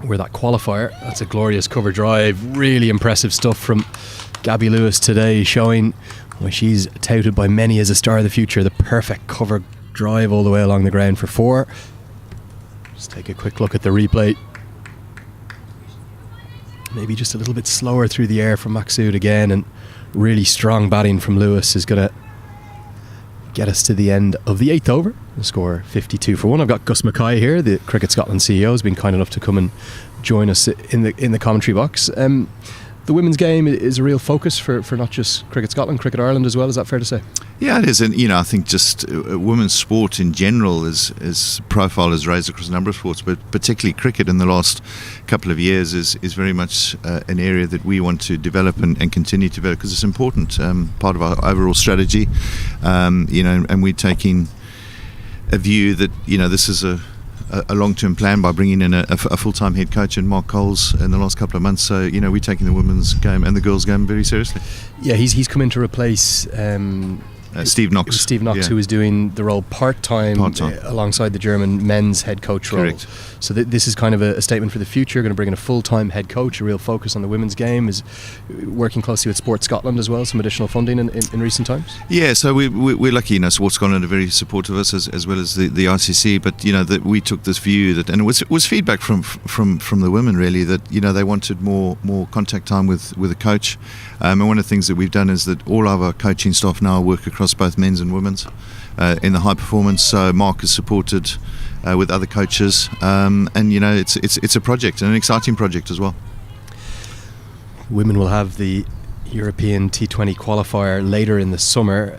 were that qualifier. That's a glorious cover drive. Really impressive stuff from Gabby Lewis today, showing why she's touted by many as a star of the future. The perfect cover drive all the way along the ground for 4. Just take a quick look at the replay. Maybe just a little bit slower through the air from Maksud again, and really strong batting from Lewis is going to get us to the end of the 8th over. The score 52 for 1. I've got Gus Mackay here, the Cricket Scotland CEO, has been kind enough to come and join us in the commentary box. The women's game is a real focus for not just Cricket Scotland, Cricket Ireland as well. Is that fair to say? Yeah, it is. And I think just women's sport in general is profile has raised across a number of sports, but particularly cricket in the last couple of years is very much an area that we want to develop and continue to develop, because it's important, part of our overall strategy. And we're taking a view that this is a long-term plan by bringing in a full-time head coach in Mark Coles in the last couple of months. So we're taking the women's game and the girls' game very seriously. Yeah, he's come in to replace Steve Knox. It was Steve Knox Yeah. who was doing the role part-time. Alongside the German men's head coach role. Correct. So this is kind of a statement for the future. Going to bring in a full-time head coach, a real focus on the women's game. Is working closely with Sport Scotland as well, some additional funding in recent times. Yeah, so we're lucky, Sport Scotland are very supportive of us as well as the ICC. But that we took this view that, and it was feedback from the women really, that they wanted more contact time with a coach. And one of the things that we've done is that all of our coaching staff now work across both men's and women's in the high performance. So Mark is supported with other coaches, and it's a project, and an exciting project as well. Women will have the European T20 qualifier later in the summer.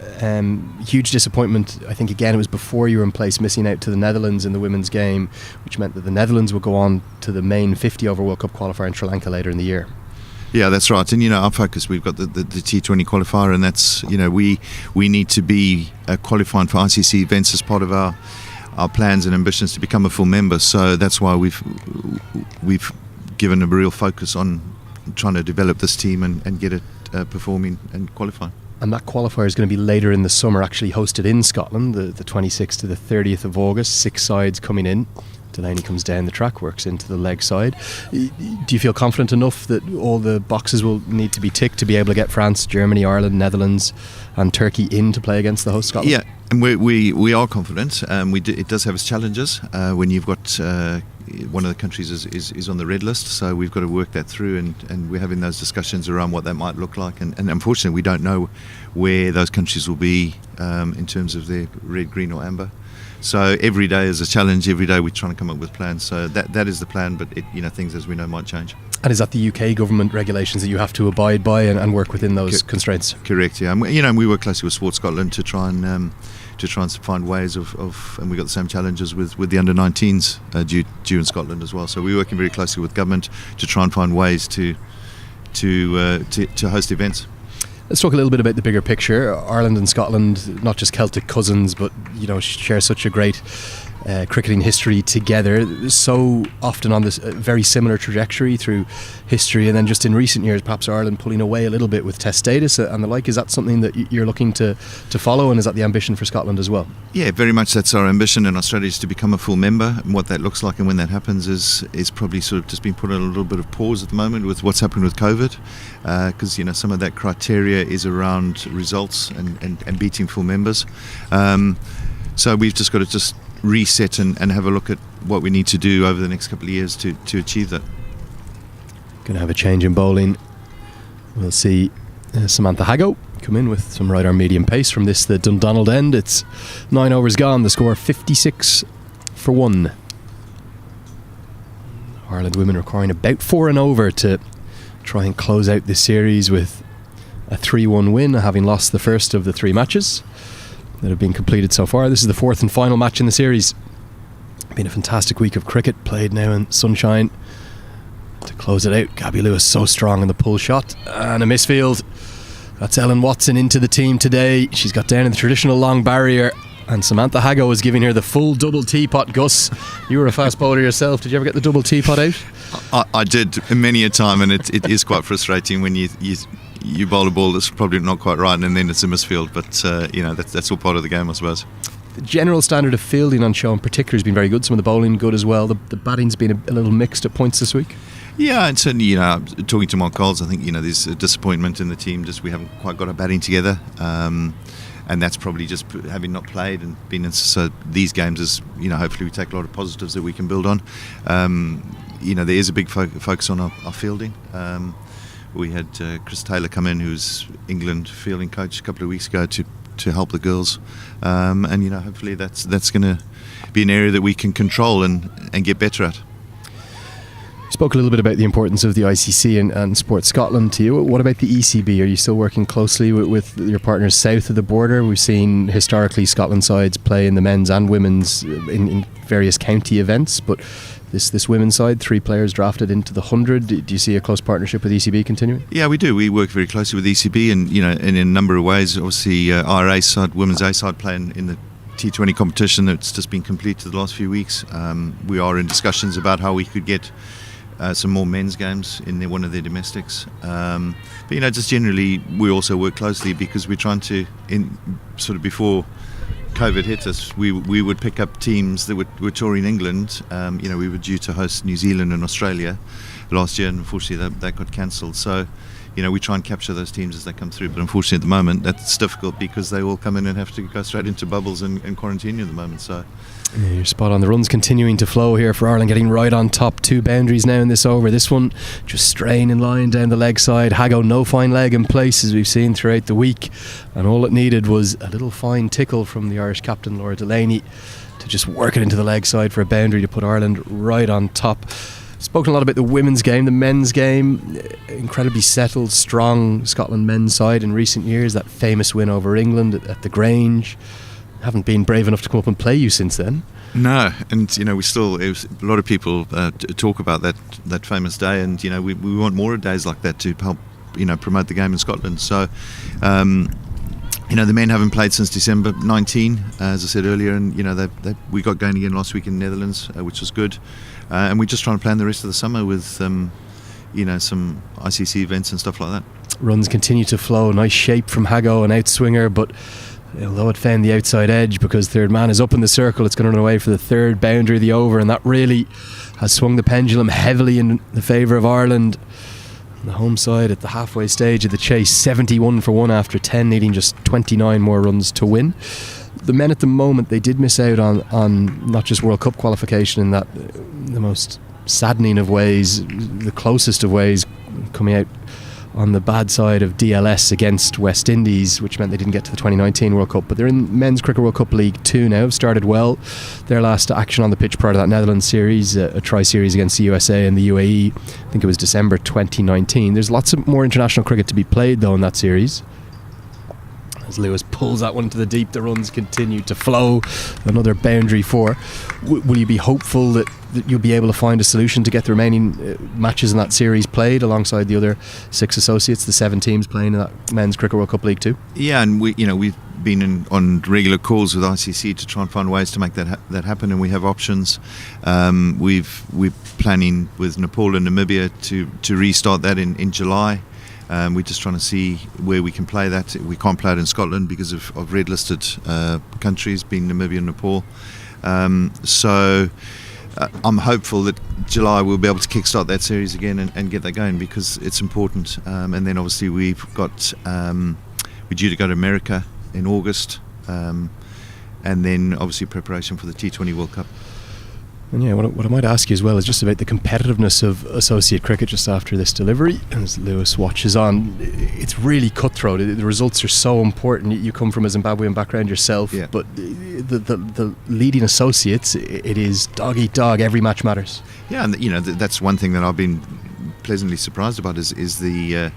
Huge disappointment. I think again it was before you were in place, missing out to the Netherlands in the women's game, which meant that the Netherlands would go on to the main 50 over World Cup qualifier in Sri Lanka later in the year. Yeah, that's right. And our focus, we've got the T20 qualifier, and that's we need to be qualifying for ICC events as part of our plans and ambitions to become a full member. So that's why we've given a real focus on trying to develop this team and get it performing and qualifying. And that qualifier is going to be later in the summer, actually hosted in Scotland, the 26th to the 30th of August. 6 sides coming in. Delaney comes down the track, works into the leg side. Do you feel confident enough that all the boxes will need to be ticked to be able to get France, Germany, Ireland, Netherlands and Turkey in to play against the host Scotland? Yeah, and we are confident. It does have its challenges when you've got one of the countries is on the red list, so we've got to work that through, and we're having those discussions around what that might look like, and unfortunately we don't know where those countries will be in terms of their red, green or amber. So every day is a challenge. Every day we're trying to come up with plans. So that is the plan, but things, as we know, might change. And is that the UK government regulations that you have to abide by and work within those constraints? Correct. Yeah. And we work closely with Sport Scotland to try and find ways of and we got the same challenges with the under-19s due in Scotland as well. So we're working very closely with government to try and find ways to host events. Let's talk a little bit about the bigger picture. Ireland and Scotland, not just Celtic cousins, but share such a great cricketing history together. So often on this very similar trajectory through history, and then just in recent years, perhaps Ireland pulling away a little bit with Test status and the like. Is that something that you're looking to follow, and is that the ambition for Scotland as well? Yeah, very much. That's our ambition, and our strategy is to become a full member. And what that looks like and when that happens is probably sort of just been put on a little bit of pause at the moment with what's happening with COVID, because some of that criteria is around results and beating full members. So we've just got to just reset and have a look at what we need to do over the next couple of years to achieve that. Going to have a change in bowling. We'll see Samantha Hago come in with some right arm medium pace from the Dundonald end. It's 9 overs gone, the score 56 for 1. Ireland women requiring about 4 and over to try and close out this series with a 3-1 win, having lost the first of the 3 matches that have been completed so far. This is the 4th and final match in the series. Been a fantastic week of cricket played now in sunshine. To close it out, Gabby Lewis so strong in the pull shot and a misfield. That's Ellen Watson into the team today. She's got down in the traditional long barrier, and Samantha Hago is giving her the full double teapot. Gus, you were a fast bowler yourself. Did you ever get the double teapot out? I did many a time, and it is quite frustrating when you bowl a ball that's probably not quite right, and then it's a misfield. But that's all part of the game, I suppose. The general standard of fielding on show in particular has been very good. Some of the bowling good as well. The batting's been a little mixed at points this week. Yeah, and certainly, talking to Mark Coles, I think, there's a disappointment in the team. Just we haven't quite got our batting together. And that's probably just having not played and been in. So these games is, hopefully we take a lot of positives that we can build on. There is a big focus on our fielding. We had Chris Taylor come in, who's England fielding coach, a couple of weeks ago to help the girls. And hopefully that's going to be an area that we can control and get better at. Spoke a little bit about the importance of the ICC and Sport Scotland to you. What about the ECB? Are you still working closely with your partners south of the border? We've seen historically Scotland sides play in the men's and women's in various county events, but this women's side, 3 players drafted into the 100. Do you see a close partnership with ECB continuing? Yeah, we do. We work very closely with ECB, and in a number of ways. Obviously, our A side, women's A side, playing in the T20 competition that's just been completed the last few weeks. We are in discussions about how we could get some more men's games in one of their domestics. But just generally, we also work closely because we're trying to, sort of before COVID hit us, we would pick up teams that were touring England. We were due to host New Zealand and Australia last year, and unfortunately that got cancelled. So, we try and capture those teams as they come through. But unfortunately, at the moment, that's difficult because they all come in and have to go straight into bubbles and quarantine at the moment. So. Yeah, you're spot on. The run's continuing to flow here for Ireland, getting right on top. 2 boundaries now in this over. This one just straying in line down the leg side. Hago no fine leg in place, as we've seen throughout the week, and all it needed was a little fine tickle from the Irish captain Laura Delaney to just work it into the leg side for a boundary to put Ireland right on top. Spoken a lot about the women's game. The men's game, incredibly settled, strong Scotland men's side in recent years. That famous win over England at the Grange. Haven't been brave enough to come up and play you since then. No, and a lot of people talk about that famous day, and we want more days like that to help promote the game in Scotland. So the men haven't played since December 19, as I said earlier, and we got going again last week in the Netherlands, which was good, and we're just trying to plan the rest of the summer with some ICC events and stuff like that. Runs continue to flow. Nice shape from Hago, an outswinger, but although it found the outside edge because third man is up in the circle, it's going to run away for the third boundary of the over, and that really has swung the pendulum heavily in the favour of Ireland. On the home side at the halfway stage of the chase, 71 for 1 after 10, needing just 29 more runs to win. The men at the moment, they did miss out on not just World Cup qualification in that the most saddening of ways, the closest of ways, coming out on the bad side of DLS against West Indies, which meant they didn't get to the 2019 World Cup. But they're in Men's Cricket World Cup League 2 now, have started well. Their last action on the pitch prior to that Netherlands series, a tri-series against the USA and the UAE, I think it was December 2019. There's lots of more international cricket to be played though in that series. As Lewis pulls that one to the deep, the runs continue to flow. Another boundary for. Will you be hopeful that you'll be able to find a solution to get the remaining matches in that series played alongside the other 6 associates, the 7 teams playing in that Men's Cricket World Cup League 2? Yeah, and we've been on regular calls with ICC to try and find ways to make that happen, and we have options. We're planning with Nepal and Namibia to restart that in July. We're just trying to see where we can play that. We can't play it in Scotland because of red-listed countries, being Namibia and Nepal. So I'm hopeful that July we'll be able to kickstart that series again and get that going because it's important. And then obviously we're due to go to America in August, and then obviously preparation for the T20 World Cup. And yeah, what I might ask you as well is just about the competitiveness of associate cricket just after this delivery. As Lewis watches on, it's really cutthroat. The results are so important. You come from a Zimbabwean background yourself, yeah. But the leading associates, it is dog eat dog. Every match matters. Yeah, and that's one thing that I've been pleasantly surprised about is the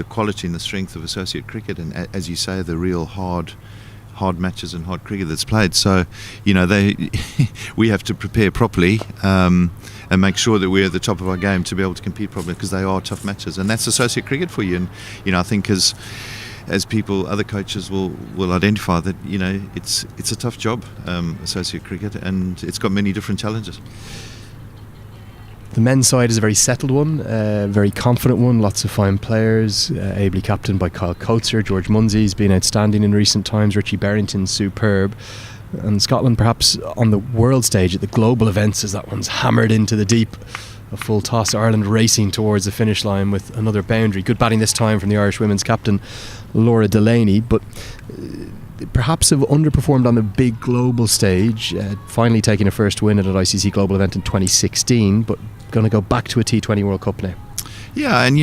quality and the strength of associate cricket, and as you say, the real hard matches and hard cricket that's played. So we have to prepare properly and make sure that we're at the top of our game to be able to compete properly, because they are tough matches, and that's associate cricket for you. And I think as people, other coaches will identify that it's a tough job, associate cricket, and it's got many different challenges. The men's side is a very settled one, very confident one, lots of fine players, ably captained by Kyle Coates. George Munsey's been outstanding in recent times, Richie Barrington's superb, and Scotland perhaps on the world stage at the global events as that one's hammered into the deep. A full toss, Ireland racing towards the finish line with another boundary. Good batting this time from the Irish women's captain Laura Delaney, but perhaps have underperformed on the big global stage, finally taking a first win at an ICC global event in 2016, but going to go back to a T20 World Cup now. Yeah, and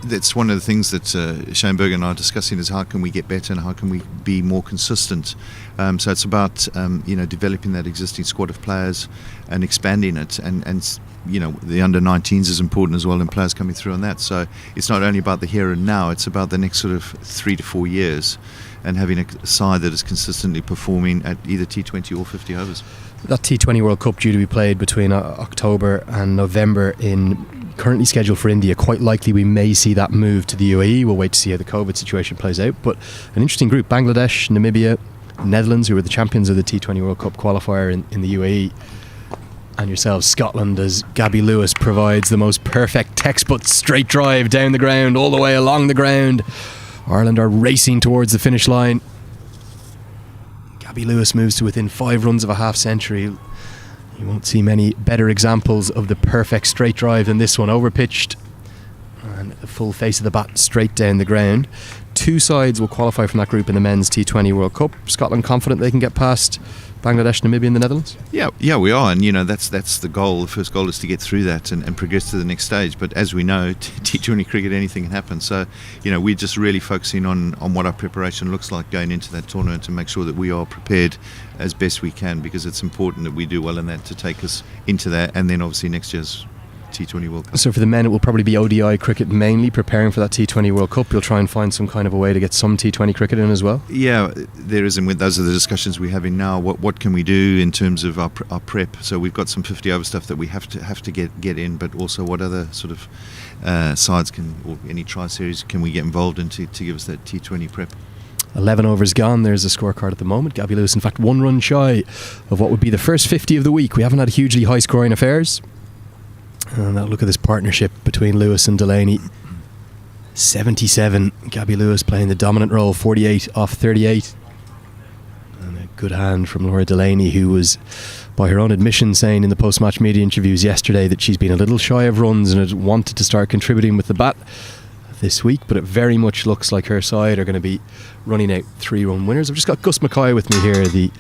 that's one of the things that Shane Berger and I are discussing, is how can we get better and how can we be more consistent. So it's about developing that existing squad of players and expanding it, and the under-19s is important as well, and players coming through on that. So it's not only about the here and now, it's about the next sort of 3 to 4 years, and having a side that is consistently performing at either T20 or 50 overs. That T20 World Cup due to be played between October and November, currently scheduled for India. Quite likely we may see that move to the UAE. We'll wait to see how the COVID situation plays out. But an interesting group: Bangladesh, Namibia, Netherlands, who were the champions of the T20 World Cup qualifier in the UAE. and yourselves, Scotland, as Gabby Lewis provides the most perfect textbook straight drive down the ground, all the way along the ground. Ireland are racing towards the finish line. Gabby Lewis moves to within 5 runs of a half century. You won't see many better examples of the perfect straight drive than this one. Overpitched and the full face of the bat straight down the ground. 2 sides will qualify from that group in the men's T20 World Cup. Scotland confident they can get past Bangladesh, Namibia and the Netherlands? Yeah, we are, and that's the goal. The first goal is to get through that and progress to the next stage. But as we know, T20 cricket, anything can happen. So, we're just really focusing on what our preparation looks like going into that tournament to make sure that we are prepared as best we can, because it's important that we do well in that to take us into that, and then obviously next year's T20 World Cup. So for the men, it will probably be ODI cricket mainly, preparing for that T20 World Cup. You'll try and find some kind of a way to get some T20 cricket in as well? Yeah, there is, and those are the discussions we're having now. What can we do in terms of our prep? So we've got some 50 over stuff that we have to get in, but also what other sort of sides or any tri-series can we get involved in to give us that T20 prep? 11 overs gone. There's a scorecard at the moment. Gabby Lewis, in fact, 1 run shy of what would be the first 50 of the week. We haven't had hugely high-scoring affairs. And now look at this partnership between Lewis and Delaney. 77. Gabby Lewis playing the dominant role, 48 off 38. And a good hand from Laura Delaney, who was, by her own admission, saying in the post-match media interviews yesterday that she's been a little shy of runs and had wanted to start contributing with the bat this week, but it very much looks like her side are going to be running out 3-run winners. I've just got Gus Mackay with me here, the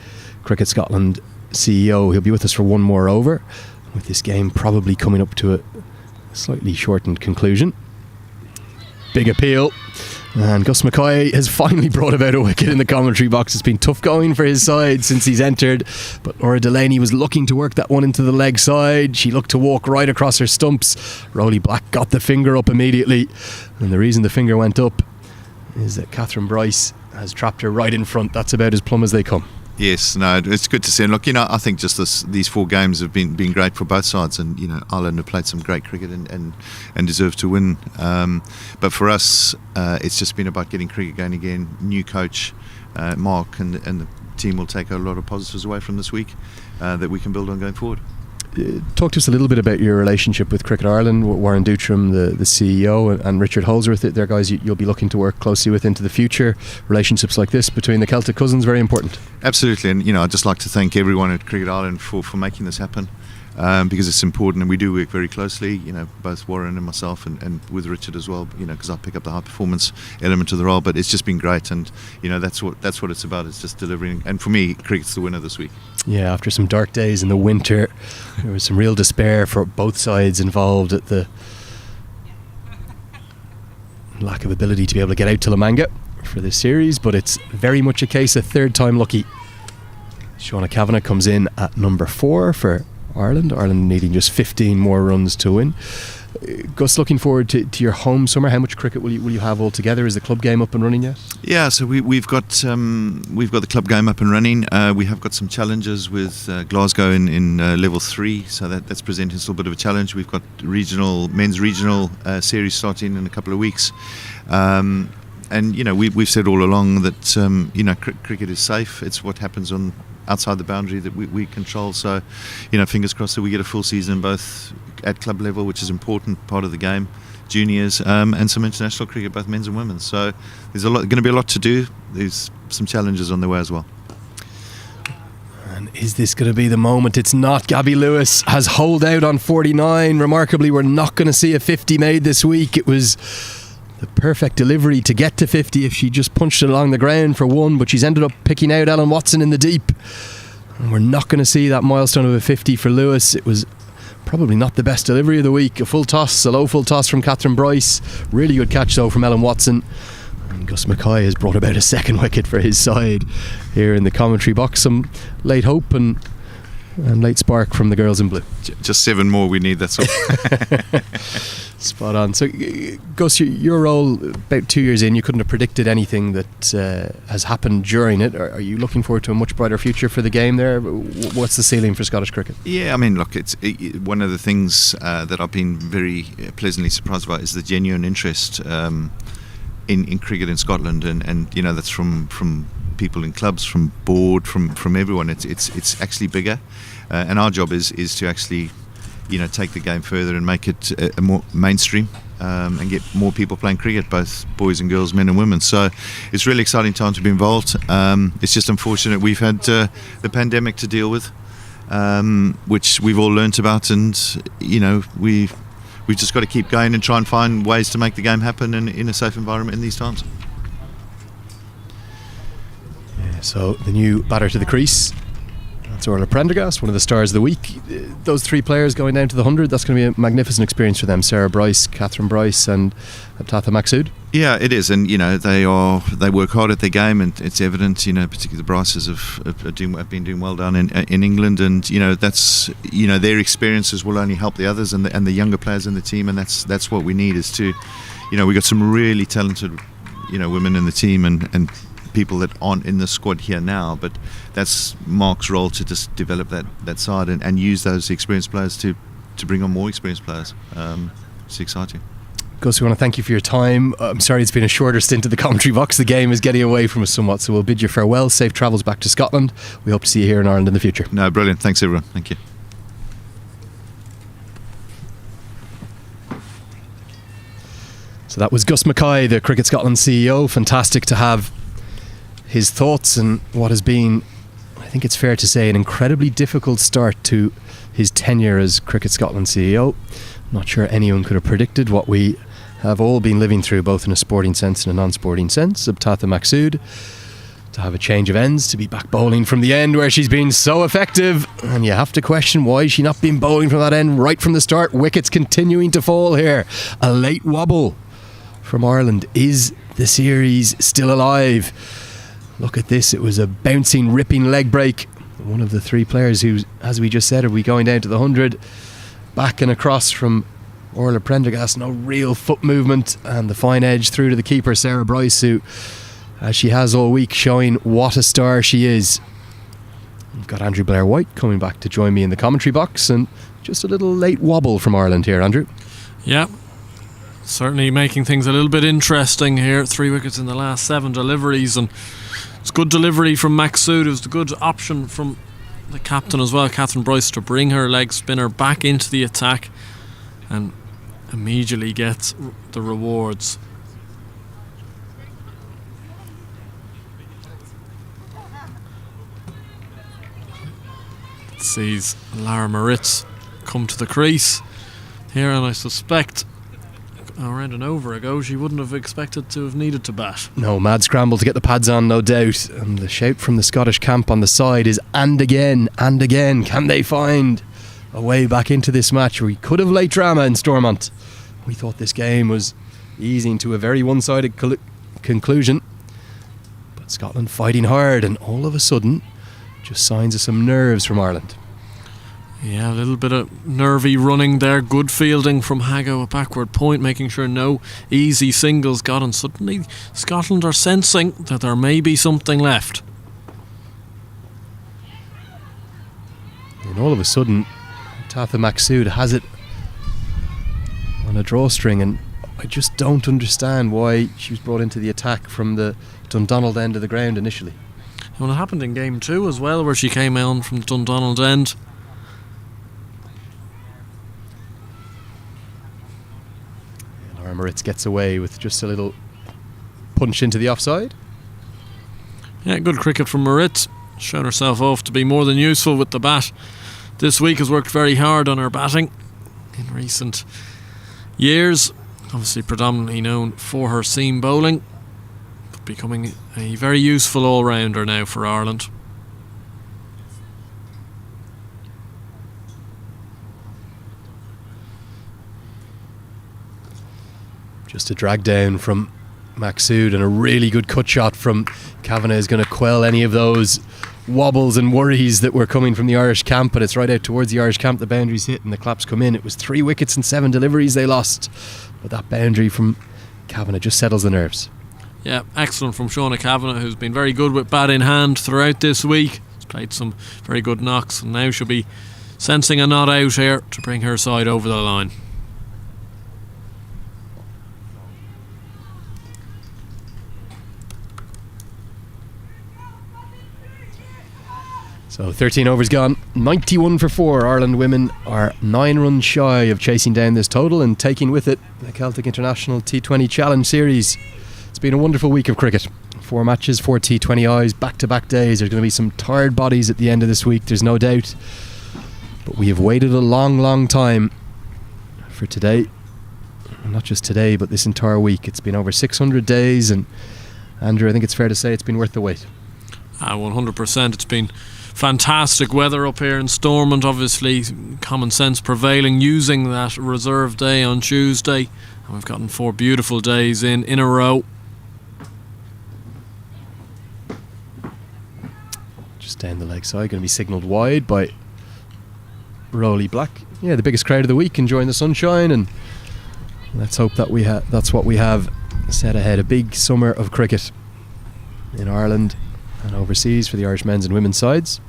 Cricket Scotland CEO. He'll be with us for 1 more over, with this game probably coming up to a slightly shortened conclusion. Big appeal, and Gus Mackay has finally brought about a wicket in the commentary box. It's been tough going for his side since he's entered, but Laura Delaney was looking to work that one into the leg side. She looked to walk right across her stumps. Rolly Black got the finger up immediately, and the reason the finger went up is that Catherine Bryce has trapped her right in front. That's about as plumb as they come. Yes, no, it's good to see. And look, I think just these 4 games have been great for both sides, and Ireland have played some great cricket and deserve to win. But for us, it's just been about getting cricket going again. New coach, Mark, and the team will take a lot of positives away from this week that we can build on going forward. Talk to us a little bit about your relationship with Cricket Ireland. Warren Dootram, the CEO, and Richard Holsworth, they're guys you'll be looking to work closely with into the future. Relationships like this between the Celtic cousins, very important. Absolutely, and I'd just like to thank everyone at Cricket Ireland for making this happen, because it's important, and we do work very closely, both Warren and myself, and with Richard as well, because I pick up the high performance element of the role. But it's just been great, and that's what it's about. It's just delivering, and for me, cricket's the winner this week. Yeah, after some dark days in the winter, there was some real despair for both sides involved at the lack of ability to be able to get out to La Manga for this series, but it's very much a case of third time lucky. Shauna Kavanagh comes in at number 4 for Ireland needing just 15 more runs to win. Gus, looking forward to your home summer. How much cricket will you have altogether? Is the club game up and running yet? Yeah, so we've got the club game up and running. We have got some challenges with Glasgow in level 3, so that's presenting still a bit of a challenge. We've got men's regional series starting in a couple of weeks. And we've said all along that cricket is safe. It's what happens outside the boundary that we control. So, fingers crossed that we get a full season both at club level, which is an important part of the game, juniors, and some international cricket, both men's and women's. So there's going to be a lot to do. There's some challenges on the way as well. And is this going to be the moment? It's not. Gabby Lewis has holed out on 49. Remarkably, we're not going to see a 50 made this week. It was the perfect delivery to get to 50 if she just punched it along the ground for 1, but she's ended up picking out Ellen Watson in the deep. And we're not going to see that milestone of a 50 for Lewis. It was probably not the best delivery of the week. A low full toss from Catherine Bryce. Really good catch though from Ellen Watson. And Gus Mackay has brought about a 2nd wicket for his side here in the commentary box. Some late hope and late spark from the girls in blue. Just 7 more we need, that's all. Spot on. So Gus, your role about 2 years in, you couldn't have predicted anything that has happened during it. Are you looking forward to a much brighter future for the game there? What's the ceiling for Scottish cricket? Yeah, I mean, look, it's one of the things that I've been very pleasantly surprised by is the genuine interest in cricket in Scotland, and that's from people in clubs, from board, from everyone. It's actually bigger. and our job is to actually, take the game further and make it a more mainstream, and get more people playing cricket, both boys and girls, men and women. So it's really exciting time to be involved. It's just unfortunate we've had the pandemic to deal with, which we've all learnt about, and we've just got to keep going and try and find ways to make the game happen in a safe environment in these times. So the new batter to the crease, that's Orla Prendergast, one of the stars of the week. Those three players going down to the 100, that's going to be a magnificent experience for them. Sarah Bryce, Catherine Bryce and Tatha Maksud. Yeah, it is, and they work hard at their game, and it's evident. Particularly the Bryces have been doing well down in England, and that's their experiences will only help the others and the younger players in the team, and that's what we need is to, we've got some really talented women in the team and people that aren't in the squad here now, but that's Mark's role to just develop that side and use those experienced players to bring on more experienced players. It's exciting. Gus, we want to thank you for your time. I'm sorry it's been a shorter stint at the commentary box. The game is getting away from us somewhat, so we'll bid you farewell. Safe travels back to Scotland. We hope to see you here in Ireland in the future. No, brilliant. Thanks everyone. Thank you. So that was Gus Mackay, the Cricket Scotland CEO. Fantastic to have his thoughts and what has been, I think it's fair to say, an incredibly difficult start to his tenure as Cricket Scotland CEO. Not sure anyone could have predicted what we have all been living through, both in a sporting sense and a non-sporting sense. Tatha Maksud to have a change of ends, to be back bowling from the end where she's been so effective, and you have to question why she's not been bowling from that end right from the start. Wickets continuing to fall here. A late wobble from Ireland. Is the series still alive? Look at this, it was a bouncing, ripping leg break. One of the three players who, as we just said, are we going down to the 100? Back and across from Orla Prendergast, no real foot movement, and the fine edge through to the keeper, Sarah Bryce, who, as she has all week, showing what a star she is. We've got Andrew Blair-White coming back to join me in the commentary box, and just a little late wobble from Ireland here, Andrew. Yeah, certainly making things a little bit interesting here. 3 wickets in the last 7 deliveries, and it's good delivery from Maksud. It was a good option from the captain as well, Catherine Bryce, to bring her leg spinner back into the attack and immediately gets the rewards. It sees Lara Moritz come to the crease here, and I suspect around an over ago she wouldn't have expected to have needed to bat. No, mad scramble to get the pads on, no doubt, and the shout from the Scottish camp on the side is and again, can they find a way back into this match? We could have late drama in Stormont. We thought this game was easing to a very one-sided conclusion, but Scotland fighting hard, and all of a sudden just signs of some nerves from Ireland. Yeah, a little bit of nervy running there. Good fielding from Hago, a backward point, making sure no easy singles got, and suddenly Scotland are sensing that there may be something left. And all of a sudden Tatha Maksud has it on a drawstring, and I just don't understand why she was brought into the attack from the Dundonald end of the ground initially. Well, it happened in game 2 as well, where she came on from the Dundonald end. Moritz gets away with just a little punch into the offside. Yeah, good cricket from Moritz. Shown herself off to be more than useful with the bat. This week has worked very hard on her batting in recent years. Obviously predominantly known for her seam bowling, but becoming a very useful all-rounder now for Ireland. Just a drag down from Maksud, and a really good cut shot from Kavanagh is going to quell any of those wobbles and worries that were coming from the Irish camp, but it's right out towards the Irish camp. The boundary's hit and the claps come in. It was 3 wickets and 7 deliveries they lost, but that boundary from Kavanagh just settles the nerves. Yeah, excellent from Shauna Kavanagh, who's been very good with bat in hand throughout this week. She's played some very good knocks, and now she'll be sensing a not out here to bring her side over the line. So So 13 overs gone, 91 for 4. Ireland women are 9 runs shy of chasing down this total and taking with it the Celtic International T20 Challenge Series. It's been a wonderful week of cricket. 4 matches, 4 T20Is, back-to-back days. There's going to be some tired bodies at the end of this week, there's no doubt. But we have waited a long, long time for today. Not just today, but this entire week. It's been over 600 days, and Andrew, I think it's fair to say it's been worth the wait. 100%. It's been fantastic weather up here in Stormont, obviously common sense prevailing, using that reserve day on Tuesday, and we've gotten 4 beautiful days in a row. Just down the leg side, going to be signalled wide by Rolly Black. Yeah, the biggest crowd of the week, enjoying the sunshine, and let's hope that that's what we have set ahead. A big summer of cricket in Ireland and overseas for the Irish men's and women's sides.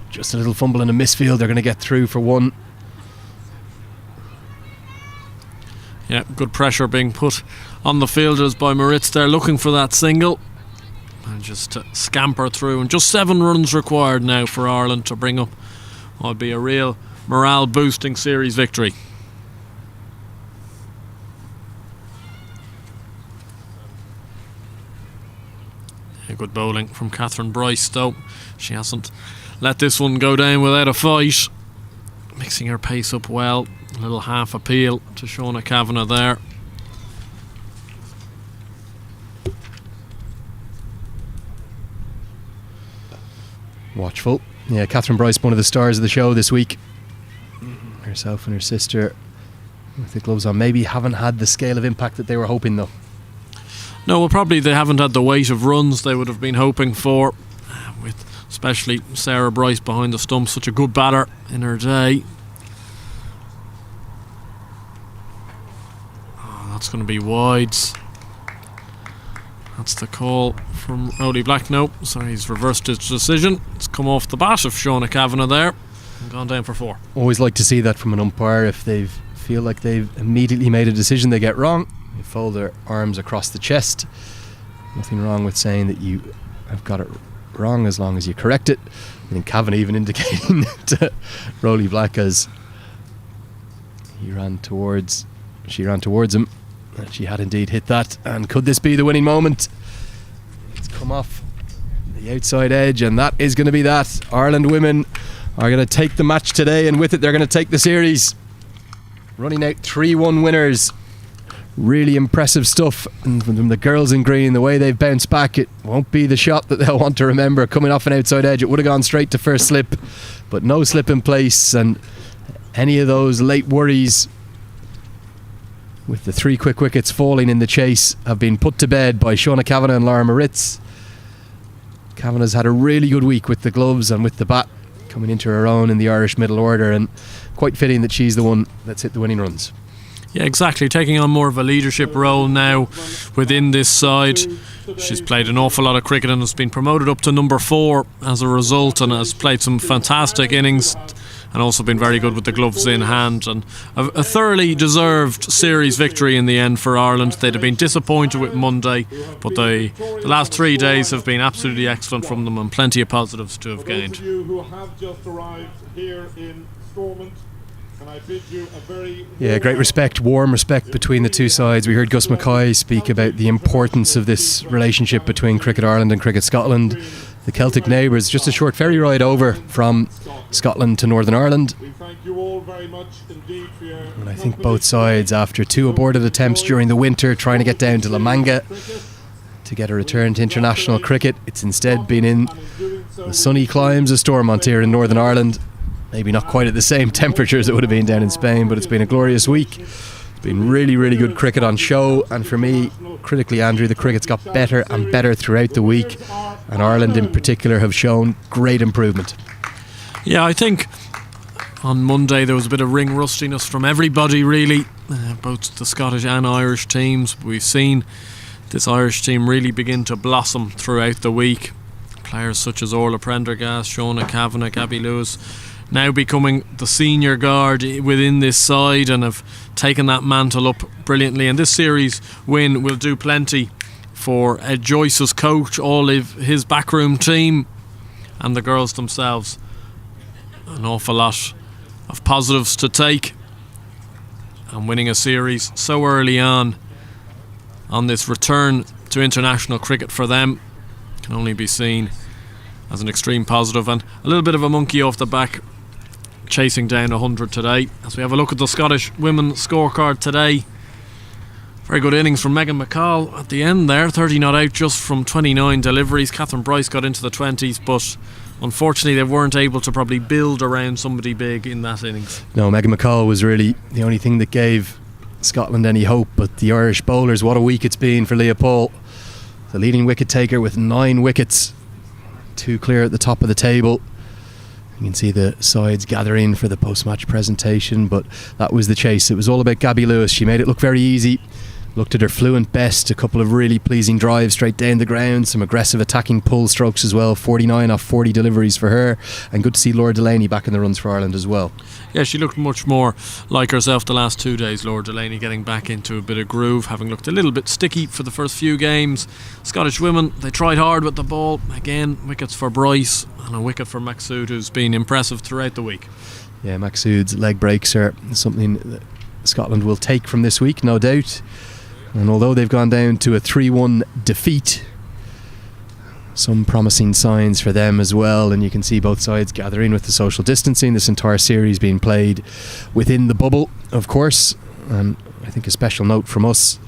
Just a little fumble in a misfield. They're going to get through for 1. Yeah, good pressure being put on the fielders by Moritz there, looking for that single. And just to scamper through. And just 7 runs required now for Ireland to bring up what would be a real morale-boosting series victory. Good bowling from Catherine Bryce, though. She hasn't let this one go down without a fight. Mixing her pace up well. A little half appeal to Shauna Kavanagh there. Watchful. Yeah, Catherine Bryce, one of the stars of the show this week. Herself and her sister with the gloves on maybe haven't had the scale of impact that they were hoping, though. No, well, probably they haven't had the weight of runs they would have been hoping for, with especially Sarah Bryce behind the stump, such a good batter in her day. Oh, that's going to be wides. That's the call from Rowley Black. No, sorry, he's reversed his decision. It's come off the bat of Shauna Kavanagh there and gone down for 4. Always like to see that from an umpire. If they feel like they've immediately made a decision they get wrong, they fold their arms across the chest. Nothing wrong with saying that you have got it wrong as long as you correct it. I think Kavanagh even indicating to Rowley Black as she ran towards him. And she had indeed hit that. And could this be the winning moment? It's come off the outside edge, and that is going to be that. Ireland women are going to take the match today, and with it they're going to take the series. Running out 3-1 winners. Really impressive stuff. And from the girls in green, the way they've bounced back, it won't be the shot that they'll want to remember. Coming off an outside edge, it would have gone straight to first slip, but no slip in place, and any of those late worries with the 3 quick wickets falling in the chase have been put to bed by Shauna Kavanagh and Laura Moritz. Kavanagh's had a really good week with the gloves and with the bat, coming into her own in the Irish middle order, and quite fitting that she's the one that's hit the winning runs. Yeah, exactly. Taking on more of a leadership role now within this side. She's played an awful lot of cricket and has been promoted up to number 4 as a result, and has played some fantastic innings and also been very good with the gloves in hand, and a thoroughly deserved series victory in the end for Ireland. They'd have been disappointed with Monday, but the last 3 days have been absolutely excellent from them, and plenty of positives to have gained. Who have just arrived here in Stormont, and I bid you a very great respect, warm respect between the two sides. We heard Gus Mackay speak about the importance of this relationship between Cricket Ireland and Cricket Scotland. The Celtic neighbours, just a short ferry ride over from Scotland to Northern Ireland. We thank you all very much indeed for your And I think both sides, after 2 aborted attempts during the winter trying to get down to La Manga to get a return to international cricket, it's instead been in the sunny climes of Stormont here in Northern Ireland. Maybe not quite at the same temperature as it would have been down in Spain, but it's been a glorious week. It's been really, really good cricket on show, and for me, critically, Andrew, the cricket's got better and better throughout the week, and Ireland in particular have shown great improvement. Yeah, I think on Monday there was a bit of ring rustiness from everybody, really, both the Scottish and Irish teams. We've seen this Irish team really begin to blossom throughout the week. Players such as Orla Prendergast, Shauna Kavanagh, Gabby Lewis, now becoming the senior guard within this side and have taken that mantle up brilliantly. And this series win will do plenty for Ed Joyce's coach, all of his backroom team. and the girls themselves. An awful lot of positives to take, and winning a series so early on this return to international cricket for them can only be seen as an extreme positive, and a little bit of a monkey off the back chasing down 100 today. As we have a look at the Scottish women's scorecard today, very good innings from Megan McCall at the end there, 30 not out just from 29 deliveries. Catherine Bryce got into the 20s, but unfortunately they weren't able to probably build around somebody big in that innings. No, Megan McCall was really the only thing that gave Scotland any hope, but the Irish bowlers, what a week it's been for Leah Paul, the leading wicket taker with 9 wickets, 2 clear at the top of the table. You can see the sides gathering for the post-match presentation, but that was the chase. It was all about Gabby Lewis. She made it look very easy, looked at her fluent best, a couple of really pleasing drives straight down the ground, some aggressive attacking pull strokes as well, 49 off 40 deliveries for her, and good to see Laura Delaney back in the runs for Ireland as well. Yeah, she looked much more like herself the last 2 days. Laura Delaney getting back into a bit of groove, having looked a little bit sticky for the first few games. Scottish women, they tried hard with the ball. Again, wickets for Bryce and a wicket for Maxud, who's been impressive throughout the week. Yeah, Maxud's leg breaks are something that Scotland will take from this week, no doubt. And although they've gone down to a 3-1 defeat, some promising signs for them as well, and you can see both sides gathering with the social distancing, this entire series being played within the bubble, of course. And I think a special note from us,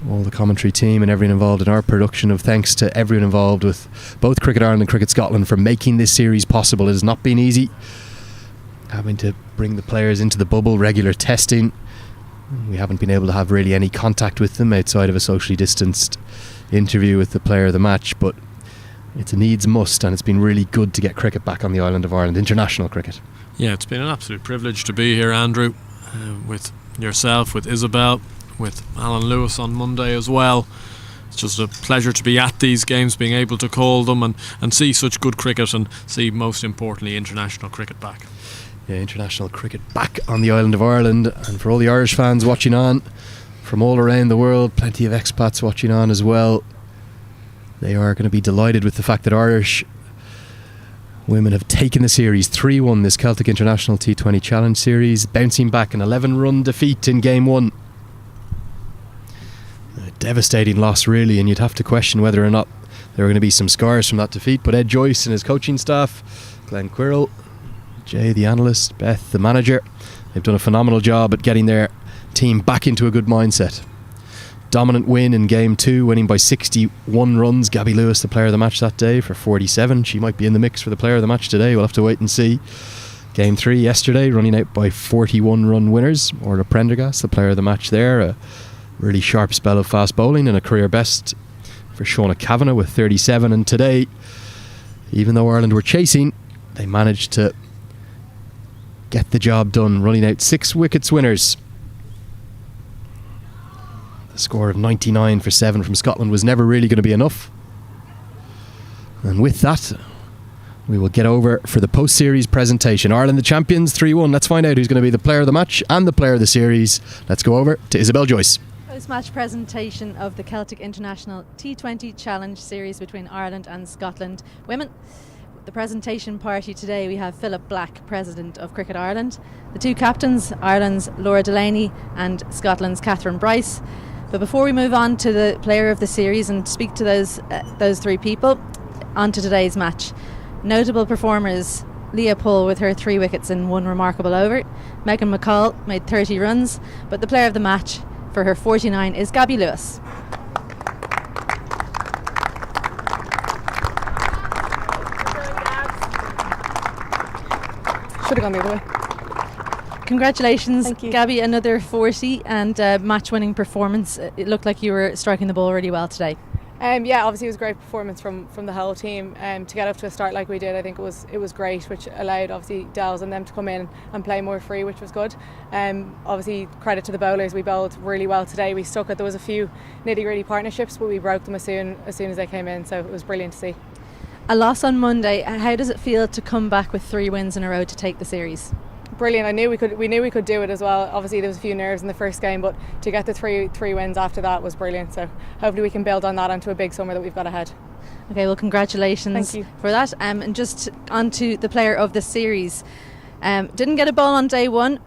all the commentary team and everyone involved in our production, of thanks to everyone involved with both Cricket Ireland and Cricket Scotland for making this series possible. It has not been easy, having to bring the players into the bubble, regular testing. We haven't been able to have really any contact with them outside of a socially distanced interview with the player of the match, but it's a needs must, and it's been really good to get cricket back on the island of Ireland, international cricket. Yeah, it's been an absolute privilege to be here, Andrew, with yourself, with Isabel, with Alan Lewis on Monday as well. It's just a pleasure to be at these games, being able to call them and see such good cricket, and see, most importantly, international cricket back. Yeah, international cricket back on the island of Ireland, and for all the Irish fans watching on from all around the world, plenty of expats watching on as well, they are going to be delighted with the fact that Irish women have taken the series 3-1, this Celtic International T20 Challenge Series, bouncing back an 11-run defeat in Game 1. A devastating loss really, and you'd have to question whether or not there were going to be some scars from that defeat, but Ed Joyce and his coaching staff, Glenn Quirrell, Jay the analyst, Beth the manager, they've done a phenomenal job at getting their team back into a good mindset. Dominant win in Game 2, winning by 61 runs. Gabby Lewis, the player of the match that day, for 47. She might be in the mix for the player of the match today. We'll have to wait and see. Game 3 yesterday, running out by 41 run winners. Orla Prendergast, the player of the match there. A really sharp spell of fast bowling and a career best for Shauna Kavanagh with 37. And today, even though Ireland were chasing, they managed to get the job done, running out 6 wickets winners. The score of 99 for 7 from Scotland was never really going to be enough. And with that, we will get over for the post-series presentation. Ireland the champions, 3-1. Let's find out who's going to be the player of the match and the player of the series. Let's go over to Isabel Joyce. Post-match presentation of the Celtic International T20 Challenge Series between Ireland and Scotland women. The presentation party today, we have Philip Black, President of Cricket Ireland, the 2 captains, Ireland's Laura Delaney and Scotland's Catherine Bryce. But before we move on to the player of the series and speak to those 3 people, on to today's match. Notable performers: Leah Paul with her 3 wickets in 1 remarkable over. Megan McCall made 30 runs, but the player of the match for her 49 is Gabby Lewis. Should have gone the other way. Congratulations, Thank you. Gabby, another 40 and match-winning performance. It looked like you were striking the ball really well today. Yeah, obviously it was a great performance from the whole team. To get up to a start like we did, I think it was great, which allowed obviously Dells and them to come in and play more free, which was good. Obviously credit to the bowlers, we bowled really well today. We stuck it. There was a few nitty-gritty partnerships, but we broke them as soon as they came in, so it was brilliant to see. A loss on Monday. How does it feel to come back with 3 wins in a row to take the series? Brilliant. We knew we could do it as well. Obviously there was a few nerves in the first game, but to get the three wins after that was brilliant. So hopefully we can build on that onto a big summer that we've got ahead. Okay, well, congratulations Thank you. for that. And just on to the player of the series. Didn't get a ball on day 1,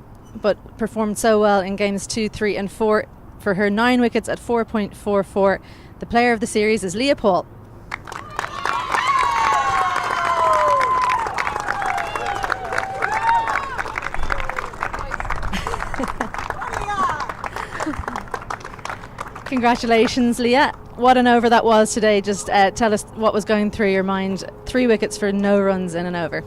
but performed so well in games 2, 3 and 4 for her 9 wickets at 4.44. The player of the series is Leah Paul. Congratulations, Leah. What an over that was today. Just tell us what was going through your mind. 3 wickets for no runs in an over.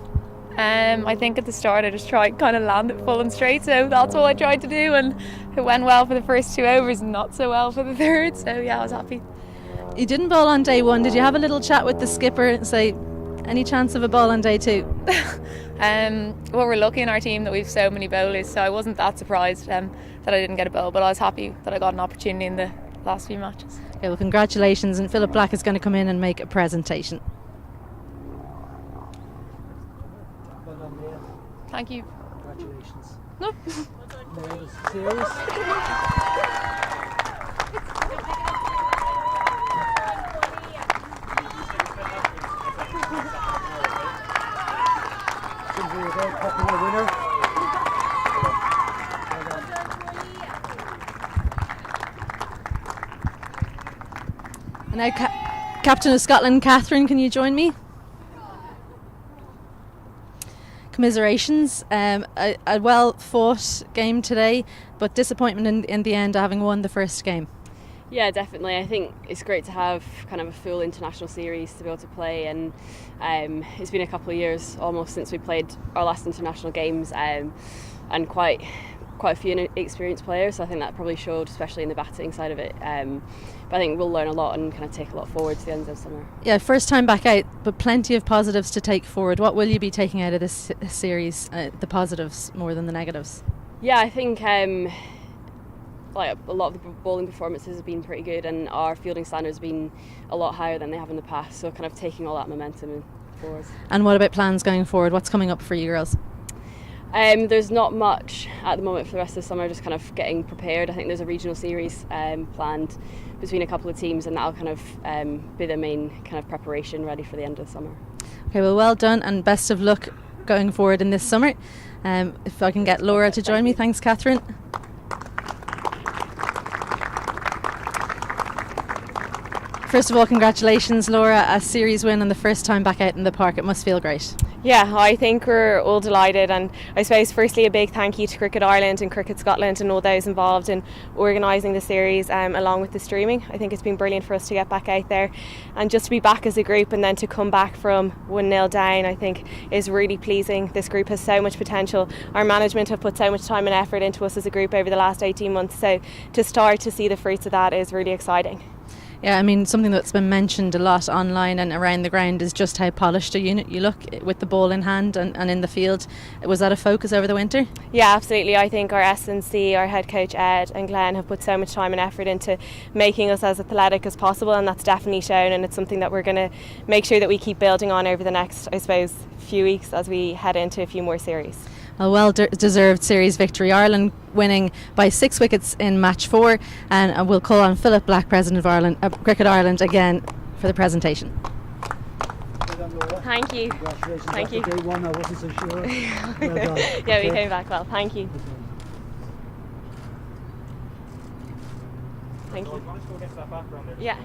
I think at the start I just tried kind of land it full and straight, so that's what I tried to do, and it went well for the first 2 overs and not so well for the third, so yeah, I was happy. You didn't bowl on day 1. Did you have a little chat with the skipper and say, any chance of a ball on day 2? Well, we're lucky in our team that we've so many bowlers, so I wasn't that surprised that I didn't get a bowl, but I was happy that I got an opportunity in the last few matches. Okay, well, congratulations, and Philip Black is going to come in and make a presentation. Thank you. Congratulations. No. Player of the series. Simply a very popular winner. And now, Captain of Scotland, Catherine, can you join me? Commiserations. A well-fought game today, but disappointment in the end, having won the first game. Yeah, definitely. I think it's great to have kind of a full international series to be able to play, and it's been a couple of years almost since we played our last international games, and quite a few experienced players, so I think that probably showed, especially in the batting side of it. But I think we'll learn a lot and kind of take a lot forward to the end of summer. Yeah, first time back out, but plenty of positives to take forward. What will you be taking out of this series, the positives more than the negatives? Yeah, I think like a lot of the bowling performances have been pretty good, and our fielding standards have been a lot higher than they have in the past, so kind of taking all that momentum forward. And what about plans going forward? What's coming up for you girls? There's not much at the moment for the rest of the summer, just kind of getting prepared. I think there's a regional series planned between a couple of teams, and that'll kind of be the main kind of preparation ready for the end of the summer. Okay, well done, and best of luck going forward in this summer. If I can get Laura to join me. Thanks, Catherine. First of all, congratulations, Laura, a series win and the first time back out in the park. It must feel great. Yeah, I think we're all delighted, and I suppose firstly a big thank you to Cricket Ireland and Cricket Scotland and all those involved in organising the series along with the streaming. I think it's been brilliant for us to get back out there and just to be back as a group, and then to come back from 1-0 down I think is really pleasing. This group has so much potential. Our management have put so much time and effort into us as a group over the last 18 months, so to start to see the fruits of that is really exciting. Yeah, I mean, something that's been mentioned a lot online and around the ground is just how polished a unit you look with the ball in hand and in the field. Was that a focus over the winter? Yeah, absolutely. I think our S&C, our head coach Ed and Glenn have put so much time and effort into making us as athletic as possible, and that's definitely shown, and it's something that we're going to make sure that we keep building on over the next, I suppose, few weeks as we head into a few more series. A well-deserved series victory. Ireland winning by 6 wickets in match 4, and we'll call on Philip Black, President of Ireland, Cricket Ireland, again for the presentation. Thank you. Congratulations. Thank you. Day 1, I wasn't so sure. Well done. Yeah, we came back well. Thank you. Thank you. Yeah.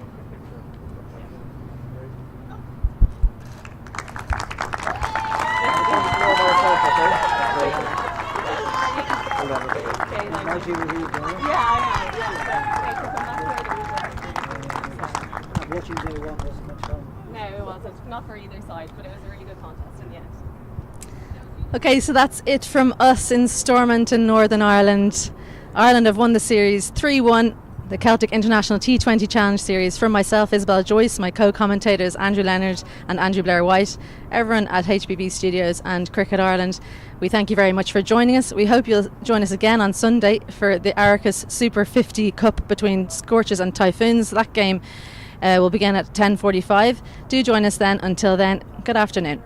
Watching day 1 wasn't much fun. No, it wasn't. Not for either side, but it was a really good contest in the end. Okay, so that's it from us in Stormont in Northern Ireland. Ireland have won the series 3-1, the Celtic International T20 Challenge Series. From myself, Isabel Joyce, my co-commentators Andrew Leonard and Andrew Blair White, everyone at HBB Studios and Cricket Ireland, we thank you very much for joining us. We hope you'll join us again on Sunday for the Arcus Super 50 Cup between Scorches and Typhoons. That game will begin at 10:45. Do join us then. Until then, good afternoon.